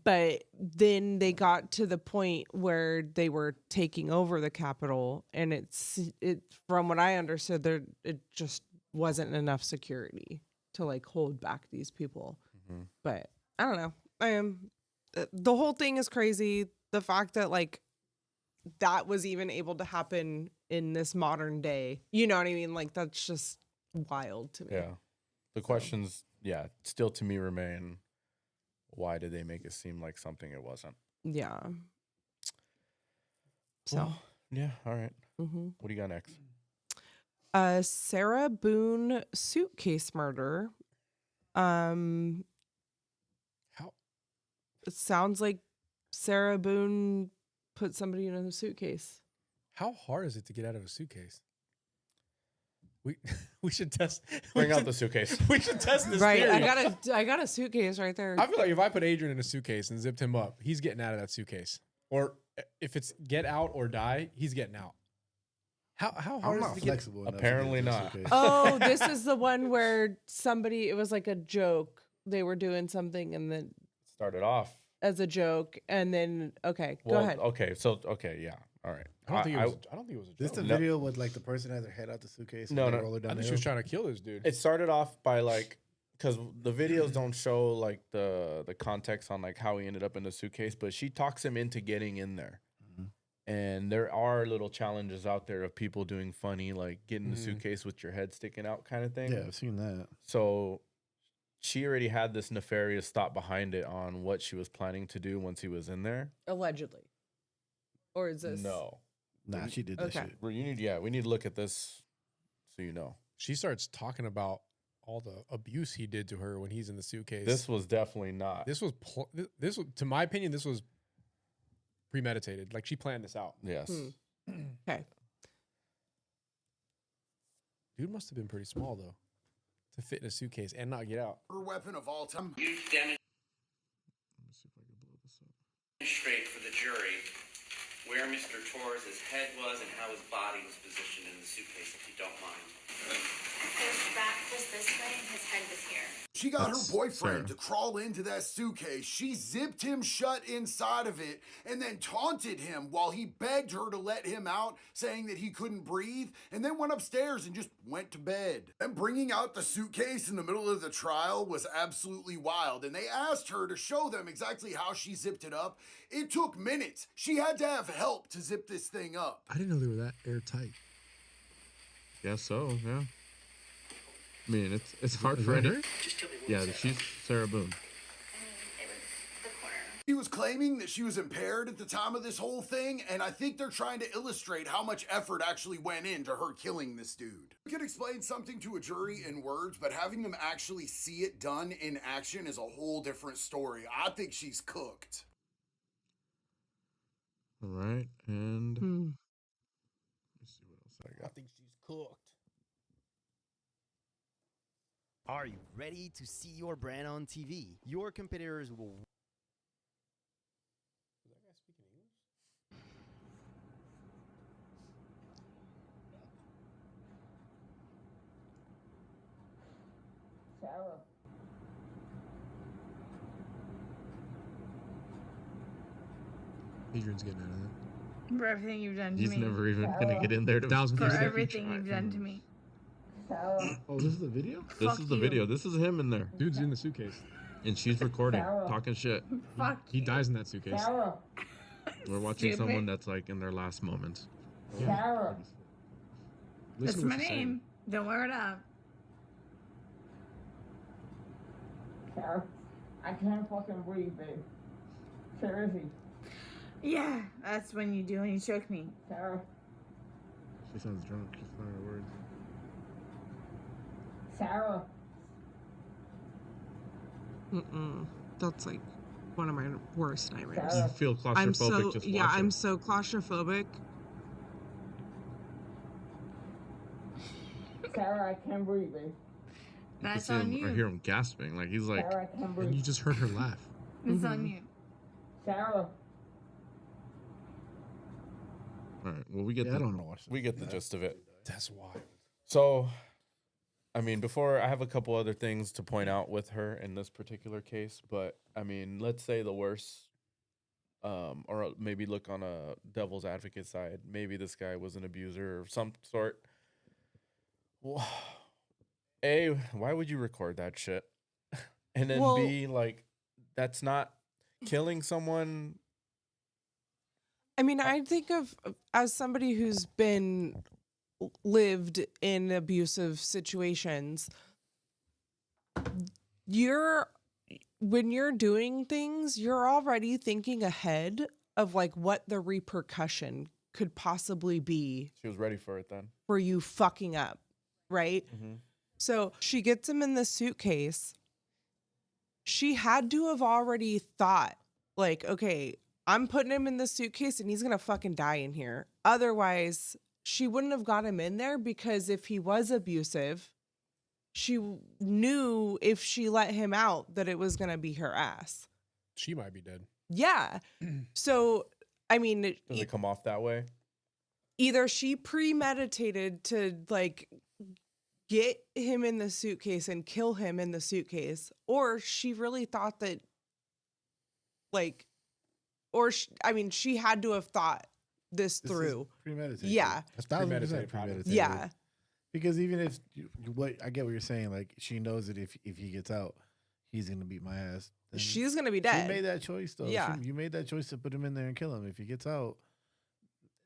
Speaker 1: But then they got to the point where they were taking over the Capitol, and it from what I understood, it just wasn't enough security to like hold back these people. But I don't know. The whole thing is crazy. The fact that like that was even able to happen in this modern day, you know what I mean? Like that's just wild to me.
Speaker 2: Yeah. The questions, still to me remain. Why did they make it seem like something it wasn't?
Speaker 1: Yeah. So.
Speaker 2: Well, yeah. All right.
Speaker 1: Mm-hmm.
Speaker 2: What do you got next?
Speaker 1: Sarah Boone suitcase murder. How? It sounds like Sarah Boone put somebody in a suitcase.
Speaker 10: How hard is it to get out of a suitcase? We should test.
Speaker 2: Bring out the suitcase.
Speaker 10: We should test this.
Speaker 1: Right,
Speaker 10: theory.
Speaker 1: I got a suitcase right there.
Speaker 10: I feel like if I put Adrian in a suitcase and zipped him up, he's getting out of that suitcase. Or if it's get out or die, he's getting out. How hard is it to get?
Speaker 2: Apparently not.
Speaker 1: Oh, this is the one where it was like a joke. They were doing something and then
Speaker 2: started off
Speaker 1: as a joke, and then go ahead.
Speaker 2: Yeah. All right.
Speaker 10: I don't think it was a joke.
Speaker 3: This the video with like the person had their head out the suitcase.
Speaker 2: No.
Speaker 3: Roll it down
Speaker 10: I think she was trying to kill this dude.
Speaker 2: It started off by like, because the videos don't show like the context on like how he ended up in the suitcase, but she talks him into getting in there. And there are little challenges out there of people doing funny, like getting the suitcase with your head sticking out kind of thing.
Speaker 3: Yeah, I've seen that.
Speaker 2: So she already had this nefarious thought behind it on what she was planning to do once he was in there.
Speaker 1: Allegedly. Or is this?
Speaker 2: No.
Speaker 3: Nah, she did that shit.
Speaker 2: We need to look at this so you know.
Speaker 10: She starts talking about all the abuse he did to her when he's in the suitcase.
Speaker 2: This was definitely not.
Speaker 10: This was, to my opinion, this was premeditated. Like she planned this out.
Speaker 2: Yes.
Speaker 1: Okay.
Speaker 10: Dude must have been pretty small though, to fit in a suitcase and not get out.
Speaker 15: Her weapon of all time.
Speaker 23: You demonstrate for the jury where Mr. Torres' head was and how his body was positioned in the suitcase, if you don't mind.
Speaker 17: His back was this way and his head was here.
Speaker 15: She got her boyfriend to crawl into that suitcase. She zipped him shut inside of it and then taunted him while he begged her to let him out, saying that he couldn't breathe, and then went upstairs and just went to bed. And bringing out the suitcase in the middle of the trial was absolutely wild, and they asked her to show them exactly how she zipped it up. It took minutes. She had to have help to zip this thing up.
Speaker 9: I didn't know they were that airtight.
Speaker 2: Guess so, yeah.
Speaker 9: I mean, it's hard for her. Yeah, she's Sarah Boone.
Speaker 15: She was claiming that she was impaired at the time of this whole thing, and I think they're trying to illustrate how much effort actually went into her killing this dude. You can explain something to a jury in words, but having them actually see it done in action is a whole different story. I think she's cooked.
Speaker 9: All right, and let's see what else I got.
Speaker 19: I think she's cooked. Are you ready to see your brand on TV? Your competitors will...
Speaker 10: Is that guy speaking English?
Speaker 20: Sarah.
Speaker 10: Adrian's getting out of that.
Speaker 6: For everything you've done to
Speaker 9: He's
Speaker 6: me.
Speaker 9: never even gonna get in there to
Speaker 6: For everything you've done to me.
Speaker 9: Oh, this is the video? This
Speaker 6: Fuck
Speaker 9: is the
Speaker 6: you.
Speaker 9: video. This is him in there.
Speaker 10: Dude's in the suitcase.
Speaker 9: And she's recording, talking shit.
Speaker 6: Fuck
Speaker 10: He dies in that suitcase.
Speaker 9: We're watching
Speaker 6: Stupid.
Speaker 9: someone that's like in their last moments.
Speaker 6: That's
Speaker 10: Listen to
Speaker 6: my
Speaker 10: what she's
Speaker 6: name. Don't wear it up.
Speaker 7: Sarah, I can't fucking breathe, babe. Seriously.
Speaker 6: Yeah, that's when you do when you choke me.
Speaker 7: Sarah.
Speaker 9: She sounds drunk. She's not her words.
Speaker 7: Sarah.
Speaker 1: That's like one of my worst nightmares.
Speaker 9: You feel claustrophobic
Speaker 1: I'm so
Speaker 9: just
Speaker 1: yeah,
Speaker 9: watching.
Speaker 1: I'm so claustrophobic.
Speaker 7: Sarah, I can't breathe, babe.
Speaker 6: That's
Speaker 9: see
Speaker 6: on
Speaker 9: him, I
Speaker 6: you.
Speaker 9: hear him gasping. Like he's like,
Speaker 7: Sarah, I can't breathe.
Speaker 10: And you just heard her laugh.
Speaker 6: It's on you.
Speaker 7: Sarah.
Speaker 9: all right. Well, we get
Speaker 3: I
Speaker 9: the
Speaker 3: don't know what
Speaker 2: We get the gist of it.
Speaker 10: That's wild.
Speaker 2: So, I mean, before I have a couple other things to point out with her in this particular case, but I mean, let's say the worst, or maybe look on a devil's advocate side. Maybe this guy was an abuser of some sort. A, why would you record that shit? And then
Speaker 1: Well-
Speaker 2: B, like, that's not killing someone.
Speaker 1: I mean, I think of as somebody who's been lived in abusive situations, when you're doing things, you're already thinking ahead of like what the repercussion could possibly be
Speaker 2: She was ready for it then.
Speaker 1: for you fucking up, right?
Speaker 2: Mm-hmm.
Speaker 1: So she gets him in the suitcase. She had to have already thought, like, okay, I'm putting him in the suitcase and he's going to fucking die in here. Otherwise, she wouldn't have got him in there, because if he was abusive, she knew if she let him out that it was going to be her ass.
Speaker 10: She might be dead.
Speaker 1: Yeah. So, I mean,
Speaker 2: Does it come off that way?
Speaker 1: either she premeditated to like get him in the suitcase and kill him in the suitcase, or she really thought that like, or I mean, she had to have thought this through.
Speaker 3: Premeditated.
Speaker 1: Yeah.
Speaker 3: 1,000% premeditated.
Speaker 1: Yeah.
Speaker 3: Because even if what I get what you're saying, like she knows that if he gets out, he's gonna beat my ass. then
Speaker 1: She's gonna be dead.
Speaker 3: She made that choice though.
Speaker 1: Yeah.
Speaker 3: You made that choice to put him in there and kill him. If he gets out,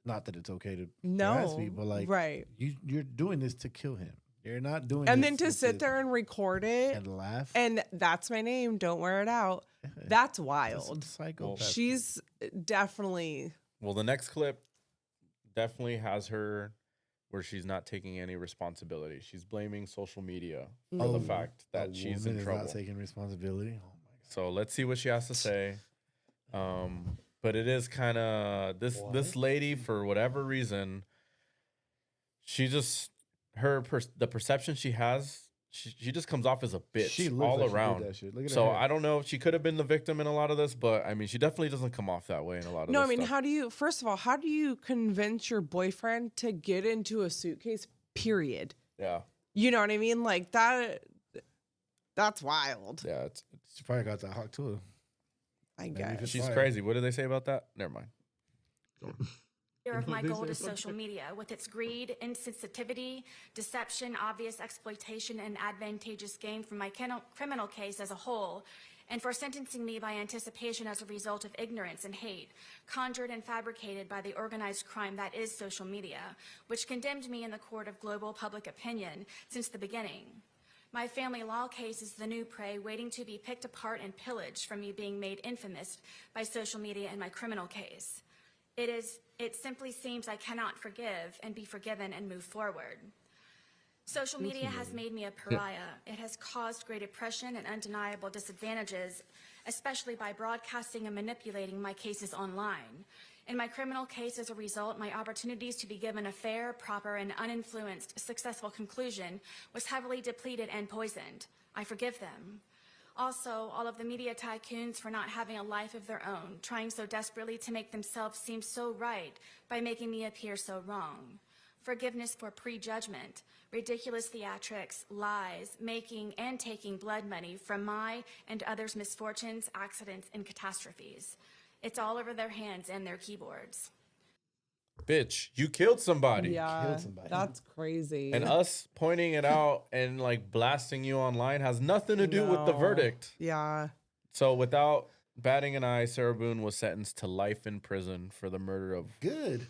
Speaker 3: not that it's okay to
Speaker 1: No,
Speaker 3: harass me, but like
Speaker 1: right.
Speaker 3: you're doing this to kill him. You're not doing
Speaker 1: And
Speaker 3: this
Speaker 1: then to sit there and record it
Speaker 3: and laugh.
Speaker 1: and that's my name, don't wear it out. That's wild.
Speaker 3: Psychopath.
Speaker 1: She's definitely.
Speaker 2: Well, the next clip definitely has her where she's not taking any responsibility. She's blaming social media for the fact that she's in trouble.
Speaker 3: Not taking responsibility. Oh my God.
Speaker 2: So let's see what she has to say. But it is kind of this lady, for whatever reason, she just the perception she has. She just comes off as a bitch
Speaker 3: She looks
Speaker 2: all
Speaker 3: like she did
Speaker 2: around.
Speaker 3: that shit. Look at her
Speaker 2: So
Speaker 3: hair.
Speaker 2: I don't know if she could have been the victim in a lot of this, but I mean, she definitely doesn't come off that way in a lot of
Speaker 1: No,
Speaker 2: this
Speaker 1: I mean,
Speaker 2: stuff.
Speaker 1: how do you, first of all, how do you convince your boyfriend to get into a suitcase, period?
Speaker 2: Yeah.
Speaker 1: You know what I mean? Like that's wild.
Speaker 2: Yeah.
Speaker 3: She probably got that hawk too.
Speaker 1: I guess.
Speaker 2: She's crazy. What did they say about that? Never mind.
Speaker 17: Of my goal to social media with its greed, insensitivity, deception, obvious exploitation, and advantageous gain from my criminal case as a whole, and for sentencing me by anticipation as a result of ignorance and hate, conjured and fabricated by the organized crime that is social media, which condemned me in the court of global public opinion since the beginning. My family law case is the new prey waiting to be picked apart and pillaged from me being made infamous by social media in my criminal case. It simply seems I cannot forgive and be forgiven and move forward. Social media has made me a pariah. It has caused great oppression and undeniable disadvantages, especially by broadcasting and manipulating my cases online. In my criminal case, as a result, my opportunities to be given a fair, proper, and uninfluenced, successful conclusion was heavily depleted and poisoned. I forgive them. Also, all of the media tycoons for not having a life of their own, trying so desperately to make themselves seem so right by making me appear so wrong. Forgiveness for prejudgment, ridiculous theatrics, lies, making and taking blood money from my and others' misfortunes, accidents, and catastrophes. It's all over their hands and their keyboards.
Speaker 2: Bitch, you killed somebody.
Speaker 1: Yeah, that's crazy.
Speaker 2: And us pointing it out and like blasting you online has nothing to do with the verdict.
Speaker 1: Yeah.
Speaker 2: So without batting an eye, Sarah Boone was sentenced to life in prison for the murder of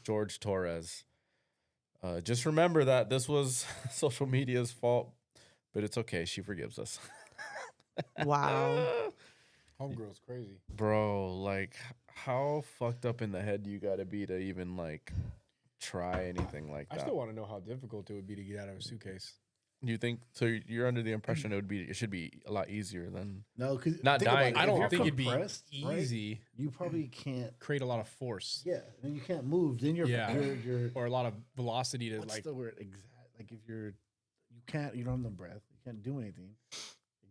Speaker 2: George Torres. Just remember that this was social media's fault, but it's okay. She forgives us.
Speaker 1: Wow.
Speaker 10: Homegirl's crazy.
Speaker 2: Bro, like, how fucked up in the head you gotta be to even, like, try anything like that?
Speaker 10: I still want to know how difficult it would be to get out of a suitcase.
Speaker 2: You think so? You're under the impression it should be a lot easier than
Speaker 3: because
Speaker 2: not dying.
Speaker 10: I don't think it'd be
Speaker 3: compressed, right?
Speaker 10: easy.
Speaker 3: You probably can't
Speaker 10: create a lot of force.
Speaker 3: Yeah, and you can't move. Then you're
Speaker 10: or a lot of velocity to
Speaker 3: what's
Speaker 10: like
Speaker 3: the word? Like if you don't have the breath, you can't do anything.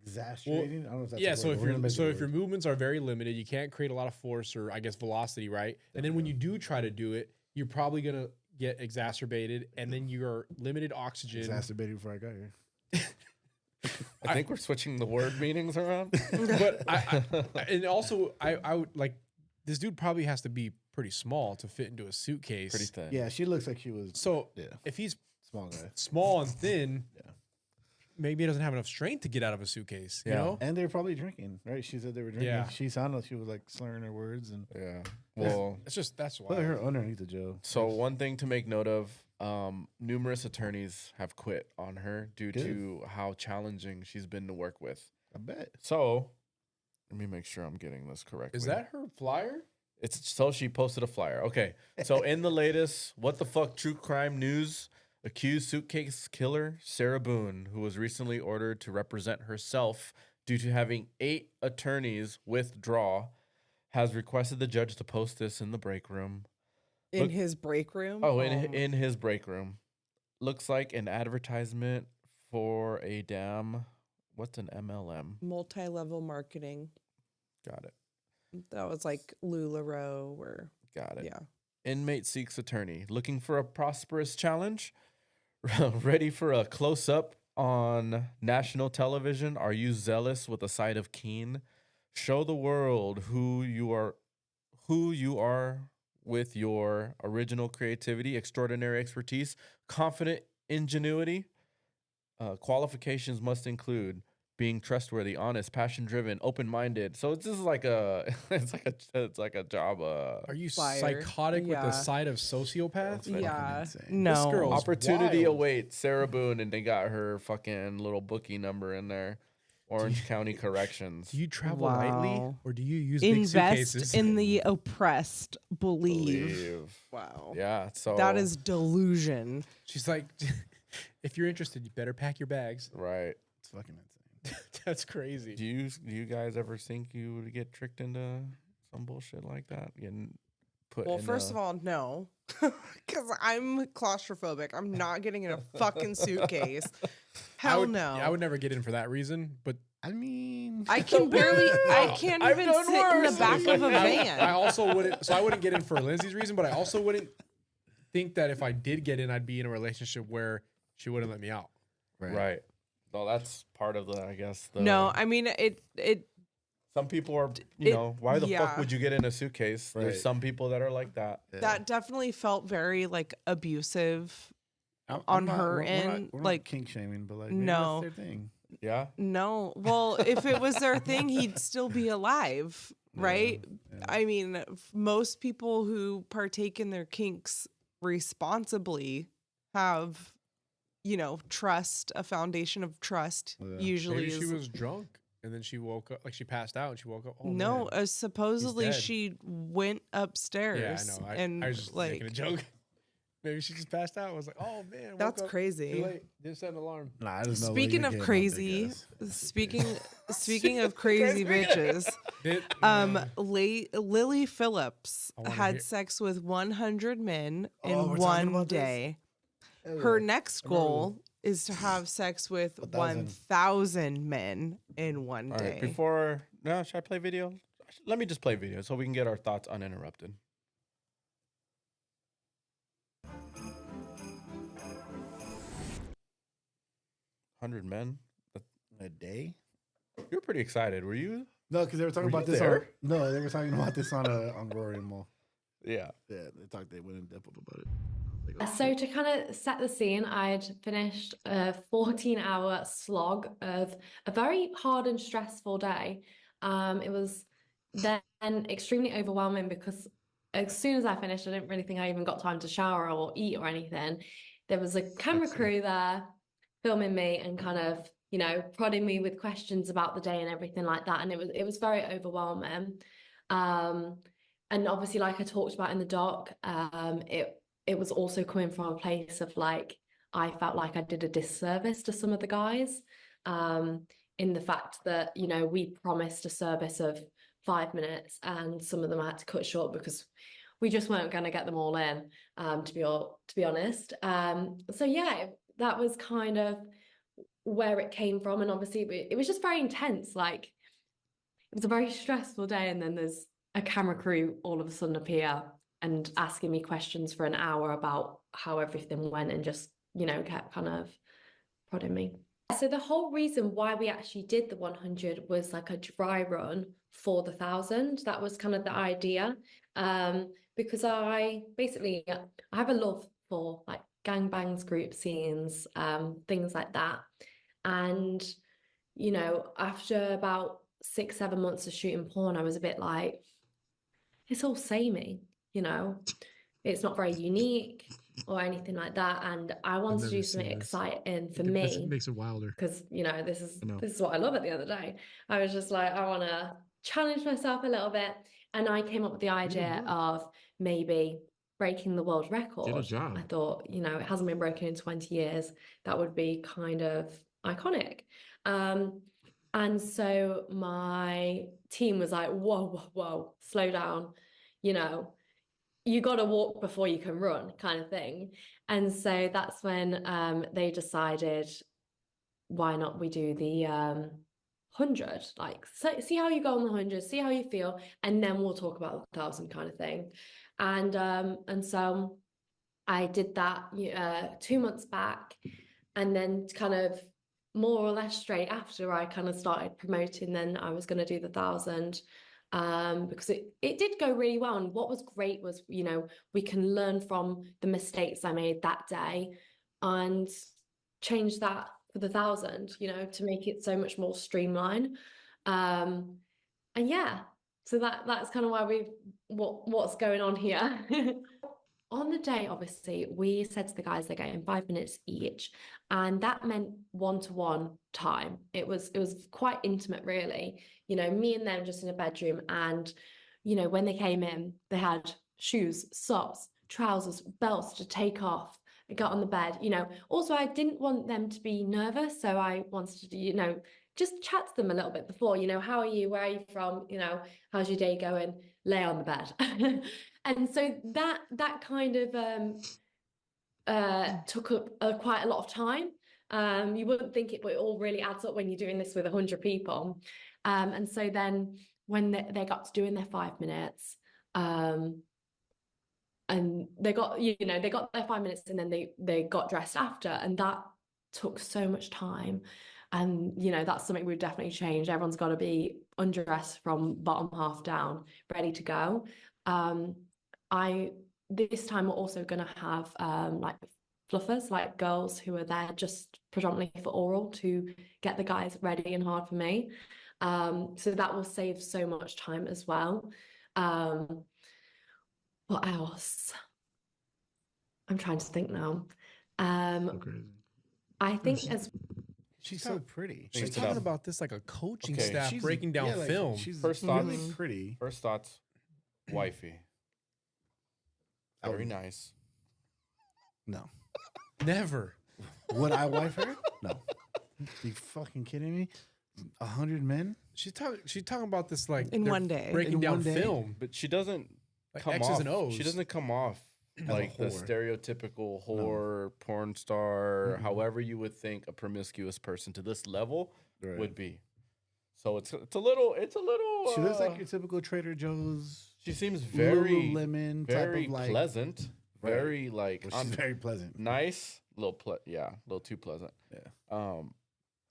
Speaker 3: Exasperating. I don't know if that's
Speaker 10: so if your movements are very limited, you can't create a lot of force or I guess velocity, right? And then when you do try to do it, you're probably gonna get exacerbated, and then you're limited oxygen.
Speaker 3: Exacerbated before I got here.
Speaker 2: I think we're switching the word meanings around.
Speaker 10: But and also I would like this dude probably has to be pretty small to fit into a suitcase.
Speaker 2: Pretty thin.
Speaker 3: Yeah, she looks like she was.
Speaker 10: So if he's
Speaker 3: small guy,
Speaker 10: small and thin, maybe he doesn't have enough strength to get out of a suitcase. You know,
Speaker 3: and they're probably drinking, right? She said they were drinking.
Speaker 10: Yeah.
Speaker 3: She sounded like she was like slurring her words and
Speaker 2: Well,
Speaker 10: that's why
Speaker 3: put her underneath the jail.
Speaker 2: So one thing to make note of, numerous attorneys have quit on her due to how challenging she's been to work with.
Speaker 3: I bet.
Speaker 2: So let me make sure I'm getting this correctly.
Speaker 10: Is that her flyer?
Speaker 2: It's so she posted a flyer. Okay. So in the latest what the fuck true crime news, accused suitcase killer Sarah Boone, who was recently ordered to represent herself due to having 8 attorneys withdraw, has requested the judge to post this in the break room.
Speaker 1: In his break room?
Speaker 2: Oh, in his break room. Looks like an advertisement for a what's an MLM?
Speaker 1: Multi-level marketing.
Speaker 2: Got it.
Speaker 1: That was like LuLaRoe or...
Speaker 2: Got it.
Speaker 1: Yeah.
Speaker 2: Inmate seeks attorney. Looking for a prosperous challenge? Ready for a close-up on national television? Are you zealous with a side of keen? Show the world who you are with your original creativity, extraordinary expertise, confident ingenuity. Qualifications must include being trustworthy, honest, passion-driven, open-minded. So it's just like it's like a job.
Speaker 10: Are you psychotic with the side of sociopath?
Speaker 1: Yeah.
Speaker 2: No.
Speaker 1: This
Speaker 10: girl's
Speaker 2: Opportunity
Speaker 10: wild.
Speaker 2: awaits Sarah Boone, and they got her fucking little bookie number in there. Orange County Corrections.
Speaker 10: Do you travel lightly, or do you use
Speaker 1: Invest
Speaker 10: big suitcases?
Speaker 1: in the oppressed. Believe.
Speaker 2: Wow. Yeah. So
Speaker 1: that is delusion.
Speaker 10: She's like, if you're interested, you better pack your bags.
Speaker 2: Right.
Speaker 3: It's fucking insane.
Speaker 10: That's crazy.
Speaker 2: Do you guys ever think you would get tricked into some bullshit like that? Getting put.
Speaker 1: Well, first of all, no, because I'm claustrophobic. I'm not getting in a fucking suitcase. Hell no.
Speaker 10: Yeah, I would never get in for that reason. But
Speaker 3: I mean,
Speaker 1: I can barely. I can't even sit in the back of a van.
Speaker 10: I also wouldn't. So I wouldn't get in for Lindsay's reason, but I also wouldn't think that if I did get in, I'd be in a relationship where she wouldn't let me out.
Speaker 2: Right. So that's part of the, I guess.
Speaker 1: No, I mean it.
Speaker 2: Some people are, why the fuck would you get in a suitcase?
Speaker 3: Right.
Speaker 2: There's some people that are like that.
Speaker 1: That definitely felt very like abusive on her end.
Speaker 3: We're
Speaker 1: like
Speaker 3: not kink shaming, but like
Speaker 1: no,
Speaker 3: that's their thing.
Speaker 2: Yeah.
Speaker 1: No. Well, if it was their thing, he'd still be alive, right?
Speaker 3: Yeah.
Speaker 1: I mean, most people who partake in their kinks responsibly have, trust, a foundation of trust. Usually,
Speaker 10: maybe she was drunk and then she woke up, like she passed out and she woke up. Oh,
Speaker 1: no,
Speaker 10: man,
Speaker 1: supposedly she went upstairs.
Speaker 10: Yeah, I know.
Speaker 1: And
Speaker 10: I was just making a joke. Maybe she just passed out. I was like, oh man,
Speaker 1: that's
Speaker 10: woke up
Speaker 1: crazy.
Speaker 10: too late. Didn't set an alarm.
Speaker 3: Nah, I just know
Speaker 1: Speaking of crazy, speaking of crazy bitches, Lily Phillips had sex with 100 men in one day. Her next goal is to have sex with 1,000 men in one day.
Speaker 2: All right, should I play video? Let me just play video so we can get our thoughts uninterrupted. 100 men
Speaker 3: a day?
Speaker 2: You're pretty excited, were you?
Speaker 3: No, because they were talking about this. No, they were talking about this on Rory and Mo.
Speaker 2: Yeah.
Speaker 3: Yeah, they went in depth about it. Like,
Speaker 5: So to kind of set the scene, I'd finished a 14-hour slog of a very hard and stressful day. It was then extremely overwhelming because as soon as I finished, I didn't really think I even got time to shower or eat or anything. There was a camera crew there filming me and kind of, you know, prodding me with questions about the day and everything like that. And it was very overwhelming. And obviously, like I talked about in the doc, it was also coming from a place of like, I felt like I did a disservice to some of the guys, in the fact that, you know, we promised a service of 5 minutes and some of them I had to cut short because we just weren't going to get them all in, to be honest. So yeah, that was kind of where it came from. And obviously it was just very intense. Like, it was a very stressful day. And then there's a camera crew all of a sudden appear and asking me questions for an hour about how everything went and just, you know, kept kind of prodding me. So the whole reason why we actually did the 100 was like a dry run for the 1,000. That was kind of the idea. Because I have a love for like gangbangs, group scenes, things like that. And, you know, after about 6-7 months of shooting porn, I was a bit like, it's all samey, you know, it's not very unique or anything like that. And I wanted to do something exciting for me.
Speaker 10: This makes it wilder.
Speaker 5: Because, you know, this is what I love at the end of the day. I was just like, I want to challenge myself a little bit. And I came up with the idea of maybe breaking the world record.
Speaker 10: Get a job.
Speaker 5: I thought, you know, it hasn't been broken in 20 years. That would be kind of iconic. And so my team was like, whoa, slow down. You know, you got to walk before you can run kind of thing. And so that's when they decided, why not we do the 100? Like, so, see how you go on the 100, see how you feel, and then we'll talk about the 1,000 kind of thing. And so I did that 2 months back, and then kind of more or less straight after I kind of started promoting, then I was going to do the 1,000. Because it did go really well. And what was great was, you know, we can learn from the mistakes I made that day and change that for the 1,000, you know, to make it so much more streamlined. And yeah, so that's kind of why what's going on here. On the day, obviously, we said to the guys they're getting 5 minutes each, and that meant 1-to-1 time. It was quite intimate, really. You know, me and them just in a bedroom, and you know, when they came in, they had shoes, socks, trousers, belts to take off. I got on the bed. You know, also I didn't want them to be nervous, so I wanted to, you know, just chat to them a little bit before. You know, how are you? Where are you from? You know, how's your day going? Lay on the bed. And so that kind of took up quite a lot of time. You wouldn't think it, but it all really adds up when you're doing this with 100 people. And so then when they got to doing their 5 minutes, and they got, you know, they got their 5 minutes, and then they got dressed after, and that took so much time. And, you know, that's something we've definitely changed. Everyone's got to be undressed from bottom half down, ready to go. This time we're also going to have like fluffers, like girls who are there just predominantly for oral to get the guys ready and hard for me. So that will save so much time as well. What else? I'm trying to think now. I think as
Speaker 3: she's so pretty.
Speaker 10: She's talking about this like a coaching staff breaking down film.
Speaker 3: She's
Speaker 2: First
Speaker 3: really
Speaker 2: thoughts,
Speaker 3: pretty.
Speaker 2: First thoughts, wifey. Very nice.
Speaker 3: No.
Speaker 10: Never.
Speaker 3: Would I wife her? No. You fucking kidding me? 100 men?
Speaker 10: She's talking about this like
Speaker 1: in one day,
Speaker 10: breaking down film,
Speaker 2: but she doesn't
Speaker 10: like
Speaker 2: come
Speaker 10: X's
Speaker 2: off.
Speaker 10: and O's.
Speaker 2: She doesn't come off like the stereotypical whore, porn star, however you would think a promiscuous person to this level would be. So it's a little.
Speaker 3: She looks like your typical Trader Joe's.
Speaker 2: She seems very
Speaker 3: Lululemon
Speaker 2: very
Speaker 3: type of like
Speaker 2: pleasant, very like
Speaker 3: she's very pleasant,
Speaker 2: nice, little too pleasant.
Speaker 3: Yeah.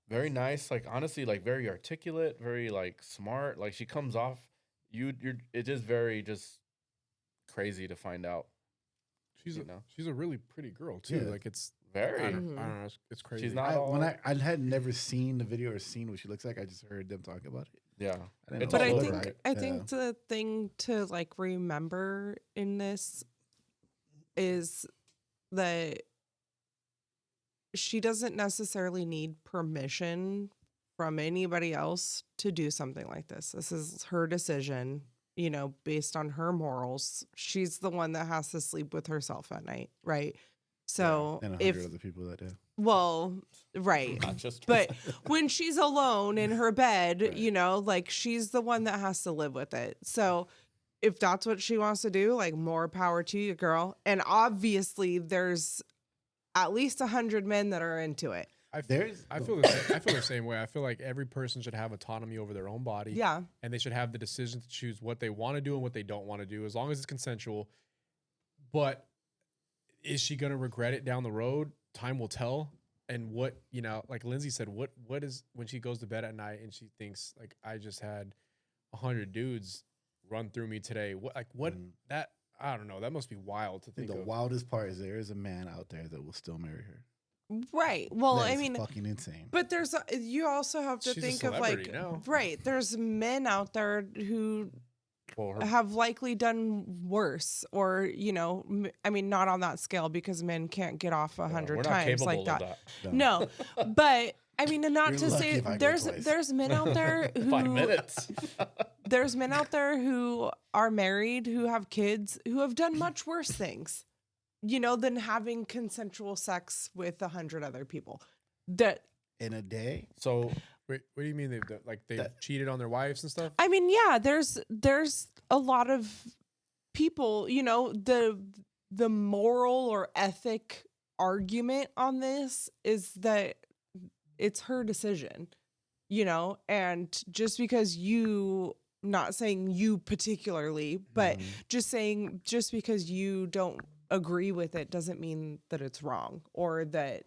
Speaker 2: very nice. Like honestly, like very articulate, very like smart. Like she comes off. You're. It is very just crazy to find out.
Speaker 10: She's a really pretty girl too.
Speaker 3: Yeah.
Speaker 10: Like it's
Speaker 2: very.
Speaker 10: I don't know. It's crazy.
Speaker 2: She's not all.
Speaker 3: When I had never seen the video or seen what she looks like. I just heard them talk about it.
Speaker 2: Yeah,
Speaker 1: but I think the thing to like remember in this is that she doesn't necessarily need permission from anybody else to do something like this. This is her decision, you know, based on her morals. She's the one that has to sleep with herself at night, right? So
Speaker 3: and 100 other people that day.
Speaker 1: Well, right.
Speaker 2: Not just
Speaker 1: but when she's alone in her bed, you know, like she's the one that has to live with it. So if that's what she wants to do, like more power to you, girl. And obviously there's at least 100 men that are into it.
Speaker 10: I feel the same way. I feel like every person should have autonomy over their own body.
Speaker 1: Yeah.
Speaker 10: And they should have the decision to choose what they want to do and what they don't want to do, as long as it's consensual. But is she going to regret it down the road? Time will tell. And what, you know, like Lindsay said, what is when she goes to bed at night and she thinks like, I just had 100 dudes run through me today. That, I don't know. That must be wild to think
Speaker 3: the
Speaker 10: of.
Speaker 3: wildest part is there is a man out there that will still marry her.
Speaker 1: Right. Well,
Speaker 3: That
Speaker 1: I
Speaker 3: is
Speaker 1: mean,
Speaker 3: fucking insane.
Speaker 1: but you also have to
Speaker 10: She's a
Speaker 1: think of like,
Speaker 10: celebrity now.
Speaker 1: right. There's men out there who have likely done worse, or, you know, I mean, not on that scale because men can't get off 100 times like that. No, but I mean, and not to say there's men out there who
Speaker 2: 5 minutes.
Speaker 1: There's men out there who are married, who have kids, who have done much worse things, you know, than having consensual sex with 100 other people. That
Speaker 3: in a day.
Speaker 2: So
Speaker 10: wait, what do you mean they've cheated on their wives and stuff?
Speaker 1: I mean, yeah, there's a lot of people, you know, the moral or ethic argument on this is that it's her decision, you know, and just because not saying you particularly, but just because you don't agree with it doesn't mean that it's wrong or that,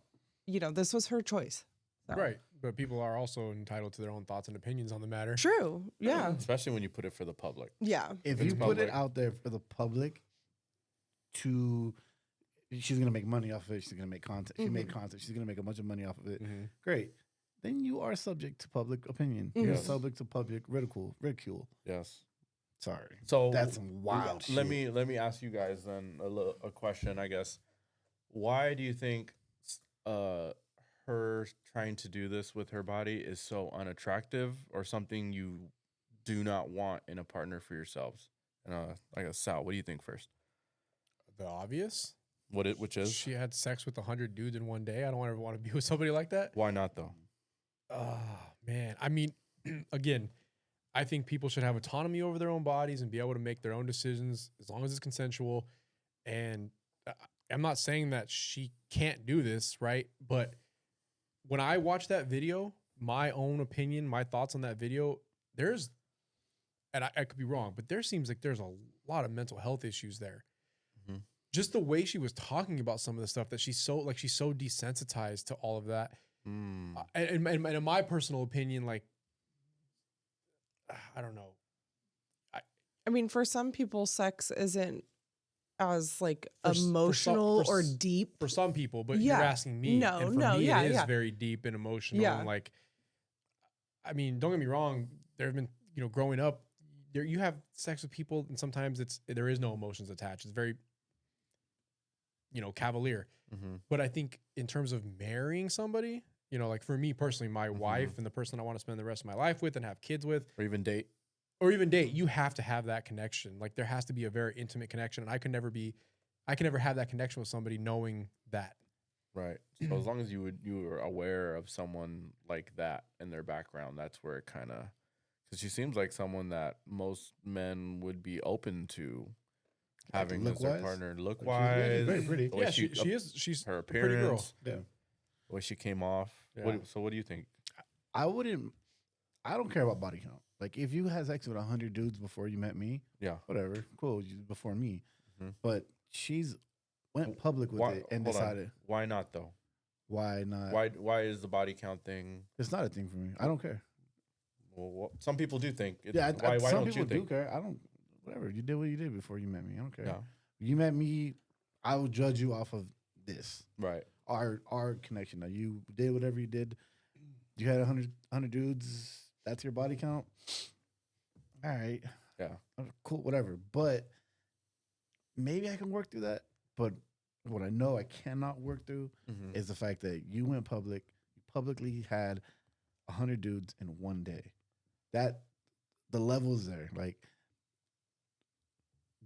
Speaker 1: you know, this was her choice. So.
Speaker 10: Right. But people are also entitled to their own thoughts and opinions on the matter.
Speaker 1: True. Yeah.
Speaker 2: Especially when you put it for the public.
Speaker 1: Yeah.
Speaker 3: If you put it out there for the public she's going to make money off of it. She's going to make content. She made content. She's going to make a bunch of money off of it. Great. Then you are subject to public opinion. You're subject to public ridicule.
Speaker 2: Yes.
Speaker 3: Sorry.
Speaker 2: So
Speaker 3: that's some wild shit.
Speaker 2: Let me ask you guys then a question, I guess. Why do you think her trying to do this with her body is so unattractive, or something you do not want in a partner for yourselves? And I guess Sal, what do you think first?
Speaker 10: The obvious.
Speaker 2: Which is
Speaker 10: she had sex with 100 dudes in one day. I don't ever want to be with somebody like that.
Speaker 2: Why not though?
Speaker 10: Oh man, I mean, again, I think people should have autonomy over their own bodies and be able to make their own decisions as long as it's consensual. And I'm not saying that she can't do this, right? But when I watched that video, my own opinion, my thoughts on that video, and I could be wrong, but there seems like there's a lot of mental health issues there. Just the way she was talking about some of the stuff, that she's so desensitized to all of that. And in my personal opinion, like, I don't know.
Speaker 1: I mean, for some people, sex isn't as like emotional or deep
Speaker 10: for some people, but you're asking me.
Speaker 1: No,
Speaker 10: and for me, it is very deep and emotional.
Speaker 1: Yeah.
Speaker 10: And like, I mean, don't get me wrong. There have been, you know, growing up, you have sex with people, and sometimes there is no emotions attached. It's very, you know, cavalier. But I think in terms of marrying somebody, you know, like for me personally, my wife and the person I want to spend the rest of my life with and have kids with,
Speaker 2: or even date,
Speaker 10: you have to have that connection. Like there has to be a very intimate connection. And I can never have that connection with somebody knowing that.
Speaker 2: Right. So as long as you were aware of someone like that and their background, that's where it kind of, because she seems like someone that most men would be open to having as their partner. Look wise,
Speaker 3: very pretty.
Speaker 10: Yeah, she's
Speaker 2: her
Speaker 10: a pretty girl.
Speaker 2: appearance,
Speaker 3: Yeah.
Speaker 2: the way she came off.
Speaker 10: Yeah.
Speaker 2: What do you think?
Speaker 3: I don't care about body count. Like if you had sex with 100 dudes before you met me, whatever, cool, before me. But she's went public with it and decided.
Speaker 2: Why not though?
Speaker 3: Why not?
Speaker 2: Why is the body count thing?
Speaker 3: It's not a thing for me. I don't care.
Speaker 2: Well, some people do think.
Speaker 3: Why
Speaker 2: don't
Speaker 3: people
Speaker 2: you think?
Speaker 3: do care. I don't. Whatever you did, what you did before you met me. I don't care.
Speaker 2: Yeah.
Speaker 3: You met me. I will judge you off of this.
Speaker 2: Right.
Speaker 3: Our connection. Now you did whatever you did. You had 100 dudes. That's your body count. All right.
Speaker 2: Yeah.
Speaker 3: Cool. Whatever. But maybe I can work through that. But what I know I cannot work through is the fact that you went public. You publicly had 100 dudes in one day. That the levels there. Like,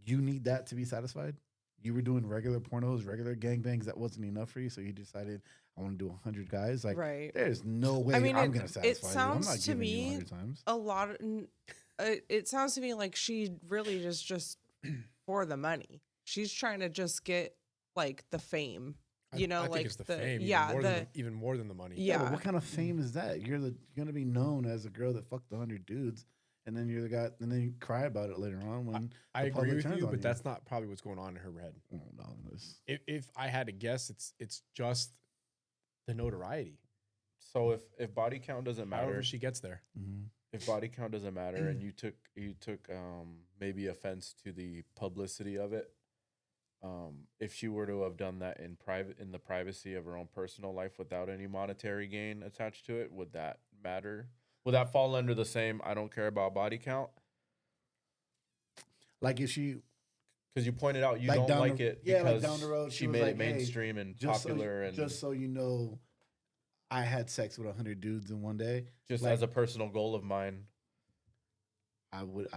Speaker 3: you need that to be satisfied. You were doing regular pornos, regular gangbangs. That wasn't enough for you, so you decided I want to do 100 guys. Like, there's no way I'm going to satisfy
Speaker 1: it sounds
Speaker 3: you. I'm not
Speaker 1: to
Speaker 3: giving
Speaker 1: me
Speaker 3: you 100 times.
Speaker 1: a lot. It sounds to me like she really just for the money. She's trying to just get like the fame. You know,
Speaker 10: I
Speaker 1: like
Speaker 10: think it's the fame. Even more than the money.
Speaker 1: Yeah.
Speaker 3: But what kind of fame is that? You're going to be known as a girl that fucked 100 dudes. And then you're the guy, and then you cry about it later on when
Speaker 10: I agree with you, but that's not probably what's going on in her head.
Speaker 3: No,
Speaker 10: if I had to guess, it's just the notoriety.
Speaker 2: So if body count doesn't matter,
Speaker 10: however she gets there.
Speaker 2: If body count doesn't matter, and you took maybe offense to the publicity of it, if she were to have done that in the privacy of her own personal life without any monetary gain attached to it, would that matter? Would that fall under the same I don't care about body count?
Speaker 3: Like if she...
Speaker 2: Because you pointed out you don't like it because
Speaker 3: like down the road,
Speaker 2: she made it mainstream and popular.
Speaker 3: Just so you know, I had sex with 100 dudes in one day.
Speaker 2: Just as a personal goal of mine.
Speaker 3: I would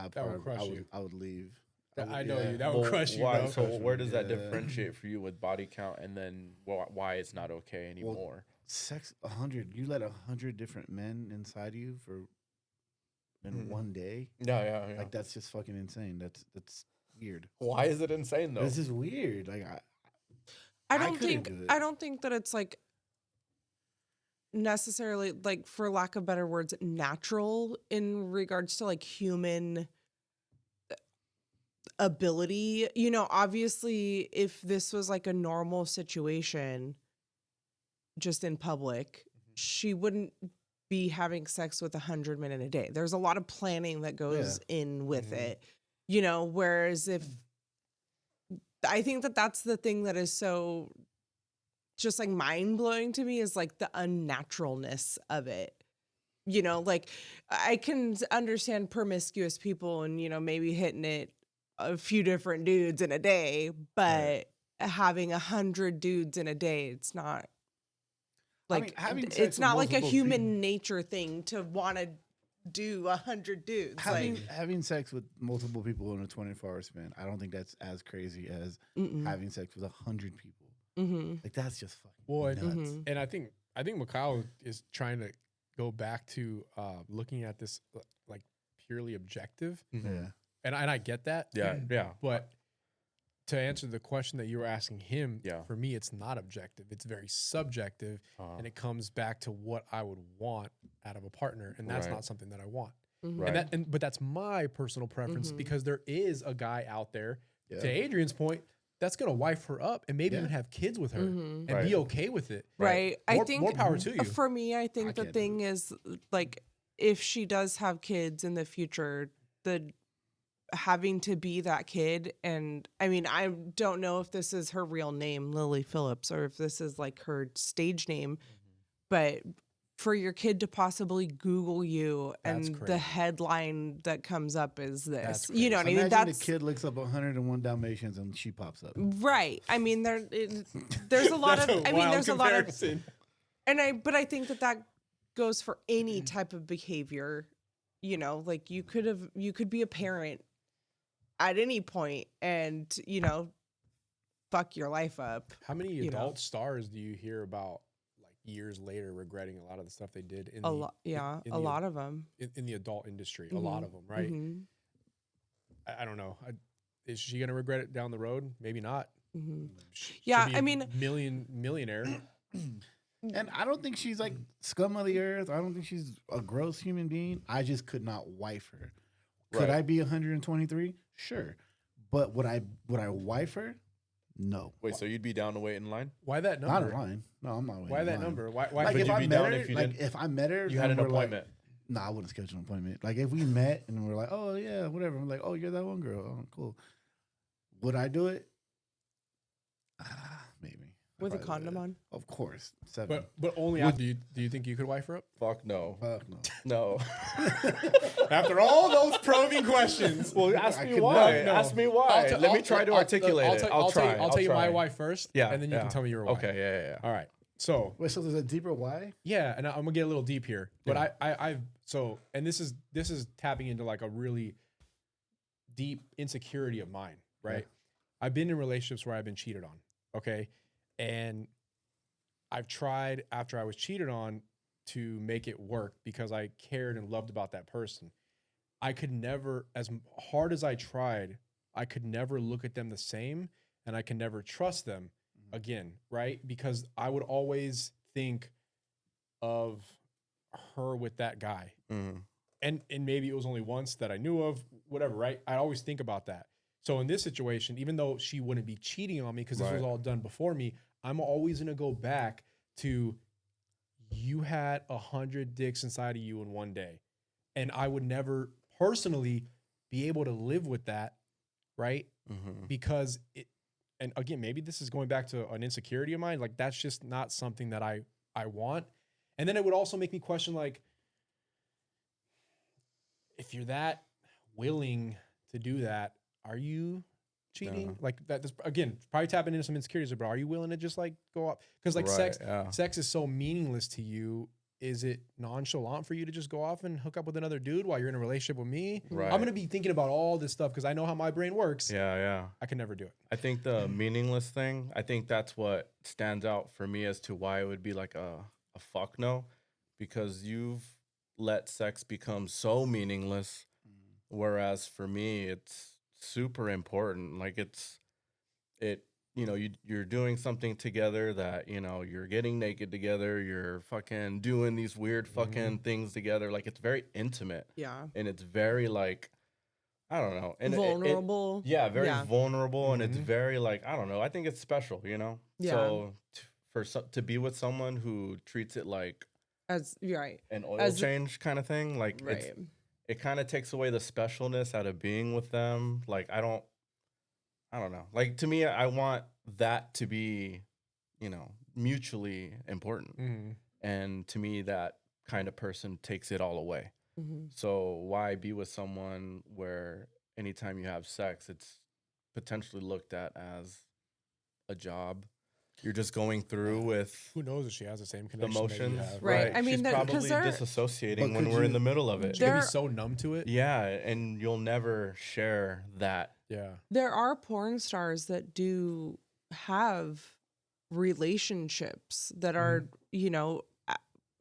Speaker 3: leave.
Speaker 10: I know you. That would crush you, bro.
Speaker 2: So where does that differentiate for you with body count, and then why it's not okay anymore?
Speaker 3: Well, sex 100. You let 100 different men inside you in one day.
Speaker 2: Yeah.
Speaker 3: Like that's just fucking insane. That's weird.
Speaker 2: Why is it insane though?
Speaker 3: This is weird. Like
Speaker 1: I don't think that it's like necessarily, like, for lack of better words, natural in regards to like human ability. You know, obviously if this was like a normal situation just in public, she wouldn't be having sex with 100 men in a day. There's a lot of planning that goes in with it, you know, whereas if I think that that's the thing that is so just like mind blowing to me is like the unnaturalness of it. You know, like I can understand promiscuous people and, you know, maybe hitting it a few different dudes in a day, but having 100 dudes in a day, it's not like, it's not like a human nature thing to want to do 100 dudes.
Speaker 3: Having sex with multiple people in a 24-hour span, I don't think that's as crazy as having sex with 100 people. Like that's just fucking nuts.
Speaker 10: And I think Mikhail is trying to go back to looking at this like purely objective. And I get that.
Speaker 2: Yeah.
Speaker 10: But to answer the question that you were asking him, for me, it's not objective. It's very subjective. And it comes back to what I would want out of a partner. And that's not something that I want. But that's my personal preference because there is a guy out there, to Adrian's point, that's going to wife her up and maybe even have kids with her and be okay with it.
Speaker 1: I think
Speaker 10: more power to you.
Speaker 1: For me, I think the thing is like, if she does have kids in the future, having to be that kid. And I mean, I don't know if this is her real name, Lily Phillips, or if this is like her stage name, but for your kid to possibly Google you and the headline that comes up is this, you know what I mean?
Speaker 3: That's the kid looks up 101 Dalmatians and she pops up.
Speaker 1: Right. I mean, there's a lot of, I mean, there's comparison. A lot of, but I think that goes for any type of behavior, you know, like you could be a parent at any point and, you know, fuck your life up.
Speaker 10: How many adult stars do you hear about like years later regretting a lot of the stuff they did?
Speaker 1: A lot of them
Speaker 10: in the adult industry. A lot of them, right? I don't know. Is she gonna regret it down the road? Maybe not.
Speaker 1: I mean,
Speaker 10: millionaire.
Speaker 3: And I don't think she's like scum of the earth. I don't think she's a gross human being. I just could not wife her. Could I be 123? Sure. But would I wife her? No.
Speaker 2: Wait, so you'd be down to wait in line?
Speaker 10: Why that
Speaker 3: Not
Speaker 10: number?
Speaker 3: in line. No, I'm not waiting.
Speaker 10: Why
Speaker 3: in
Speaker 10: that
Speaker 3: line.
Speaker 10: number? Why?
Speaker 3: Like
Speaker 2: Would
Speaker 3: if
Speaker 2: you
Speaker 3: I
Speaker 2: be
Speaker 3: met
Speaker 2: down
Speaker 3: her,
Speaker 2: if you
Speaker 3: like
Speaker 2: didn't?
Speaker 3: if I met her,
Speaker 2: You had
Speaker 3: and
Speaker 2: an
Speaker 3: we're like-
Speaker 2: appointment.
Speaker 3: No, I wouldn't schedule an appointment. Like if we met and we're like, oh yeah, whatever. I'm like, oh, you're that one girl. Oh, cool. Would I do it? Maybe.
Speaker 1: With a condom on?
Speaker 3: Of course. 7.
Speaker 10: But only after do you think you could wife her up?
Speaker 2: Fuck no.
Speaker 3: Fuck no.
Speaker 2: No.
Speaker 10: After all those probing questions.
Speaker 2: Well, ask
Speaker 3: I
Speaker 2: me
Speaker 3: could
Speaker 2: why.
Speaker 3: not.
Speaker 2: Ask me why. Let me try to articulate it. I'll try.
Speaker 10: I'll tell you my why first.
Speaker 2: Yeah,
Speaker 10: and then you can tell me your why.
Speaker 2: Okay, yeah.
Speaker 10: All right. So
Speaker 3: Wait, so there's a deeper why?
Speaker 10: yeah, and I'm gonna get a little deep here, but I've and this is tapping into like a really deep insecurity of mine, right? Yeah. I've been in relationships where I've been cheated on, okay, and I've tried after I was cheated on to make it work because I cared and loved about that person. I could never, as hard as I tried, I could never look at them the same, and I can never trust them again, right? Because I would always think of her with that guy.
Speaker 2: Mm-hmm.
Speaker 10: And maybe it was only once that I knew of, whatever, right? I always think about that. So in this situation, even though she wouldn't be cheating on me because this was all done before me, I'm always going to go back to, you had 100 dicks inside of you in one day. And I would never personally be able to live with that, right?
Speaker 2: Mm-hmm.
Speaker 10: Because and again, maybe this is going back to an insecurity of mine. Like, that's just not something that I want. And then it would also make me question, like, if you're that willing to do that, are you cheating?
Speaker 2: No.
Speaker 10: Like that, again, probably tapping into some insecurities, but are you willing to just like go up? Because like sex is so meaningless to you. Is it nonchalant for you to just go off and hook up with another dude while you're in a relationship with me?
Speaker 2: Right.
Speaker 10: I'm going to be thinking about all this stuff because I know how my brain works.
Speaker 2: Yeah.
Speaker 10: I can never do it.
Speaker 2: I think the meaningless thing, I think that's what stands out for me as to why it would be like a fuck no, because you've let sex become so meaningless, whereas for me, it's super important. Like you're doing something together that, you're getting naked together, you're fucking doing these weird fucking things together. Like, it's very intimate.
Speaker 1: Yeah.
Speaker 2: And it's very, like, I don't know. And
Speaker 1: vulnerable.
Speaker 2: Very vulnerable. And it's very, like, I don't know. I think it's special, Yeah. So to be with someone who treats it like
Speaker 1: as
Speaker 2: an oil change kind of thing, like, it kind of takes away the specialness out of being with them. Like, I don't know. Like, to me, I want that to be, mutually important.
Speaker 10: Mm-hmm.
Speaker 2: And to me, that kind of person takes it all away.
Speaker 1: Mm-hmm.
Speaker 2: So why be with someone where anytime you have sex, it's potentially looked at as a job? You're just going through with,
Speaker 10: who knows if she has the same
Speaker 2: the
Speaker 10: connection that you
Speaker 2: motions,
Speaker 10: have.
Speaker 1: Right. I mean,
Speaker 2: she's probably disassociating when we're in the middle of it.
Speaker 10: She could be so numb to it.
Speaker 2: Yeah, and you'll never share that.
Speaker 10: Yeah.
Speaker 1: There are porn stars that do have relationships that are,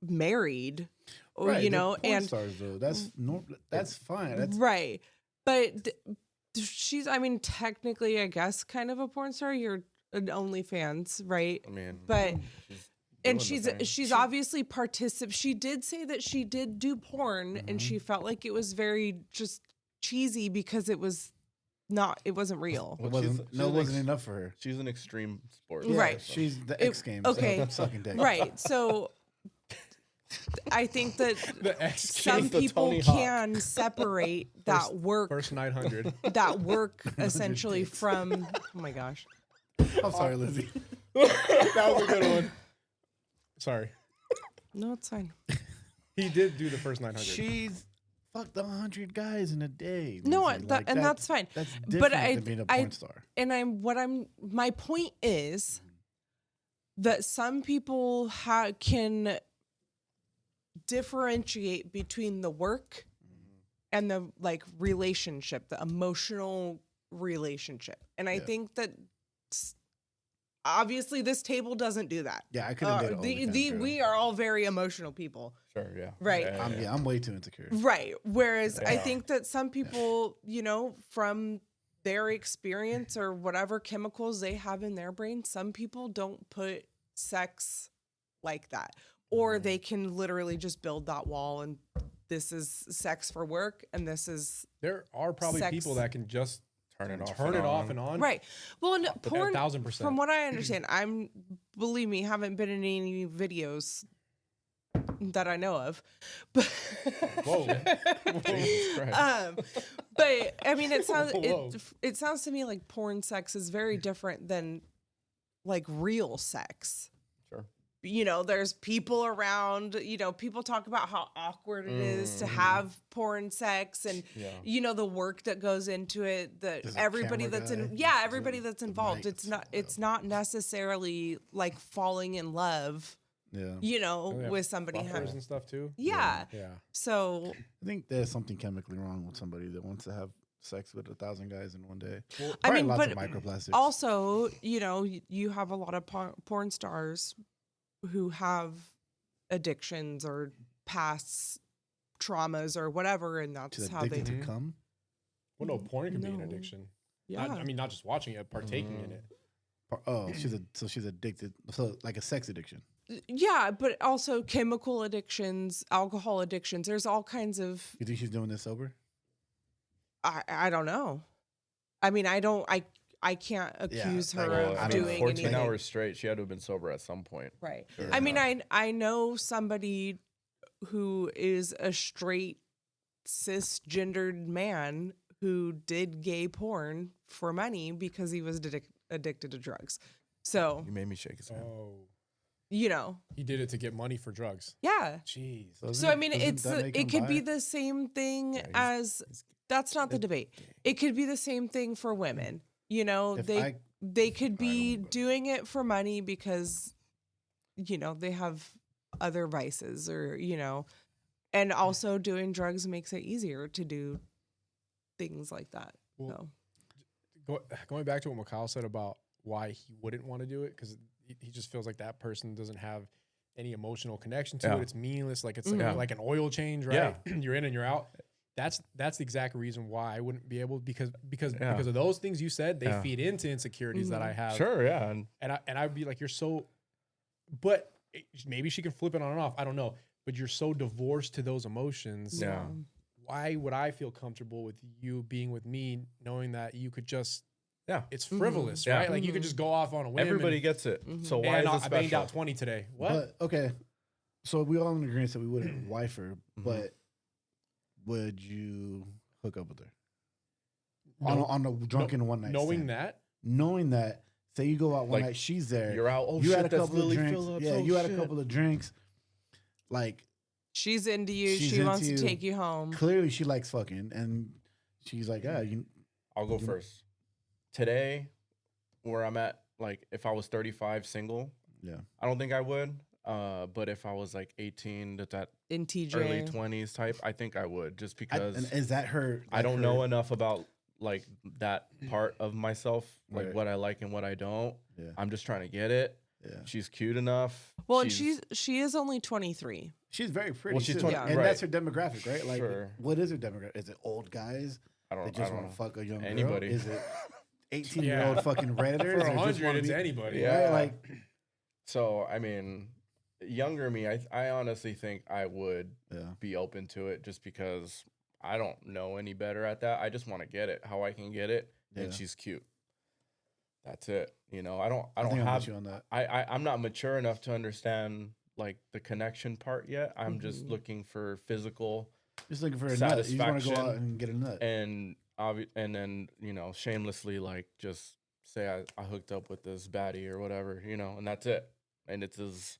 Speaker 1: married, or,
Speaker 3: Right, they're porn
Speaker 1: and
Speaker 3: stars, though. That's fine. That's
Speaker 1: right. But she's, I mean, technically, I guess, kind of a porn star. You're an OnlyFans, right?
Speaker 2: I mean,
Speaker 1: but she's obviously She did say that she did do porn, and she felt like it was very just cheesy because it wasn't real.
Speaker 3: It wasn't enough for her.
Speaker 2: She's an extreme sport.
Speaker 1: Yeah, right.
Speaker 3: She's the X Games.
Speaker 1: Okay.
Speaker 3: Sucking dick.
Speaker 1: Right. So I think that some
Speaker 2: the
Speaker 1: people
Speaker 2: Tony Hawk.
Speaker 1: can separate that work.
Speaker 10: First 900.
Speaker 1: That work essentially from. Oh my gosh.
Speaker 3: I'm sorry, Lizzie.
Speaker 10: That was a good one. Sorry.
Speaker 1: No, it's fine.
Speaker 10: He did do the first 900.
Speaker 3: She's fucked 100 guys in a day.
Speaker 1: No,
Speaker 3: Lizzie. Like,
Speaker 1: that's fine.
Speaker 3: That's
Speaker 1: but
Speaker 3: different than being a porn star.
Speaker 1: And my point is that some people can differentiate between the work and the relationship, the emotional relationship. And I think that obviously this table doesn't do that.
Speaker 3: Yeah, I couldn't date
Speaker 1: we are all very emotional people.
Speaker 2: Sure, yeah.
Speaker 1: Right.
Speaker 3: I'm way too insecure.
Speaker 1: Right. Whereas I think that some people, from their experience or whatever chemicals they have in their brain, some people don't put sex like that. Or they can literally just build that wall and this is sex for work and this is
Speaker 10: There are probably
Speaker 1: sex.
Speaker 10: people that can just
Speaker 2: turn it
Speaker 10: off and on.
Speaker 1: Right. Well, no,
Speaker 10: But
Speaker 1: porn,
Speaker 10: 1000%.
Speaker 1: from what I understand, believe me, haven't been in any videos that I know of. But
Speaker 10: Whoa. Jesus Christ.
Speaker 1: but I mean, it sounds
Speaker 10: Whoa.
Speaker 1: it sounds to me like porn sex is very different than like real sex.
Speaker 2: Sure.
Speaker 1: You know, there's people around, you know, people talk about how awkward it is to have porn sex and, you know, the work that goes into it, that
Speaker 3: There's a
Speaker 1: everybody
Speaker 3: camera
Speaker 1: that's
Speaker 3: guy.
Speaker 1: everybody that's involved. It's not necessarily like falling in love, you know,
Speaker 10: Oh, yeah.
Speaker 1: with somebody.
Speaker 10: Buffers and stuff too.
Speaker 1: Yeah.
Speaker 10: Yeah.
Speaker 1: So
Speaker 3: I think there's something chemically wrong with somebody that wants to have sex with 1,000 guys in one day.
Speaker 1: I mean,
Speaker 3: lots
Speaker 1: but
Speaker 3: of microplastics.
Speaker 1: also, you know, you have a lot of porn stars who have addictions or past traumas or whatever, and that's
Speaker 3: She's
Speaker 1: how they
Speaker 3: addicted to cum.
Speaker 10: Well, no, porn can be an
Speaker 1: No.
Speaker 10: addiction.
Speaker 1: Yeah.
Speaker 10: I mean, not just watching it, partaking in it.
Speaker 3: Oh, she's addicted. So like a sex addiction.
Speaker 1: Yeah, but also chemical addictions, alcohol addictions. There's all kinds of.
Speaker 3: You think she's doing this sober?
Speaker 1: I don't know. I mean, I can't accuse her of doing
Speaker 2: 14
Speaker 1: anything.
Speaker 2: hours straight. She had to have been sober at some point.
Speaker 1: Right.
Speaker 2: Or
Speaker 1: I mean,
Speaker 2: not.
Speaker 1: I know somebody who is a straight cisgendered man who did gay porn for money because he was addicted to drugs. So
Speaker 2: You made me shake his hand.
Speaker 10: Oh.
Speaker 1: you know,
Speaker 10: He did it to get money for drugs.
Speaker 1: yeah.
Speaker 10: Jeez.
Speaker 1: So I mean, it could be the same thing as that's not the debate. It could be the same thing for women. You know, they could be doing it for money because, you know, they have other vices or, you know, and also doing drugs makes it easier to do things like that.
Speaker 10: Well, going back to what Mikhail said about why he wouldn't want to do it, because he just feels like that person doesn't have any emotional connection to it. It's meaningless. Like it's like an oil change, right?
Speaker 2: Yeah.
Speaker 10: You're in and you're out. That's the exact reason why I wouldn't be able because of those things you said, they feed into insecurities that I have.
Speaker 2: Sure, yeah.
Speaker 10: And I'd be like, you're so, but maybe she can flip it on and off. I don't know. But you're so divorced to those emotions.
Speaker 2: Yeah.
Speaker 10: Why would I feel comfortable with you being with me, knowing that you could just, it's
Speaker 2: Mm-hmm.
Speaker 10: frivolous, right? Like you could just go off on a whim.
Speaker 2: Everybody gets it. So why
Speaker 10: Man,
Speaker 2: is it
Speaker 10: I banged
Speaker 2: special?
Speaker 10: out 20 today. What?
Speaker 3: But, okay. So we all in agreement that we wouldn't wife her, but would you hook up with her? On a drunken one night
Speaker 10: knowing
Speaker 3: stand? Knowing that, say you go out one
Speaker 2: Like,
Speaker 3: night, she's there.
Speaker 2: you're out, oh,
Speaker 3: you
Speaker 2: shit,
Speaker 3: had a
Speaker 2: that's
Speaker 3: couple of
Speaker 2: Lily
Speaker 3: drinks.
Speaker 2: Phillips,
Speaker 3: Yeah,
Speaker 2: oh,
Speaker 3: you had a
Speaker 2: shit.
Speaker 3: couple of drinks. Like,
Speaker 1: She's into you.
Speaker 3: she's
Speaker 1: She wants
Speaker 3: into
Speaker 1: to
Speaker 3: you.
Speaker 1: take you home.
Speaker 3: Clearly, she likes fucking, and she's like, "Yeah,
Speaker 2: I'll go first. Today, where I'm at, like if I was 35 single, I don't think I would. But if I was like 18 to that
Speaker 1: in TJ
Speaker 2: early 20s type, I think I would, just because.
Speaker 3: and is that her?
Speaker 2: I don't know enough about like that part of myself, like
Speaker 3: Right.
Speaker 2: what I like and what I don't.
Speaker 3: Yeah.
Speaker 2: I'm just trying to get it.
Speaker 3: Yeah.
Speaker 2: She's cute enough.
Speaker 1: Well, and she is only 23.
Speaker 3: She's very pretty.
Speaker 2: Well, she's
Speaker 3: too.
Speaker 2: 20
Speaker 3: and
Speaker 2: right.
Speaker 3: that's her demographic, right? Like,
Speaker 2: Sure.
Speaker 3: what is her demographic? Is it old guys?
Speaker 2: I don't.
Speaker 3: That just
Speaker 2: I don't
Speaker 3: want to
Speaker 2: know.
Speaker 3: fuck a young
Speaker 2: Anybody.
Speaker 3: girl? Is it 18-year-old fucking redditors?
Speaker 10: For
Speaker 3: or just
Speaker 10: 100,
Speaker 3: wanna
Speaker 10: it's
Speaker 3: be-
Speaker 10: anybody.
Speaker 2: Yeah.
Speaker 3: Right? Like,
Speaker 2: So I mean, younger me, I honestly think I would be open to it, just because I don't know any better at that. I just want to get it how I can get it, and
Speaker 3: Yeah.
Speaker 2: she's cute. That's it. You know, I don't
Speaker 3: think I'm
Speaker 2: have
Speaker 3: with you on that.
Speaker 2: I'm not mature enough to understand like the connection part yet. I'm just looking for physical
Speaker 3: just looking for a nut. You just want to
Speaker 2: satisfaction
Speaker 3: go out and get a nut.
Speaker 2: and then, you know, shamelessly like just say I hooked up with this baddie or whatever, you know, and that's it. And it's as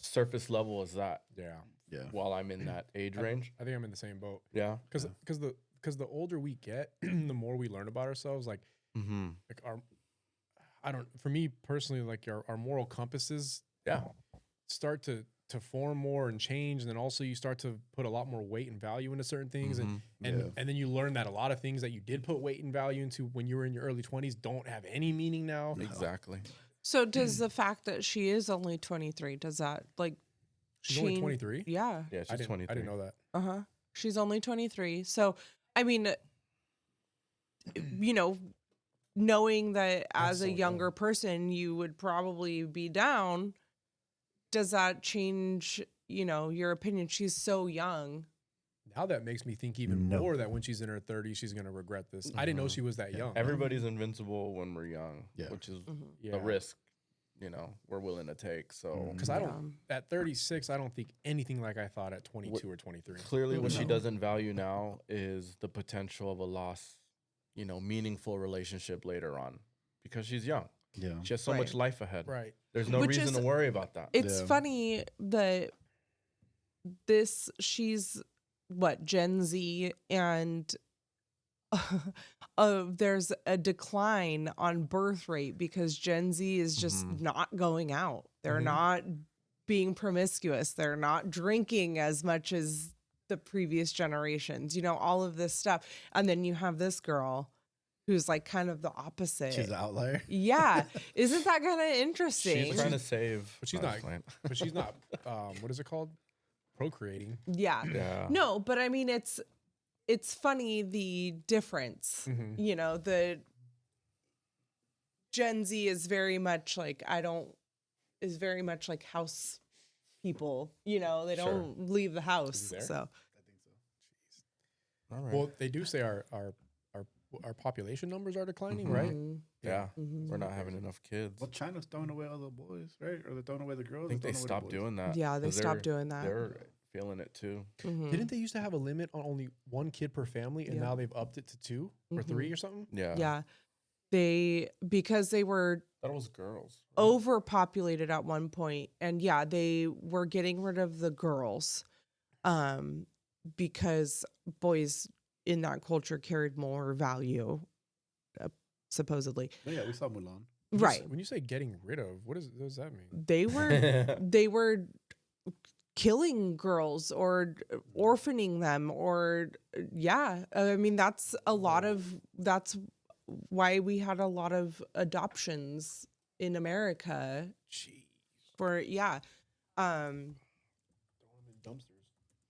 Speaker 2: surface level as that.
Speaker 10: Yeah.
Speaker 3: Yeah.
Speaker 2: While I'm in that age range.
Speaker 10: I think I'm in the same boat.
Speaker 2: Yeah.
Speaker 10: Because the older we get, the more we learn about ourselves. Like, like for me personally, like our moral compasses start to form more and change, and then also you start to put a lot more weight and value into certain things, and then you learn that a lot of things that you did put weight and value into when you were in your early 20s don't have any meaning now.
Speaker 2: Exactly.
Speaker 1: So does the fact that she is only 23, does that like
Speaker 10: She's only 23?
Speaker 1: Yeah.
Speaker 2: Yeah, she's 23.
Speaker 10: I didn't know that.
Speaker 1: Uh-huh. She's only 23. So, I mean, you know, knowing that as a younger person, you would probably be down, does that change, you know, your opinion? She's so young.
Speaker 10: Now that makes me think even more that when she's in her 30s, she's going to regret this. I didn't know she was that young.
Speaker 2: Everybody's invincible when we're young, which is the risk, we're willing to take. So,
Speaker 10: because at 36, I don't think anything like I thought at 22 or 23.
Speaker 2: Clearly, what she doesn't value now is the potential of a lost, meaningful relationship later on, because she's young.
Speaker 3: Yeah,
Speaker 2: she has so much life ahead.
Speaker 10: Right.
Speaker 2: There's no reason to worry about that.
Speaker 1: It's funny that she's what, Gen Z, and there's a decline on birth rate because Gen Z is just not going out. They're not being promiscuous. They're not drinking as much as the previous generations, all of this stuff. And then you have this girl who's like kind of the opposite.
Speaker 3: She's an outlier.
Speaker 1: Yeah. Isn't that kind of interesting?
Speaker 2: She's trying to save.
Speaker 10: But she's not. But she's not. What is it called? Procreating.
Speaker 1: Yeah. No, but I mean, it's funny, the difference. The Gen Z is very much like house people. They don't leave the house. So
Speaker 3: I think so. Jeez.
Speaker 2: All right.
Speaker 10: Well, they do say our population numbers are declining, right?
Speaker 2: Yeah, we're not having enough kids.
Speaker 3: Well, China's throwing away all the boys, right? Or they're throwing away the girls.
Speaker 2: I think they stopped doing that.
Speaker 1: Yeah, they stopped doing that.
Speaker 2: They're feeling it too.
Speaker 10: Didn't they used to have a limit on only one kid per family, and now they've upped it to 2 or 3 or something?
Speaker 2: Yeah.
Speaker 1: Because they were
Speaker 2: that was girls
Speaker 1: overpopulated at one point, and they were getting rid of the girls, because boys in that culture carried more value, supposedly.
Speaker 3: Oh, yeah, we saw Mulan.
Speaker 1: Right.
Speaker 10: When you say getting rid of, what does that mean?
Speaker 1: They were killing girls or orphaning them, or I mean, that's why we had a lot of adoptions in America.
Speaker 10: Jeez.
Speaker 1: For
Speaker 10: dumpsters.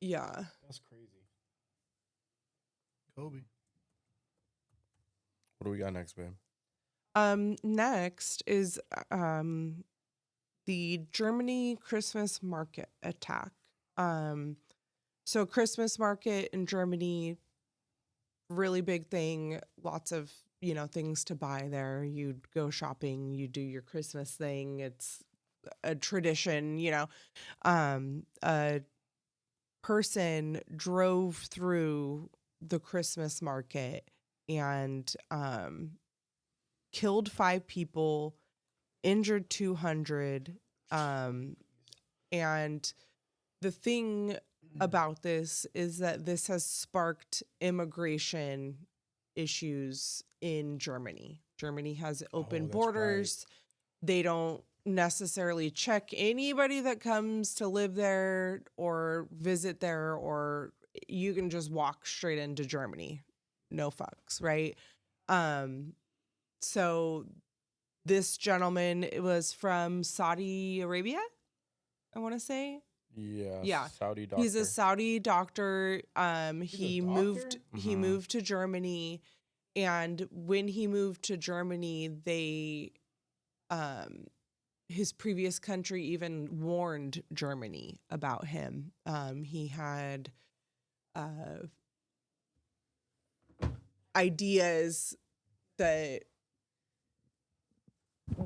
Speaker 1: Yeah.
Speaker 10: That's crazy.
Speaker 3: Kobe.
Speaker 2: What do we got next, babe?
Speaker 1: Next is the Germany Christmas market attack. So Christmas market in Germany, really big thing. Lots of, things to buy there. You'd go shopping, you do your Christmas thing. It's a tradition, a person drove through the Christmas market and killed 5 people, injured 200. And the thing about this is that this has sparked immigration issues in Germany. Germany has open borders. Right. They don't necessarily check anybody that comes to live there or visit there, or you can just walk straight into Germany. No fucks, right? So this gentleman, it was from Saudi Arabia, I want to say.
Speaker 2: Yeah. Saudi doctor.
Speaker 1: He's a Saudi doctor. He moved to Germany, and when he moved to Germany, they his previous country even warned Germany about him. He had ideas that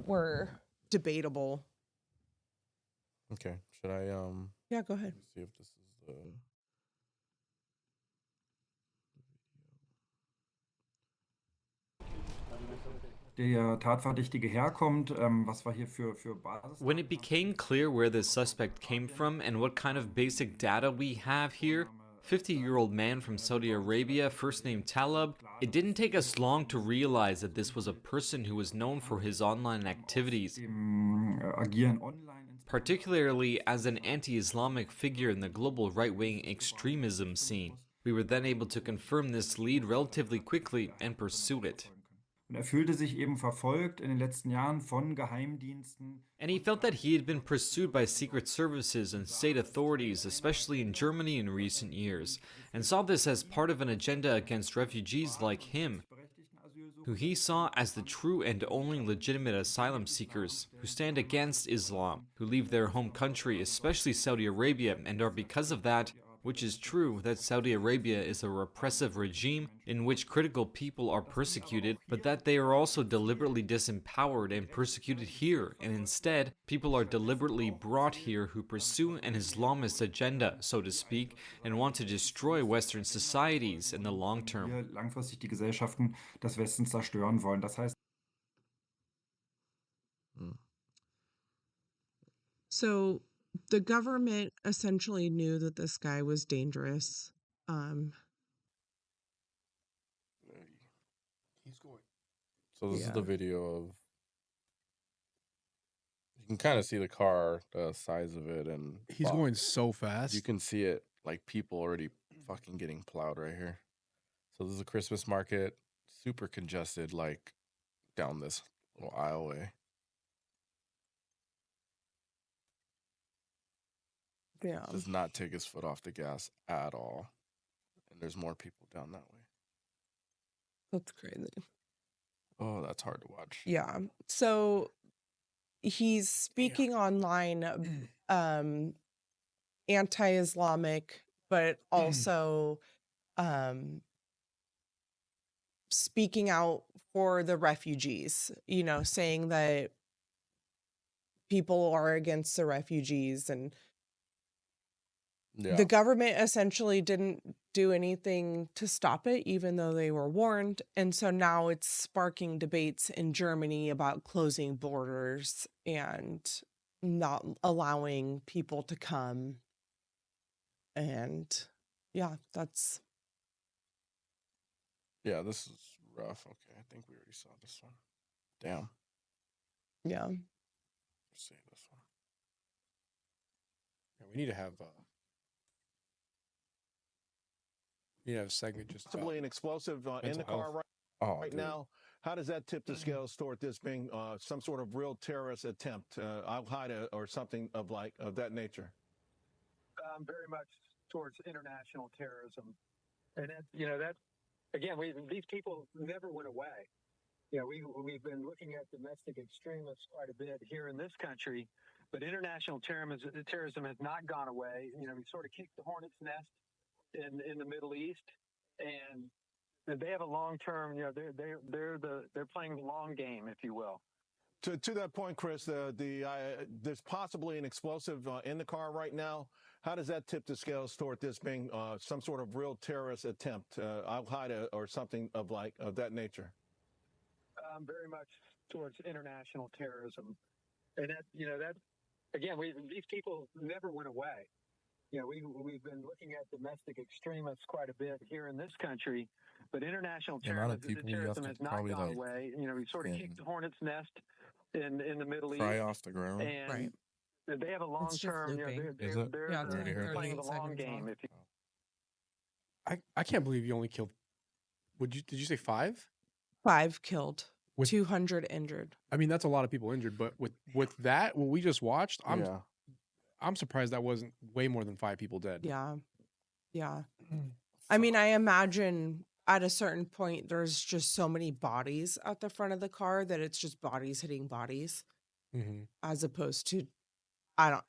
Speaker 1: were debatable.
Speaker 2: Okay. Should I
Speaker 1: Yeah, go ahead.
Speaker 2: See if this is the
Speaker 13: der Tatverdächtige herkommt, was wir hier für Basis.
Speaker 18: When it became clear where the suspect came from and what kind of basic data we have here, 50-year-old man from Saudi Arabia, first name Taleb, it didn't take us long to realize that this was a person who was known for his online activities, particularly as an anti-Islamic figure in the global right-wing extremism scene. We were then able to confirm this lead relatively quickly and pursue it.
Speaker 13: Und fühlte sich eben verfolgt in den letzten Jahren von Geheimdiensten.
Speaker 18: And he felt that he had been pursued by secret services and state authorities, especially in Germany in recent years, and saw this as part of an agenda against refugees like him, who he saw as the true and only legitimate asylum seekers, who stand against Islam, who leave their home country, especially Saudi Arabia, and are because of that which is true that Saudi Arabia is a repressive regime in which critical people are persecuted, but that they are also deliberately disempowered and persecuted here, and instead, people are deliberately brought here who pursue an Islamist agenda, so to speak, and want to destroy Western societies in the long term.
Speaker 13: Wir langfristig die Gesellschaften des Westens zerstören wollen. Das heißt,
Speaker 1: So the government essentially knew that this guy was dangerous.
Speaker 4: He's going.
Speaker 2: So this is the video of. You can kind of see the car, the size of it, and
Speaker 4: he's going so fast.
Speaker 2: You can see it, like people already fucking getting plowed right here. So this is a Christmas market, super congested, like down this little aisleway.
Speaker 1: Yeah.
Speaker 2: Does not take his foot off the gas at all. And there's more people down that way.
Speaker 1: That's crazy.
Speaker 2: Oh, that's hard to watch.
Speaker 1: Yeah. So he's speaking online anti-Islamic, but also speaking out for the refugees, you know, saying that people are against the refugees, and the government essentially didn't do anything to stop it, even though they were warned. And so now it's sparking debates in Germany about closing borders and not allowing people to come. And yeah, that's...
Speaker 2: Yeah, this is rough. Okay, I think we already saw this one. Damn.
Speaker 1: Yeah.
Speaker 2: Let's see this one.
Speaker 4: Yeah, we need to have a segment just
Speaker 8: possibly an explosive in the car right now. How does that tip the scales toward this being some sort of real terrorist attempt, Al Qaeda or something of that nature?
Speaker 20: Very much towards international terrorism, and that again, these people never went away. You know, we've been looking at domestic extremists quite a bit here in this country, but international terrorism has not gone away. You know, we sort of kicked the hornet's nest in the Middle East, and they have a long-term. You know, they're playing the long game, if you will.
Speaker 8: To that point, Chris, there's possibly an explosive in the car right now. How does that tip the scales toward this being some sort of real terrorist attempt, Al Qaeda or something of that nature?
Speaker 20: Very much towards international terrorism, and that again, these people never went away. You know, we've been looking at domestic extremists quite a bit here in this country, but international terrorism has not gone away. You know, we sort of kicked the hornet's nest in the Middle East.
Speaker 2: Fry off the ground.
Speaker 20: And they have a long-term. You know, they're playing the long game. If you.
Speaker 4: I can't believe you only killed. Did you say 5?
Speaker 1: 5 killed. 200 injured.
Speaker 4: I mean, that's a lot of people injured, but with that, what we just watched, I'm surprised that wasn't way more than 5 people dead.
Speaker 1: Yeah. Yeah. I mean, I imagine at a certain point, there's just so many bodies at the front of the car that it's just bodies hitting bodies, as opposed to, I've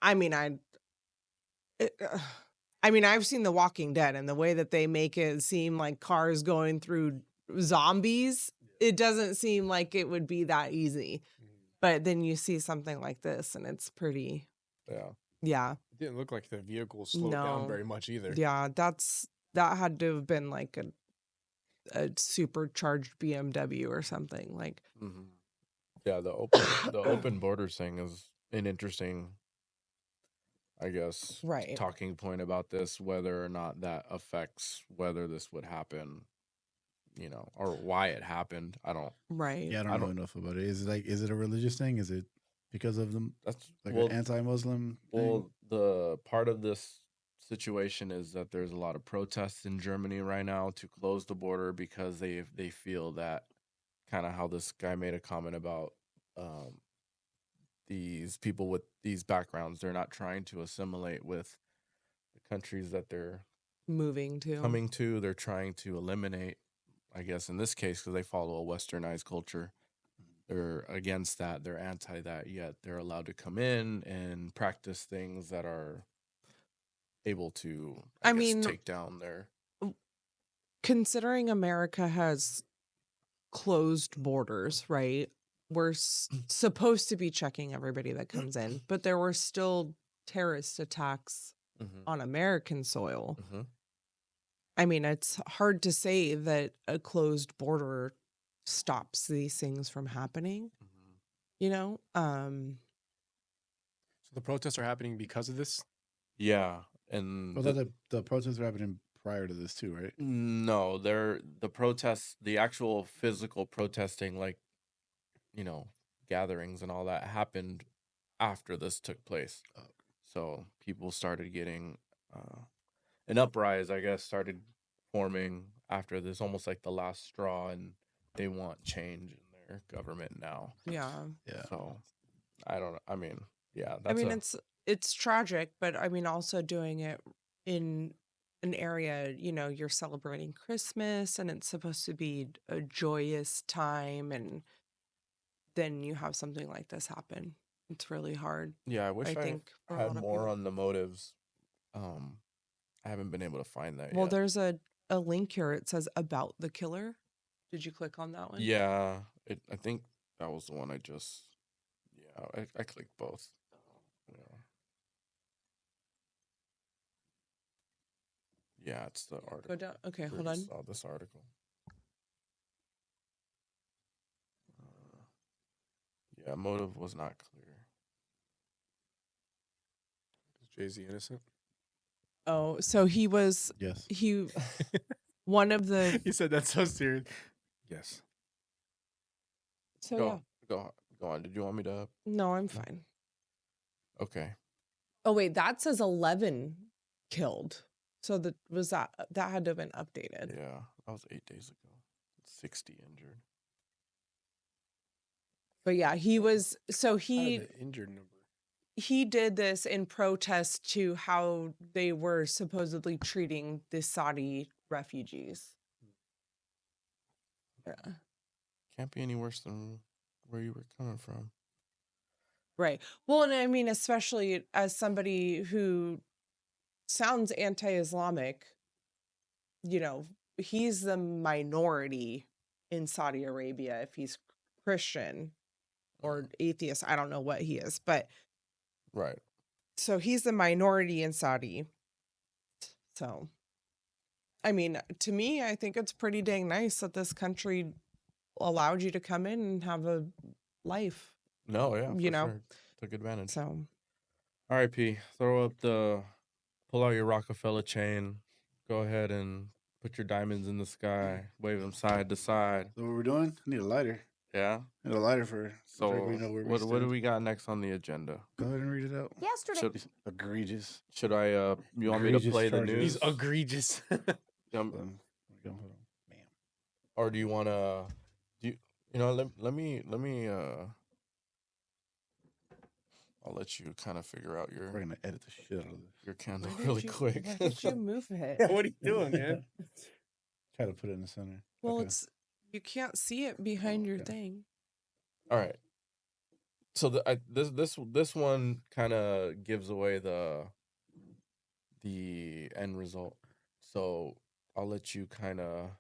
Speaker 1: seen The Walking Dead, and the way that they make it seem like cars going through zombies, it doesn't seem like it would be that easy. But then you see something like this, and it's pretty. Yeah.
Speaker 4: It didn't look like the vehicle slowed down very much either.
Speaker 1: Yeah, that had to have been like a supercharged BMW or something. Like,
Speaker 2: yeah, the open borders thing is an interesting, I guess, talking point about this, whether or not that affects whether this would happen, you know, or why it happened. I don't.
Speaker 1: Right.
Speaker 3: Yeah, I don't know enough about it. Is it a religious thing? Is it because of them?
Speaker 2: That's
Speaker 3: like an anti-Muslim thing?
Speaker 2: Well, the part of this situation is that there's a lot of protests in Germany right now to close the border because they feel that, kind of how this guy made a comment about these people with these backgrounds, they're not trying to assimilate with the countries that they're coming to. They're trying to eliminate, I guess in this case, because they follow a westernized culture. They're against that. They're anti that, yet they're allowed to come in and practice things that are able to,
Speaker 1: I
Speaker 2: guess,
Speaker 1: mean,
Speaker 2: take down their.
Speaker 1: Considering America has closed borders, right? We're supposed to be checking everybody that comes in, but there were still terrorist attacks on American soil. I mean, it's hard to say that a closed border stops these things from happening. You know,
Speaker 10: So the protests are happening because of this.
Speaker 2: Yeah, and
Speaker 3: Well, the protests are happening prior to this too, right?
Speaker 2: no, the protests, the actual physical protesting, like, gatherings and all that happened after this took place. So people started getting an uprise, I guess, started forming after this, almost like the last straw, and they want change in their government now.
Speaker 1: Yeah.
Speaker 2: So I mean, yeah,
Speaker 1: I mean, it's tragic, but I mean, also doing it in an area, you're celebrating Christmas and it's supposed to be a joyous time, and then you have something like this happen. It's really hard.
Speaker 2: Yeah, I wish I
Speaker 1: think for a
Speaker 2: had
Speaker 1: lot of
Speaker 2: more
Speaker 1: people.
Speaker 2: on the motives. I haven't been able to find that
Speaker 1: Well,
Speaker 2: yet.
Speaker 1: there's a link here. It says about the killer. Did you click on that one?
Speaker 2: Yeah, I think that was the one I just. Yeah, I clicked both. Yeah, it's the article.
Speaker 1: Go down. Okay, hold
Speaker 2: I
Speaker 1: on.
Speaker 2: saw this article. Yeah, motive was not clear.
Speaker 10: Is Jay-Z innocent?
Speaker 1: Oh, so he was.
Speaker 3: Yes.
Speaker 1: He. One of the.
Speaker 10: He said that's so serious. Yes.
Speaker 1: So
Speaker 2: Go on. Did you want me to?
Speaker 1: No, I'm fine.
Speaker 2: Okay.
Speaker 1: Oh wait, that says 11 killed. So that had to have been updated.
Speaker 2: Yeah, that was 8 days ago. 60 injured.
Speaker 1: But yeah, he was. So he.
Speaker 10: The injured number.
Speaker 1: He did this in protest to how they were supposedly treating the Saudi refugees. Yeah.
Speaker 2: Can't be any worse than where you were coming from.
Speaker 1: Right. Well, and I mean, especially as somebody who sounds anti-Islamic, he's the minority in Saudi Arabia. If he's Christian or atheist, I don't know what he is, but
Speaker 2: right.
Speaker 1: So he's the minority in Saudi. So, I mean, to me, I think it's pretty dang nice that this country allowed you to come in and have a life.
Speaker 2: No, yeah, sure. Took advantage.
Speaker 1: So,
Speaker 2: all right, P, pull out your Rockefeller chain. Go ahead and put your diamonds in the sky. Wave them side to side.
Speaker 3: So what we're doing? I need a lighter.
Speaker 2: Yeah?
Speaker 3: I need a lighter for.
Speaker 2: So what do we got next on the agenda?
Speaker 3: Go ahead and read it out.
Speaker 12: Yesterday.
Speaker 3: Egregious.
Speaker 2: Should I? You want me to play the news?
Speaker 10: He's egregious.
Speaker 2: Or do you want to? Let me. I'll let you kind of figure out your.
Speaker 3: We're gonna edit the shit out of this.
Speaker 2: Your candle really quick.
Speaker 1: Why did you move it?
Speaker 10: Yeah, what are you doing, man?
Speaker 3: Try to put it in the center.
Speaker 1: Well, you can't see it behind your thing.
Speaker 2: All right. So this one kind of gives away the end result. So I'll let you kind of.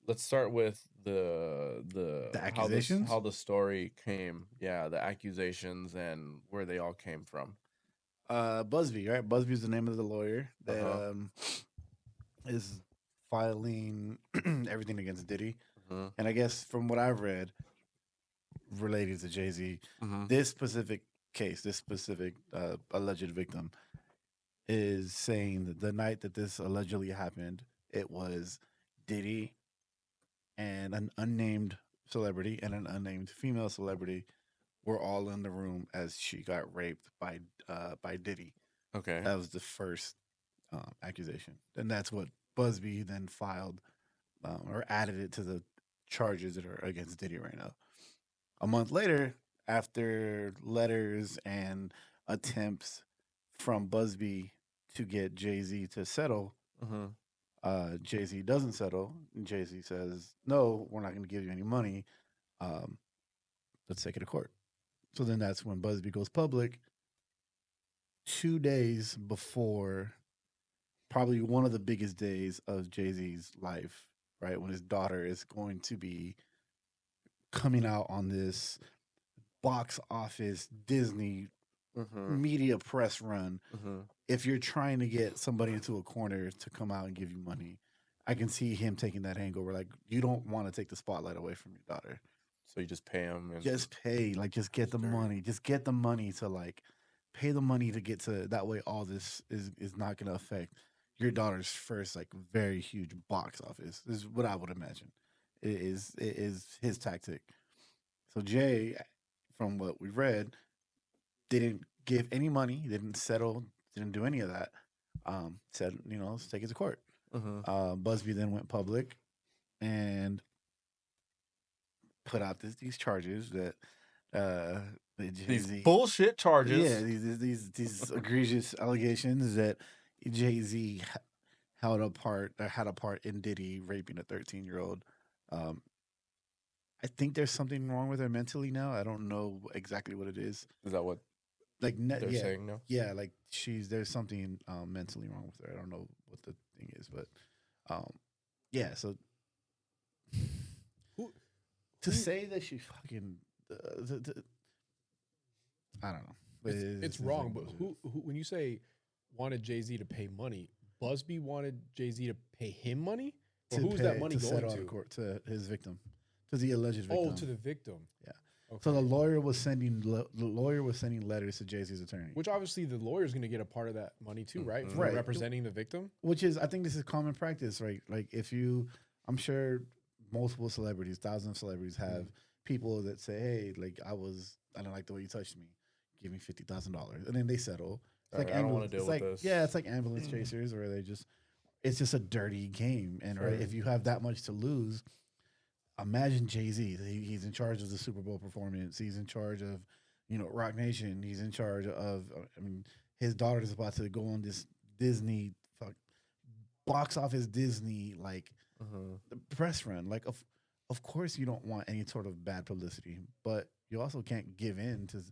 Speaker 2: Let's start with the
Speaker 3: accusations?
Speaker 2: how the story came. Yeah, the accusations and where they all came from.
Speaker 3: Busby, right? Busby's the name of the lawyer that is filing everything against Diddy. And I guess from what I've read related to Jay-Z, this specific case, this specific alleged victim is saying that the night that this allegedly happened, it was Diddy and an unnamed celebrity and an unnamed female celebrity were all in the room as she got raped by Diddy.
Speaker 2: Okay.
Speaker 3: That was the first accusation. And that's what Busby then filed or added it to the charges that are against Diddy right now. A month later, after letters and attempts from Busby to get Jay-Z to settle, Jay-Z doesn't settle. Jay-Z says, no, we're not going to give you any money. Let's take it to court. So then that's when Busby goes public 2 days before probably one of the biggest days of Jay-Z's life, right? When his daughter is going to be coming out on this box office Disney media press run. If you're trying to get somebody into a corner to come out and give you money, I can see him taking that angle where, like, you don't want to take the spotlight away from your daughter.
Speaker 2: So you just pay him.
Speaker 3: Just pay. Like, just get the money. Just get the money to, like, pay the money to get to, that way all this is not going to affect your daughter's first, like, very huge box office. This is what I would imagine. It is his tactic. So Jay, from what we read, didn't give any money, didn't settle, didn't do any of that. Said, let's take it to court. Busby then went public and put out these charges that
Speaker 2: these bullshit charges.
Speaker 3: Yeah, these egregious allegations that Jay-Z had a part in Diddy raping a 13-year-old. I think there's something wrong with her mentally now. I don't know exactly what it is.
Speaker 2: Is that what
Speaker 3: they're
Speaker 2: saying now?
Speaker 3: Yeah, like there's something mentally wrong with her. I don't know what the thing is, but yeah. So to say that she fucking, I don't know.
Speaker 10: It's wrong. But who, when you say wanted Jay-Z to pay money, Busby wanted Jay-Z to pay him money, or who's that money going to?
Speaker 3: Court, to his victim, to the alleged victim.
Speaker 10: Oh, to the victim.
Speaker 3: Yeah. Okay. So the lawyer was sending letters to Jay-Z's attorney.
Speaker 10: Which obviously the lawyer is going to get a part of that money too, right? For representing the victim.
Speaker 3: Which is, I think this is common practice, right? Like I'm sure multiple celebrities, thousands of celebrities have people that say, hey, like I don't like the way you touched me. Give me $50,000. And then they settle. It's like
Speaker 2: I don't want to deal with this.
Speaker 3: Yeah, it's like ambulance chasers where it's just a dirty game. And right, if you have that much to lose, imagine Jay-Z. He's in charge of the Super Bowl performance. He's in charge of, Rock Nation. He's in charge of, his daughter is about to go on this Disney box office Disney press run. Like, of course you don't want any sort of bad publicity, but you also can't give in to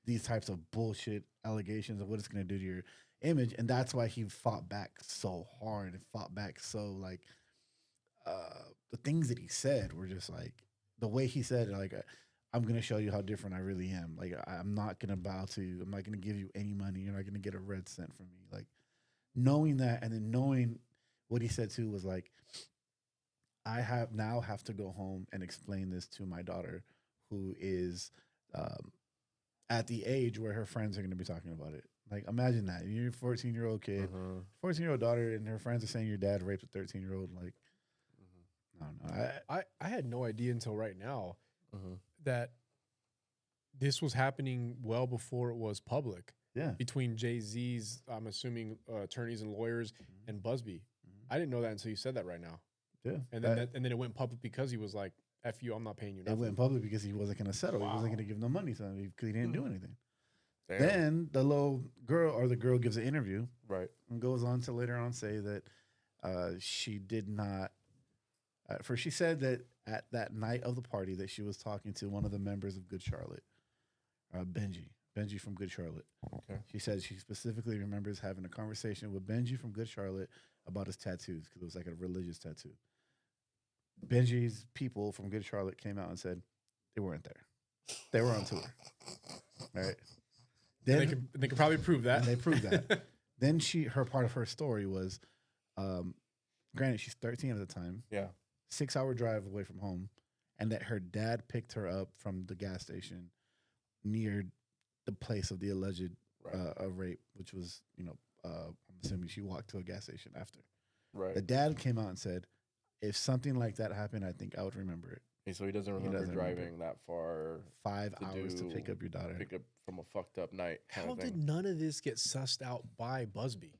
Speaker 3: these types of bullshit allegations of what it's going to do to your image. And that's why he fought back so hard and fought back so the things that he said were just like, the way he said it, like, I'm going to show you how different I really am. Like, I'm not going to give you any money. You're not going to get a red cent from me. Like, knowing that, and then knowing what he said too was like, I have to go home and explain this to my daughter, who is at the age where her friends are going to be talking about it. Like, imagine that. You're a 14-year-old kid, 14-year-old daughter, and her friends are saying your dad raped a 13-year-old. Like, I don't know.
Speaker 10: I had no idea until right now that this was happening well before it was public.
Speaker 3: Yeah.
Speaker 10: Between Jay-Z's, I'm assuming, attorneys and lawyers and Busby. I didn't know that until you said that right now.
Speaker 3: Yeah.
Speaker 10: And then it went public because he was like, F you, I'm not paying you nothing.
Speaker 3: It went public because he wasn't going to settle. Wow. He wasn't going to give no money to him because he didn't do anything. Damn. Then the little girl, or the girl, gives an interview.
Speaker 2: Right.
Speaker 3: And goes on to later on say that she did not, first she said that at that night of the party that she was talking to one of the members of Good Charlotte, Benji from Good Charlotte.
Speaker 2: Okay.
Speaker 3: She said she specifically remembers having a conversation with Benji from Good Charlotte about his tattoos, because it was like a religious tattoo. Benji's people from Good Charlotte came out and said they weren't there. They were on tour. All right.
Speaker 10: Then they could probably prove that.
Speaker 3: And they proved that. Then her part of her story was, granted, she's 13 at the time.
Speaker 2: Yeah.
Speaker 3: 6-hour drive away from home, and that her dad picked her up from the gas station near the place of the alleged rape, which was, I'm assuming she walked to a gas station after.
Speaker 2: Right.
Speaker 3: The dad came out and said, if something like that happened, I think I would remember it.
Speaker 2: Okay, so he doesn't remember driving that far.
Speaker 3: 5 hours to pick up your daughter.
Speaker 2: Pick up from a fucked up night.
Speaker 10: How did none of this get sussed out by Busby?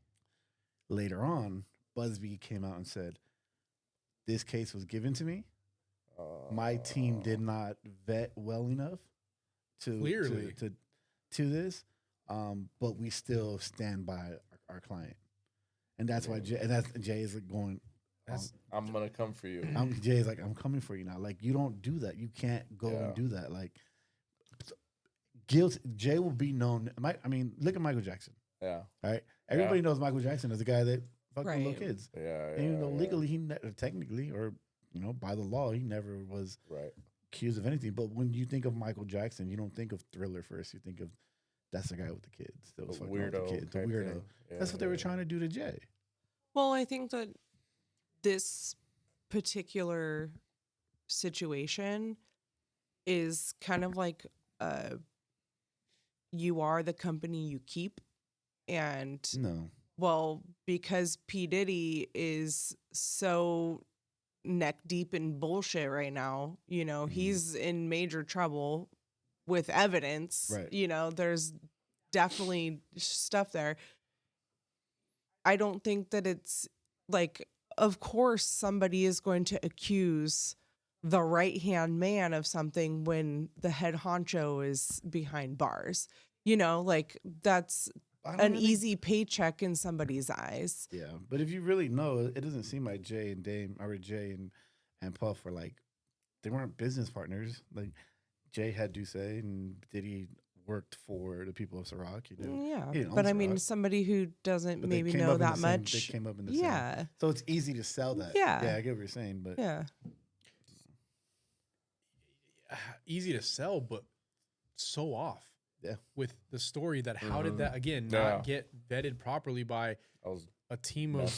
Speaker 3: Later on, Busby came out and said, this case was given to me. My team did not vet well enough to this, but we still stand by our client. And that's why Jay is like going,
Speaker 2: I'm gonna come for you.
Speaker 3: Jay's like, I'm coming for you now. Like, you don't do that. You can't go and do that. Like, guilt. Jay will be known. Look at Michael Jackson.
Speaker 2: Yeah.
Speaker 3: Right. Everybody knows Michael Jackson as the guy that fucked with little kids.
Speaker 2: Yeah.
Speaker 3: And even though legally technically, or by the law, he never was accused of anything. But when you think of Michael Jackson, you don't think of Thriller first. You think of that's the guy with the kids. That was fucking with the kids. The weirdo. That's what they were trying to do to Jay.
Speaker 1: Well, I think that this particular situation is kind of like you are the company you keep. And well, because P. Diddy is so neck deep in bullshit right now, he's in major trouble with evidence. Right. There's definitely stuff there. I don't think that it's like, of course, somebody is going to accuse the right-hand man of something when the head honcho is behind bars. Like that's an easy paycheck in somebody's eyes.
Speaker 3: Yeah, but if you really know, it doesn't seem like Jay and Puff were like, they weren't business partners. Like Jay had Duce and Diddy worked for the people of Ciroc.
Speaker 1: Yeah, but I mean, somebody who doesn't maybe know that much.
Speaker 3: They came up in the same. So it's easy to sell that.
Speaker 1: Yeah,
Speaker 3: I get what you're saying, but
Speaker 10: easy to sell, but so off.
Speaker 3: Yeah,
Speaker 10: with the story that how did that again not get vetted properly by a team of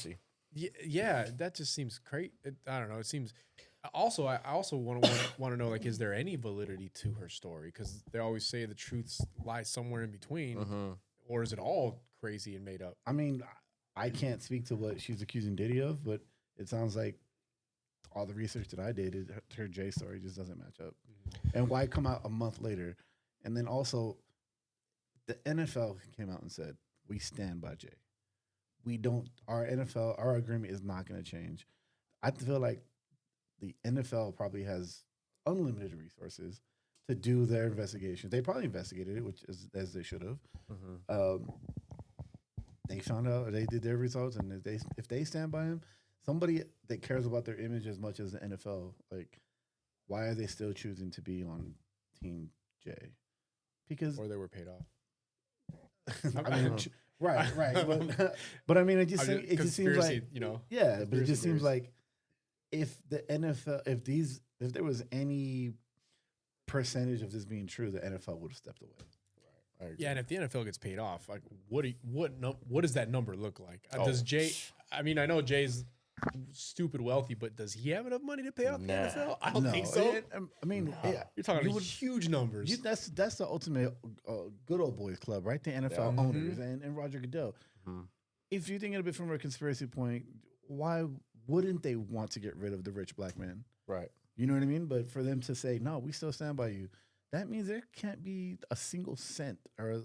Speaker 10: that just seems crazy. I don't know. It seems also I also want to know, like, is there any validity to her story? Because they always say the truth lies somewhere in between, or is it all crazy and made up?
Speaker 3: I mean, I can't speak to what she's accusing Diddy of, but it sounds like all the research that I did, her Jay story just doesn't match up. And why come out a month later? And then also, the NFL came out and said, we stand by Jay. Our agreement is not going to change. I feel like the NFL probably has unlimited resources to do their investigation. They probably investigated it, which is as they should have. They found out, they did their results, and if they stand by him, somebody that cares about their image as much as the NFL, like, why are they still choosing to be on Team Jay?
Speaker 10: Or they were paid off.
Speaker 3: I mean, right. But I mean, it just seems like, but it just seems like if the NFL, if there was any percentage of this being true, the NFL would have stepped away.
Speaker 10: Yeah, and if the NFL gets paid off, like what does that number look like? Does Jay? I mean, I know Jay's stupid wealthy, but does he have enough money to pay off the NFL? I don't think so.
Speaker 3: I mean,
Speaker 10: you're talking huge numbers.
Speaker 3: That's the ultimate good old boys club, right? The NFL owners and Roger Goodell. If you're thinking of it from a conspiracy point, why wouldn't they want to get rid of the rich black man?
Speaker 2: Right.
Speaker 3: You know what I mean? But for them to say, no, we still stand by you, that means there can't be a single cent, or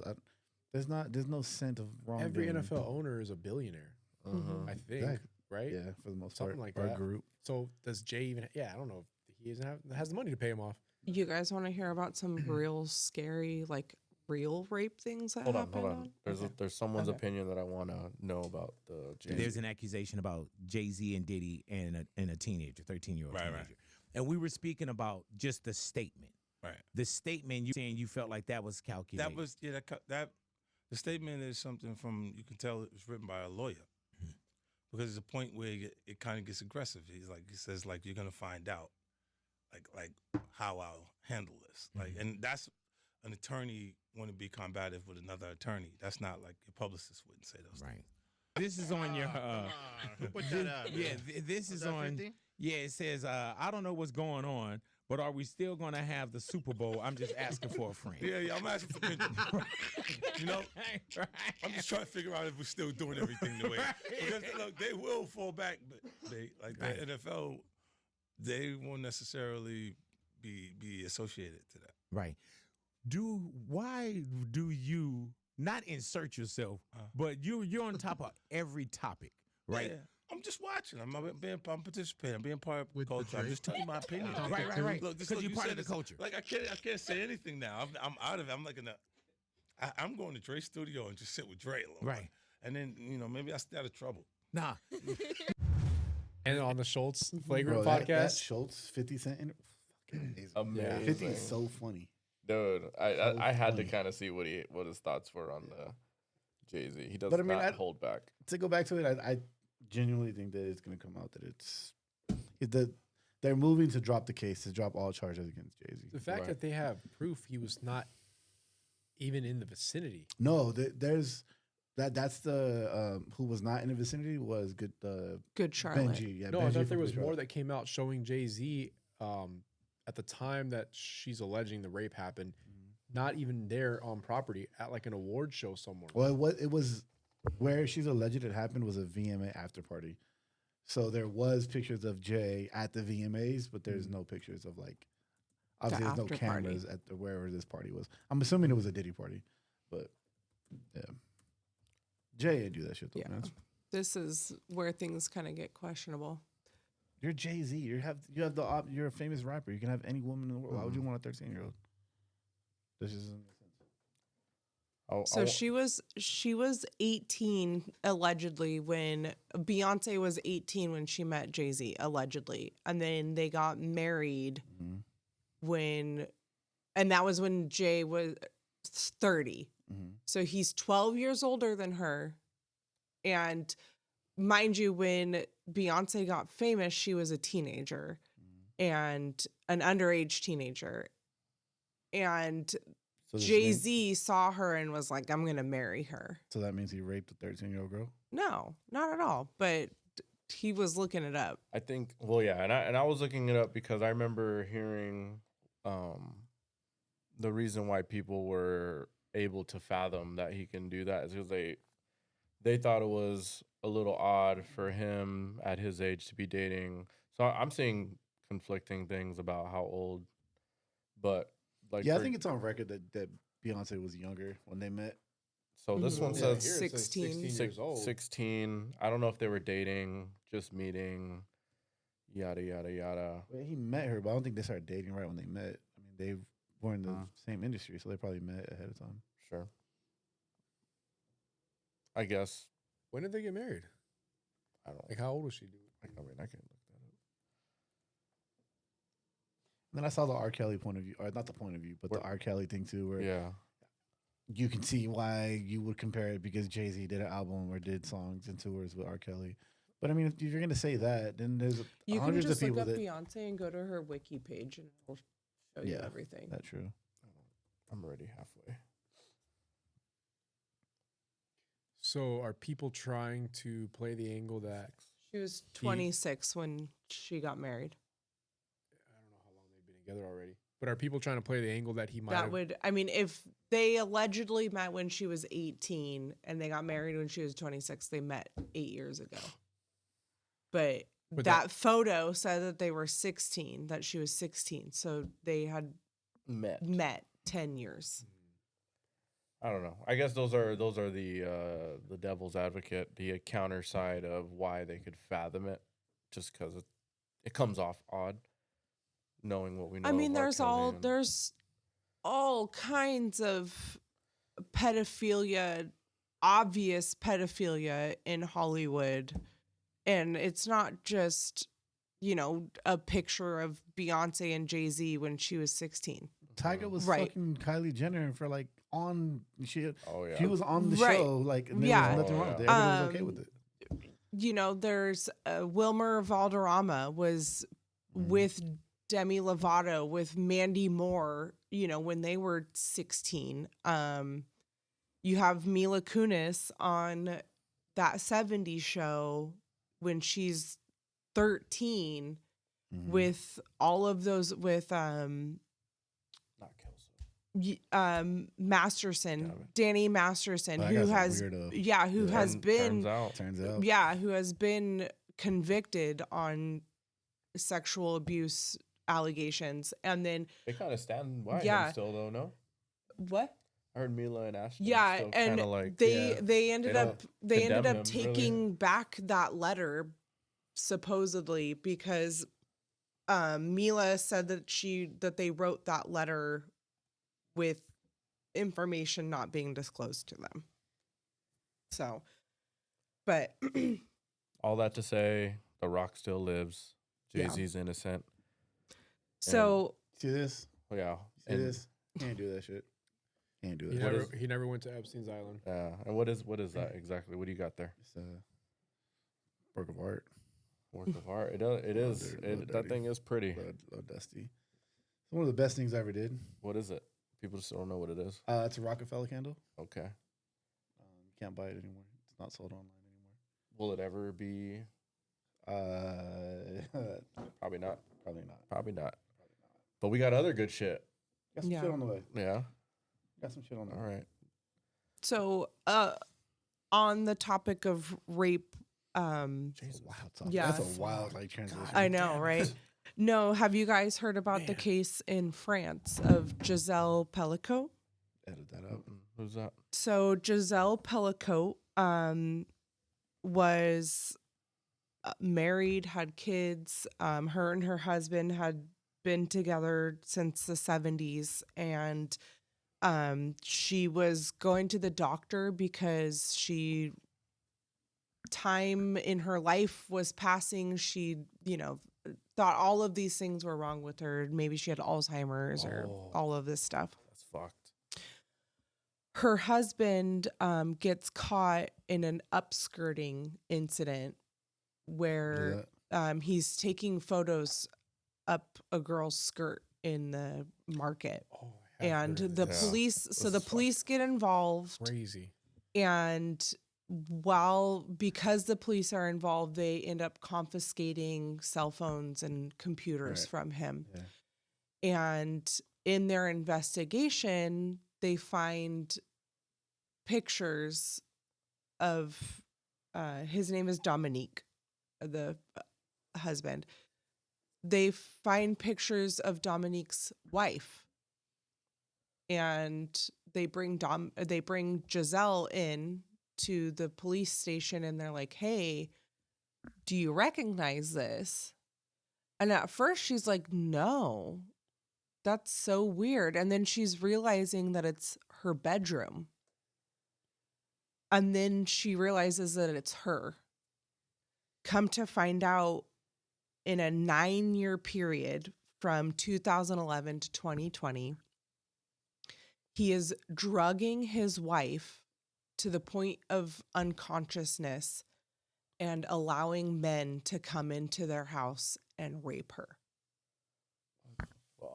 Speaker 3: there's no cent of wrong.
Speaker 10: Every NFL owner is a billionaire, I think.
Speaker 3: Exactly.
Speaker 10: Right?
Speaker 3: Yeah, for the most
Speaker 10: Something
Speaker 3: part.
Speaker 10: like that.
Speaker 3: Group.
Speaker 10: So does Jay even? Yeah, I don't know if he has the money to pay him off.
Speaker 1: You guys want to hear about some real scary, like, real rape things that happened?
Speaker 2: Hold on. There's someone's opinion that I want to know about the Jay-Z.
Speaker 12: There's an accusation about Jay-Z and Diddy and a teenager, 13-year-old teenager. Right. And we were speaking about just the statement. Right. The statement, you saying you felt like that was calculated.
Speaker 14: That was that the statement is something from, you can tell it was written by a lawyer. Because there's a point where it kind of gets aggressive. He says you're gonna find out, like how I'll handle this. Like, and that's an attorney want to be combative with another attorney. That's not like your publicist wouldn't say those things.
Speaker 12: This is on your.
Speaker 14: Put that out.
Speaker 12: This is on. 50? Yeah, it says I don't know what's going on, but are we still going to have the Super Bowl? I'm just asking for a friend.
Speaker 14: Yeah, I'm asking for you know, I'm just trying to figure out if we're still doing everything the way. Because look, they will fall back, but the NFL, they won't necessarily be associated to that.
Speaker 12: Right. Why do you not insert yourself, but you're on top of every topic, right?
Speaker 14: Yeah. I'm just watching. I'm participating. I'm being part of the culture. I'm just telling you my opinion.
Speaker 12: Right.
Speaker 14: Look,
Speaker 12: because you're part of the culture.
Speaker 14: Like I can't say anything now. I'm out of it. I'm like I'm going to Dre's studio and just sit with Dre a little.
Speaker 12: Right.
Speaker 14: And then maybe I stay out of trouble.
Speaker 12: Nah.
Speaker 10: And on the Schultz Flagrant podcast,
Speaker 3: that Schultz 50 Cent.
Speaker 2: Amazing.
Speaker 3: 50 is so funny.
Speaker 2: Dude, I had to kind of see what his thoughts were on the Jay-Z. He does not hold back.
Speaker 3: To go back to it, I genuinely think that it's going to come out that they're moving to drop the case, to drop all charges against Jay-Z.
Speaker 10: The fact that they have proof he was not even in the vicinity.
Speaker 3: No, there's that's the who was not in the vicinity was Good
Speaker 1: Charlotte.
Speaker 3: Benji. Yeah,
Speaker 10: No,
Speaker 3: Benji
Speaker 10: I thought there
Speaker 3: from
Speaker 10: was
Speaker 3: Good
Speaker 10: more
Speaker 3: Charlotte.
Speaker 10: that came out showing Jay-Z at the time that she's alleging the rape happened, not even there on property at like an award show somewhere.
Speaker 3: Well, it was where she's alleged it happened was a VMA after party. So there was pictures of Jay at the VMAs, but there's no pictures of like obviously there's no
Speaker 1: after
Speaker 3: cameras at wherever this party was. I'm assuming it was a Diddy party, but yeah, Jay didn't do that shit though, man.
Speaker 1: This is where things kind of get questionable.
Speaker 3: You're Jay-Z. You're a famous rapper. You can have any woman in the world. Why would you want a 13-year-old? This doesn't make sense.
Speaker 1: So she was 18 allegedly when Beyonce was 18 when she met Jay-Z allegedly, and then they got married and that was when Jay was 30. So he's 12 years older than her, and mind you, when Beyonce got famous, she was a teenager and an underage teenager, and Jay-Z saw her and was like, I'm going to marry her.
Speaker 3: So that means he raped a 13-year-old girl?
Speaker 1: No, not at all. But he was looking it up.
Speaker 2: I think, well, yeah. And I was looking it up because I remember hearing the reason why people were able to fathom that he can do that is because they thought it was a little odd for him at his age to be dating. So I'm seeing conflicting things about how old, but like,
Speaker 3: I think it's on record that Beyonce was younger when they met.
Speaker 2: So this one says
Speaker 1: 16
Speaker 10: years old.
Speaker 2: 16. I don't know if they were dating, just meeting, yada, yada, yada.
Speaker 3: Well, he met her, but I don't think they started dating right when they met. I mean, they were in the same industry, so they probably met ahead of time.
Speaker 2: Sure. I guess.
Speaker 10: When did they get married?
Speaker 2: I don't know.
Speaker 10: Like, how old was she?
Speaker 2: I mean, I can't look that up.
Speaker 3: And then I saw the R. Kelly point of view, or not the point of view, but the R. Kelly thing too, where you can see why you would compare it because Jay-Z did an album or did songs and tours with R. Kelly. But I mean, if you're going to say that, then there's
Speaker 1: You can
Speaker 3: hundreds
Speaker 1: just
Speaker 3: of people
Speaker 1: look up
Speaker 3: that
Speaker 1: Beyonce and go to her wiki page and it'll show you everything.
Speaker 3: That's true.
Speaker 2: I'm already halfway.
Speaker 10: So are people trying to play the angle that
Speaker 1: She was 26 when she got married.
Speaker 10: I don't know how long they've been together already, but are people trying to play the angle that he might
Speaker 1: That would, I mean, if they allegedly met when she was 18 and they got married when she was 26, they met 8 years ago. But that photo said that they were 16, that she was 16. So they had met 10 years.
Speaker 2: I don't know. I guess those are the devil's advocate, the counter side of why they could fathom it, just because it comes off odd, knowing what we know.
Speaker 1: I mean,
Speaker 2: of
Speaker 1: there's all kinds of pedophilia, obvious pedophilia in Hollywood, and it's not just a picture of Beyonce and Jay-Z when she was 16.
Speaker 3: Tiger was fucking Kylie Jenner for like she was on the
Speaker 1: Right.
Speaker 3: show, like, and there was nothing wrong with it. Everybody was okay with it.
Speaker 1: There's Wilmer Valderrama was with Demi Lovato, with Mandy Moore, when they were 16. You have Mila Kunis on that 70s show when she's 13 with all of those, with Masterson, Danny Masterson, who has been convicted on sexual abuse allegations, and then
Speaker 2: they kind of stand by him still, though. No,
Speaker 1: what?
Speaker 2: I heard Mila and Ashton.
Speaker 1: Yeah, and
Speaker 2: like,
Speaker 1: they ended up
Speaker 2: him,
Speaker 1: taking back that letter supposedly because Mila said that they wrote that letter with information not being disclosed to them. So, but
Speaker 2: all that to say, The Rock still lives. Jay-Z's innocent.
Speaker 1: So
Speaker 3: see this?
Speaker 2: Yeah.
Speaker 3: See this? Can't do that shit. Can't do
Speaker 10: He
Speaker 3: that.
Speaker 10: he never went to Epstein's Island.
Speaker 2: Yeah, and what is that exactly? What do you got there?
Speaker 3: It's a work of art.
Speaker 2: Work of art. It is. That thing is pretty.
Speaker 3: Little dusty. It's one of the best things I ever did.
Speaker 2: What is it? People just don't know what it is.
Speaker 3: It's a Rockefeller candle.
Speaker 2: Okay.
Speaker 3: You can't buy it anymore. It's not sold online anymore.
Speaker 2: Will it ever be? Probably not. Probably not. But we got other good shit.
Speaker 3: Got some shit on the way.
Speaker 2: Yeah.
Speaker 3: Got some shit on the way.
Speaker 2: All right.
Speaker 1: So, on the topic of rape,
Speaker 3: Jesus,
Speaker 1: yeah,
Speaker 3: that's a wild transition.
Speaker 1: I know, right? No, have you guys heard about the case in France of Giselle Pellicot?
Speaker 3: Edit that out.
Speaker 2: Who's that?
Speaker 1: So Giselle Pellicot was married, had kids. Her and her husband had been together since the 70s, and she was going to the doctor because time in her life was passing. She, thought all of these things were wrong with her. Maybe she had Alzheimer's or all of this stuff.
Speaker 2: That's fucked.
Speaker 1: Her husband gets caught in an upskirting incident where he's taking photos up a girl's skirt in the market. And the police get involved.
Speaker 10: Crazy.
Speaker 1: And because the police are involved, they end up confiscating cell phones and computers from him. Yeah. And in their investigation, they find pictures of his name is Dominique, the husband. They find pictures of Dominique's wife, and they bring Giselle in to the police station, and they're like, "Hey, do you recognize this?" And at first she's like, "No, that's so weird." And then she's realizing that it's her bedroom. And then she realizes that it's her. Come to find out, in a 9-year period from 2011 to 2020, he is drugging his wife to the point of unconsciousness and allowing men to come into their house and rape her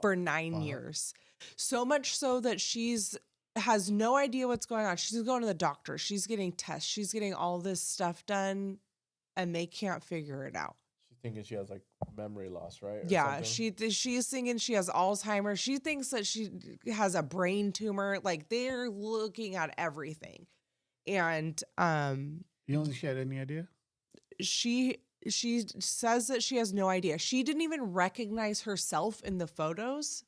Speaker 1: for 9 years. So much so that has no idea what's going on. She's going to the doctor. She's getting tests. She's getting all this stuff done, and they can't figure it out.
Speaker 2: She's thinking she has memory loss, right?
Speaker 1: Yeah, she's thinking she has Alzheimer's. She thinks that she has a brain tumor. They're looking at everything. And
Speaker 3: you don't think she had any idea?
Speaker 1: She says that she has no idea. She didn't even recognize herself in the photos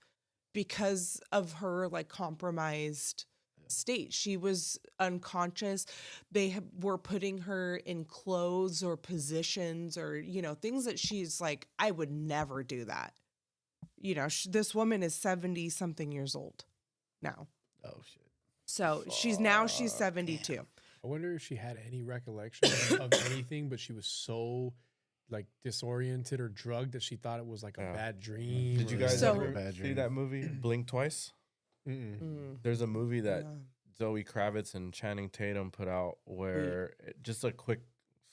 Speaker 1: because of her compromised state. She was unconscious. They were putting her in clothes or positions or things that she's like, I would never do that. This woman is 70 something years old now.
Speaker 3: Oh shit.
Speaker 1: So she's 72.
Speaker 10: I wonder if she had any recollection of anything, but she was so disoriented or drugged that she thought it was a bad dream.
Speaker 2: Did you guys ever see that movie Blink Twice? There's a movie that Zoe Kravitz and Channing Tatum put out where just a quick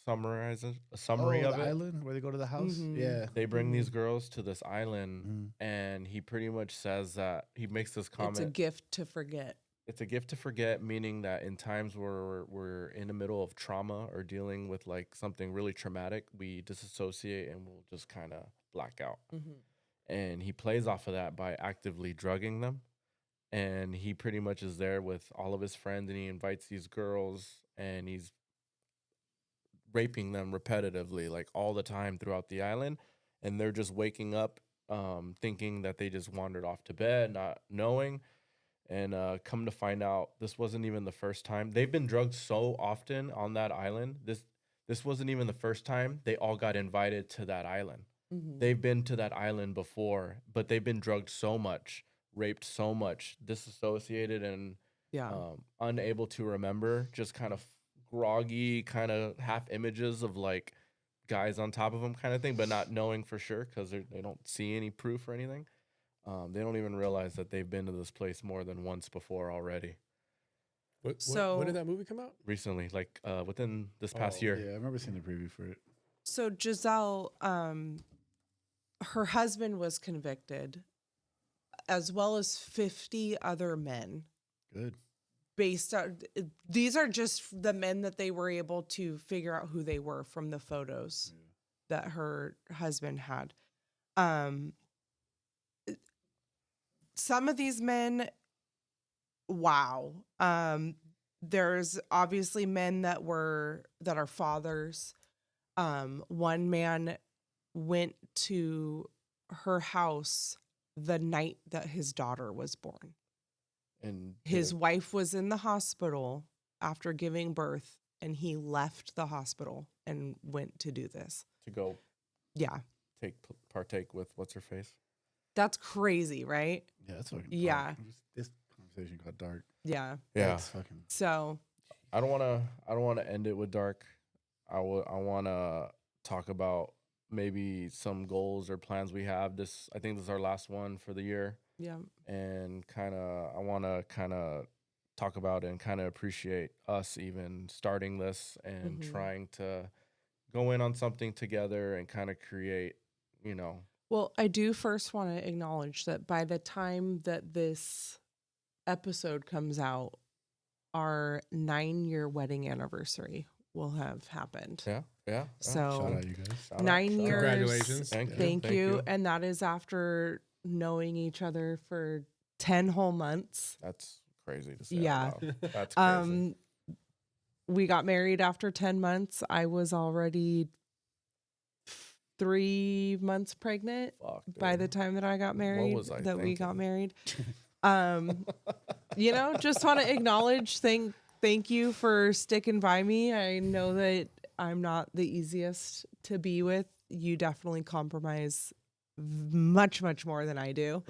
Speaker 2: summary of
Speaker 3: the
Speaker 2: it.
Speaker 3: Island where they go to the house.
Speaker 1: Mm-hmm.
Speaker 3: Yeah,
Speaker 2: they bring these girls to this island, and he pretty much says that he makes this comment.
Speaker 1: It's a gift to forget.
Speaker 2: It's a gift to forget, meaning that in times where we're in the middle of trauma or dealing with something really traumatic, we disassociate and we'll just kind of black out. And he plays off of that by actively drugging them. And he pretty much is there with all of his friends, and he invites these girls, and he's raping them repetitively, all the time throughout the island. And they're just waking up thinking that they just wandered off to bed, not knowing. And come to find out, this wasn't even the first time. They've been drugged so often on that island. This wasn't even the first time. They all got invited to that island. They've been to that island before, but they've been drugged so much, raped so much, disassociated and unable to remember, just kind of groggy, kind of half images of guys on top of them kind of thing, but not knowing for sure because they don't see any proof or anything. they don't even realize that they've been to this place more than once before already.
Speaker 10: When did that movie come out?
Speaker 2: Recently, like within this past year.
Speaker 3: Yeah, I remember seeing the preview for it.
Speaker 1: So Giselle, her husband was convicted, as well as 50 other men.
Speaker 3: Good.
Speaker 1: Based on these are just the men that they were able to figure out who they were from the photos that her husband had. Some of these men, wow. There's obviously men that are fathers. One man went to her house the night that his daughter was born.
Speaker 2: And
Speaker 1: his wife was in the hospital after giving birth, and he left the hospital and went to do this.
Speaker 2: To go partake with what's her face?
Speaker 1: That's crazy, right?
Speaker 3: Yeah, that's fucking
Speaker 1: dark.
Speaker 3: This conversation got dark.
Speaker 1: Yeah.
Speaker 2: That's
Speaker 3: fucking.
Speaker 1: So
Speaker 2: I don't wanna end it with dark. I wanna talk about maybe some goals or plans we have. I think this is our last one for the year.
Speaker 1: Yeah.
Speaker 2: And I want to talk about and kind of appreciate us even starting this and trying to go in on something together and kind of create,
Speaker 1: Well, I do first want to acknowledge that by the time that this episode comes out, our 9-year wedding anniversary will have happened.
Speaker 2: Yeah.
Speaker 1: So
Speaker 3: shout out, you guys.
Speaker 1: 9 years.
Speaker 10: Congratulations.
Speaker 1: Thank you. And that is after knowing each other for 10 whole months.
Speaker 2: That's crazy to say.
Speaker 1: Yeah.
Speaker 2: That's crazy.
Speaker 1: We got married after 10 months. I was already 3 months pregnant by the time that I got married.
Speaker 2: was I
Speaker 1: we got
Speaker 2: thinking?
Speaker 1: married. Just want to acknowledge, thank you for sticking by me. I know that I'm not the easiest to be with. You definitely compromise much, much more than I do.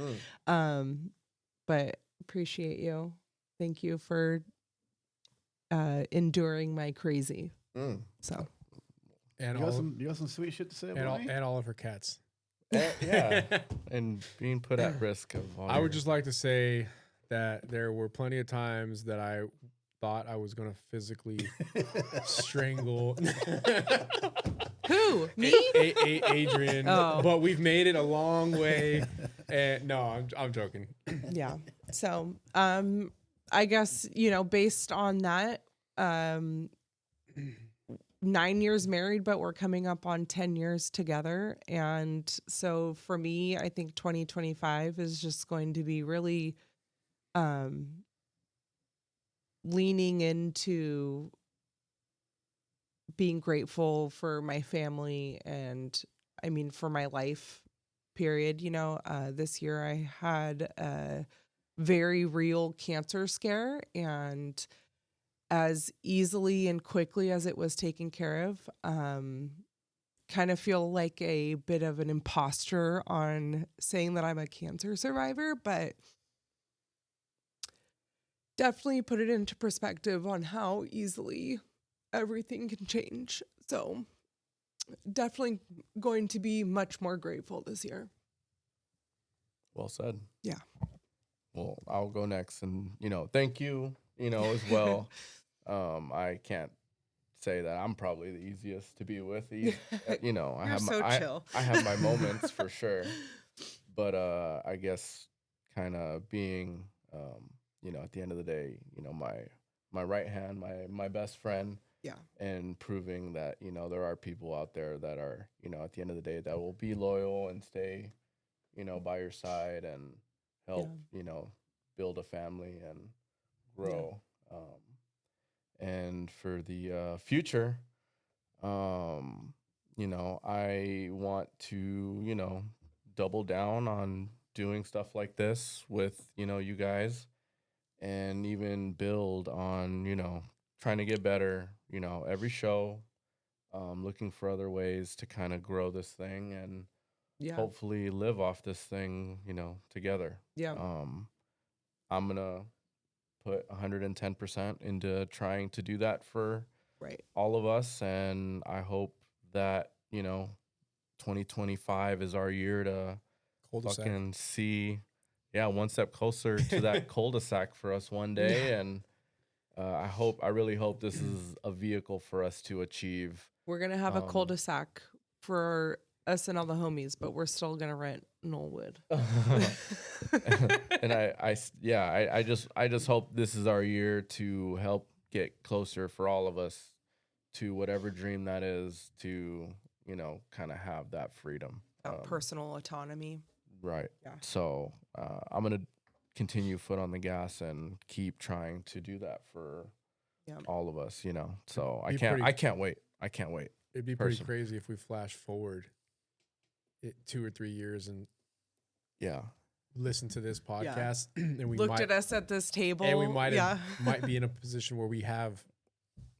Speaker 1: But appreciate you. Thank you for enduring my crazy. So,
Speaker 10: And
Speaker 3: you got some sweet shit to say about me?
Speaker 10: and all of her cats.
Speaker 2: Yeah. And being put at risk of all
Speaker 10: I would just like to say that there were plenty of times that I thought I was going to physically strangle
Speaker 1: who? Me?
Speaker 10: Adrian.
Speaker 1: Oh.
Speaker 10: But we've made it a long way. And no, I'm joking.
Speaker 1: Yeah. So, I guess, based on that, 9 years married, but we're coming up on 10 years together. And so for me, I think 2025 is just going to be really leaning into being grateful for my family and for my life, period. This year I had a very real cancer scare, and as easily and quickly as it was taken care of, kind of feel like a bit of an imposter on saying that I'm a cancer survivor, but definitely put it into perspective on how easily everything can change. So definitely going to be much more grateful this year.
Speaker 2: Well said.
Speaker 1: Yeah.
Speaker 2: Well, I'll go next, and thank you, as well. I can't say that I'm probably the easiest to be with. I have my moments for sure, but I guess kind of being, at the end of the day, my right hand, my best friend.
Speaker 1: Yeah.
Speaker 2: And proving that there are people out there that are at the end of the day that will be loyal and stay by your side and help build a family and grow. And for the future, I want to double down on doing stuff like this with you guys, and even build on trying to get better every show, looking for other ways to kind of grow this thing and hopefully live off this thing together. I'm gonna put 110% into trying to do that for all of us, and I hope that 2025 is our year to fucking see, one step closer to that cul-de-sac for us one day. And I really hope this is a vehicle for us to achieve.
Speaker 1: We're going to have a cul-de-sac for us and all the homies, but we're still going to rent Knollwood.
Speaker 2: And I just hope this is our year to help get closer for all of us to whatever dream that is, to, kind of have that freedom.
Speaker 1: Personal autonomy.
Speaker 2: Right.
Speaker 1: Yeah.
Speaker 2: So I'm going to continue foot on the gas and keep trying to do that for all of us, So I can't wait. I can't wait.
Speaker 10: It'd be pretty crazy if we flash forward 2 or 3 years and listen to this podcast and we
Speaker 1: looked at us at this table,
Speaker 10: and we might be in a position where we have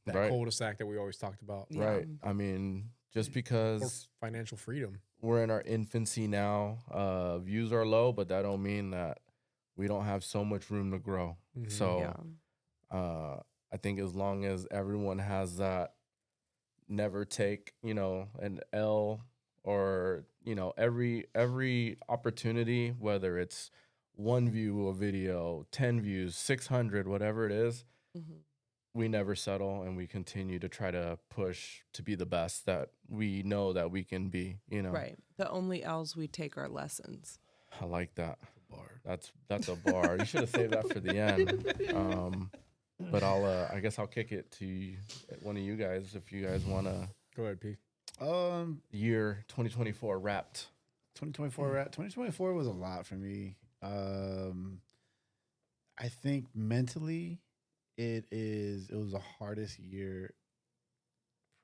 Speaker 10: that cul-de-sac that we always talked about.
Speaker 2: Right. I mean, just because
Speaker 10: financial freedom,
Speaker 2: we're in our infancy now. Views are low, but that don't mean that we don't have so much room to grow.
Speaker 10: Mm-hmm.
Speaker 2: So I think as long as everyone has that, never take, an L, or, every opportunity, whether it's 1 view a video, 10 views, 600, whatever it is, we never settle, and we continue to try to push to be the best that we know that we can be,
Speaker 1: Right. The only L's we take are lessons.
Speaker 2: I like that. That's a bar. You should have saved that for the end. But I guess I'll kick it to one of you guys if you guys want to.
Speaker 10: Go ahead, P.
Speaker 2: Year 2024 wrapped.
Speaker 3: 2024 wrapped. 2024 was a lot for me. I think mentally, it was the hardest year.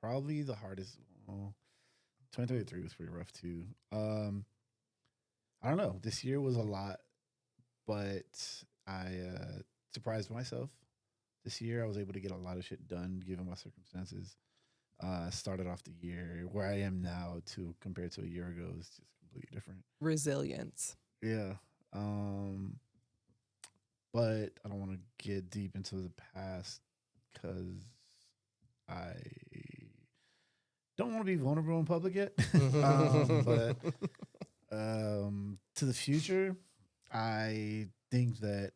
Speaker 3: Probably the hardest. 2023 was pretty rough too. I don't know. This year was a lot, but I surprised myself. This year, I was able to get a lot of shit done given my circumstances. Started off the year where I am now compared to a year ago is just completely different.
Speaker 1: Resilience.
Speaker 3: Yeah. But I don't want to get deep into the past because I don't want to be vulnerable in public yet. But to the future, I think that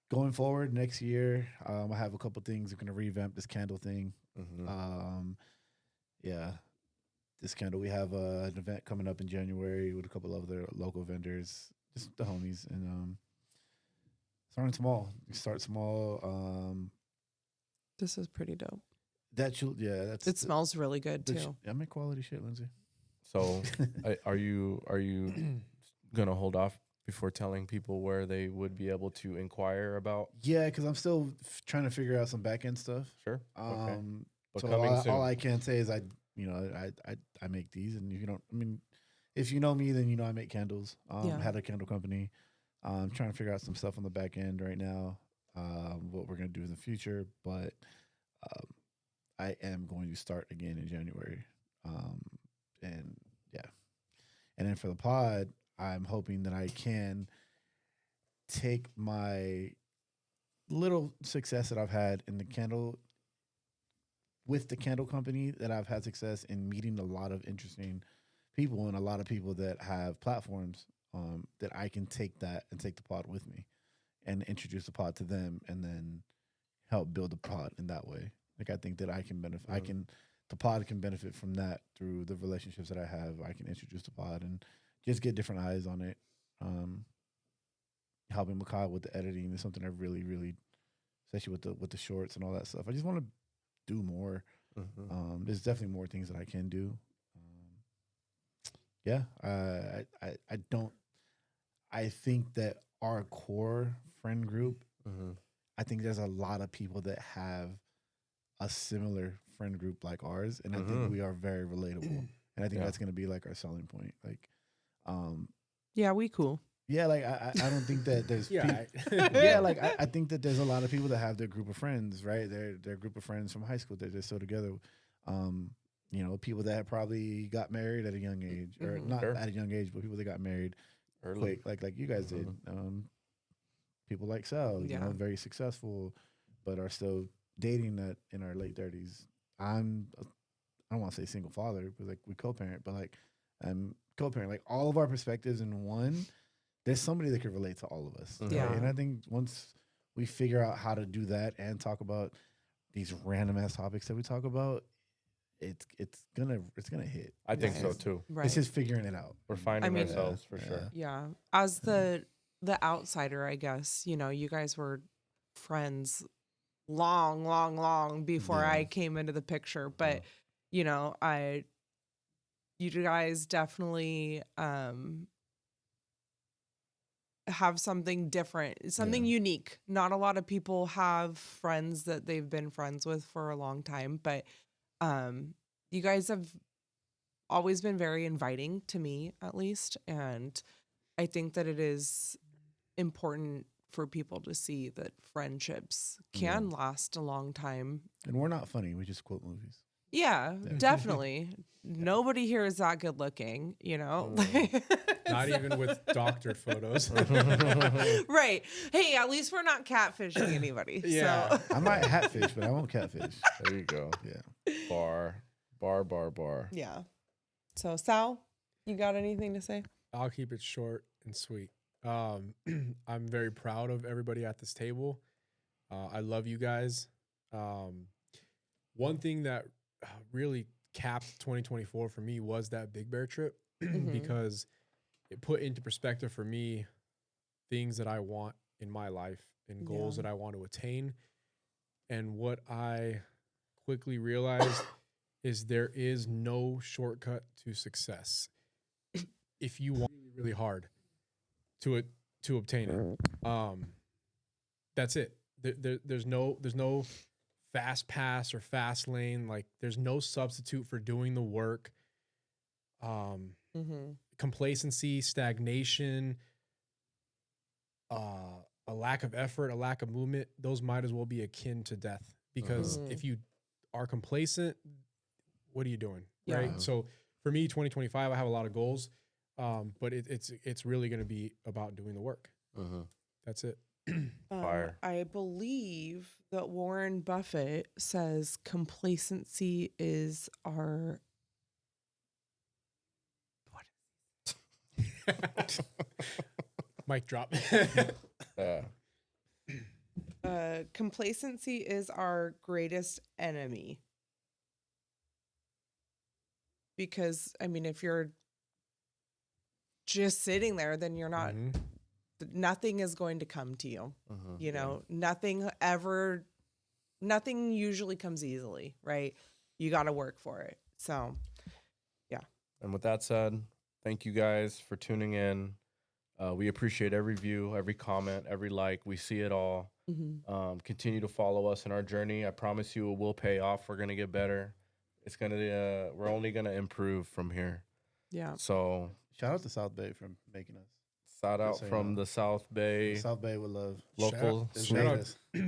Speaker 3: going forward next year, I have a couple things. We're gonna revamp this candle thing. This candle. We have an event coming up in January with a couple of other local vendors, just the homies, and Start small.
Speaker 1: This is pretty dope.
Speaker 3: It
Speaker 1: smells really good too.
Speaker 3: I make quality shit, Lindsay.
Speaker 2: So, are you gonna hold off before telling people where they would be able to inquire about?
Speaker 3: Yeah, because I'm still trying to figure out some back end stuff.
Speaker 2: Sure. Okay. But
Speaker 3: so
Speaker 2: coming soon.
Speaker 3: all I can say is I make these, and if you know me, then you know I make candles. Had a candle company. I'm trying to figure out some stuff on the back end right now. What we're gonna do in the future, but I am going to start again in January. And then for the pod, I'm hoping that I can take my little success that I've had in the candle company, that I've had success in meeting a lot of interesting people and a lot of people that have platforms, that I can take that and take the pod with me and introduce the pod to them and then help build the pod in that way. Like, I think that I can benefit. The pod can benefit from that through the relationships that I have. I can introduce the pod and just get different eyes on it. Helping Makai with the editing is something I really, really, especially with the shorts and all that stuff. I just want to do more. There's definitely more things that I can do. I think that our core friend group, I think there's a lot of people that have a similar friend group like ours, and I think we are very relatable. And I think that's going to be like our selling point. Like,
Speaker 1: we cool.
Speaker 3: Yeah, like I don't think that there's I think that there's a lot of people that have their group of friends, right? Their group of friends from high school that they're still together. People that probably got married at a young age, or not at a young age, but people that got married early, quick, like you guys did. People like Sal, very successful, but are still dating in our late 30s. I don't want to say single father, because like we co-parent, but like co-parent, like all of our perspectives in one, there's somebody that could relate to all of us.
Speaker 1: Yeah.
Speaker 3: Right? And I think once we figure out how to do that and talk about these random ass topics that we talk about, it's gonna hit.
Speaker 2: I think so too.
Speaker 1: Right.
Speaker 3: It's just figuring it out.
Speaker 2: We're finding ourselves for sure.
Speaker 1: Yeah. As the outsider, I guess, you know, you guys were friends long before I came into the picture. But, you know, you guys definitely have something different, something unique. Not a lot of people have friends that they've been friends with for a long time, but you guys have always been very inviting to me, at least. And I think that it is important for people to see that friendships can last a long time.
Speaker 3: And we're not funny. We just quote movies.
Speaker 1: Yeah, definitely. Nobody here is that good looking, you know?
Speaker 10: Not even with doctored photos.
Speaker 1: Right. Hey, at least we're not catfishing anybody.
Speaker 10: Yeah.
Speaker 1: So.
Speaker 3: I might hatfish, but I won't catfish.
Speaker 2: There you go.
Speaker 3: Yeah.
Speaker 2: Bar.
Speaker 1: Yeah. So, Sal, you got anything to say?
Speaker 10: I'll keep it short and sweet. I'm very proud of everybody at this table. I love you guys. One thing that really capped 2024 for me was that Big Bear trip because it put into perspective for me things that I want in my life and goals that I want to attain. And what I quickly realized is there is no shortcut to success. If you want really hard to obtain it, that's it. There's no fast pass or fast lane. Like there's no substitute for doing the work. Complacency, stagnation, a lack of effort, a lack of movement, those might as well be akin to death. Because if you are complacent, what are you doing?
Speaker 1: Yeah.
Speaker 10: Right. So for me, 2025, I have a lot of goals. But it's really going to be about doing the work. That's it.
Speaker 2: Fire.
Speaker 1: I believe that Warren Buffett says complacency is our.
Speaker 10: Mic drop.
Speaker 1: Complacency is our greatest enemy. Because, I mean, if you're just sitting there, then you're not, nothing is going to come to you. You know, nothing usually comes easily, right? You got to work for it. So, yeah.
Speaker 2: And with that said, thank you guys for tuning in. We appreciate every view, every comment, every like. We see it all. Continue to follow us in our journey. I promise you it will pay off. We're going to get better. It's going to, we're only going to improve from here.
Speaker 1: Yeah.
Speaker 2: So
Speaker 3: shout out to South Bay for making us.
Speaker 2: Shout out from the South Bay.
Speaker 3: South Bay would love.
Speaker 2: Local.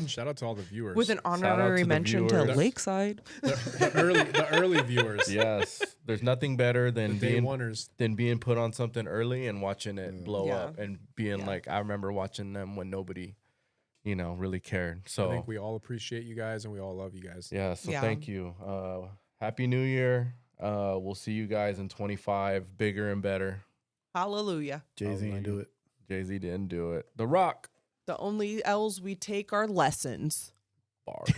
Speaker 10: Shout out to all the viewers.
Speaker 1: With an honorary mention to Lakeside.
Speaker 10: The early viewers.
Speaker 2: Yes. There's nothing better than being put on something early and watching it blow up and being like, I remember watching them when nobody, you know, really cared. So
Speaker 10: I think we all appreciate you guys and we all love you guys.
Speaker 2: Yeah. So thank you. Happy New Year. We'll see you guys in 25, bigger and better.
Speaker 1: Hallelujah.
Speaker 3: Jay-Z didn't do it.
Speaker 2: Jay-Z didn't do it. The Rock.
Speaker 1: The only L's we take are lessons.
Speaker 2: Bars.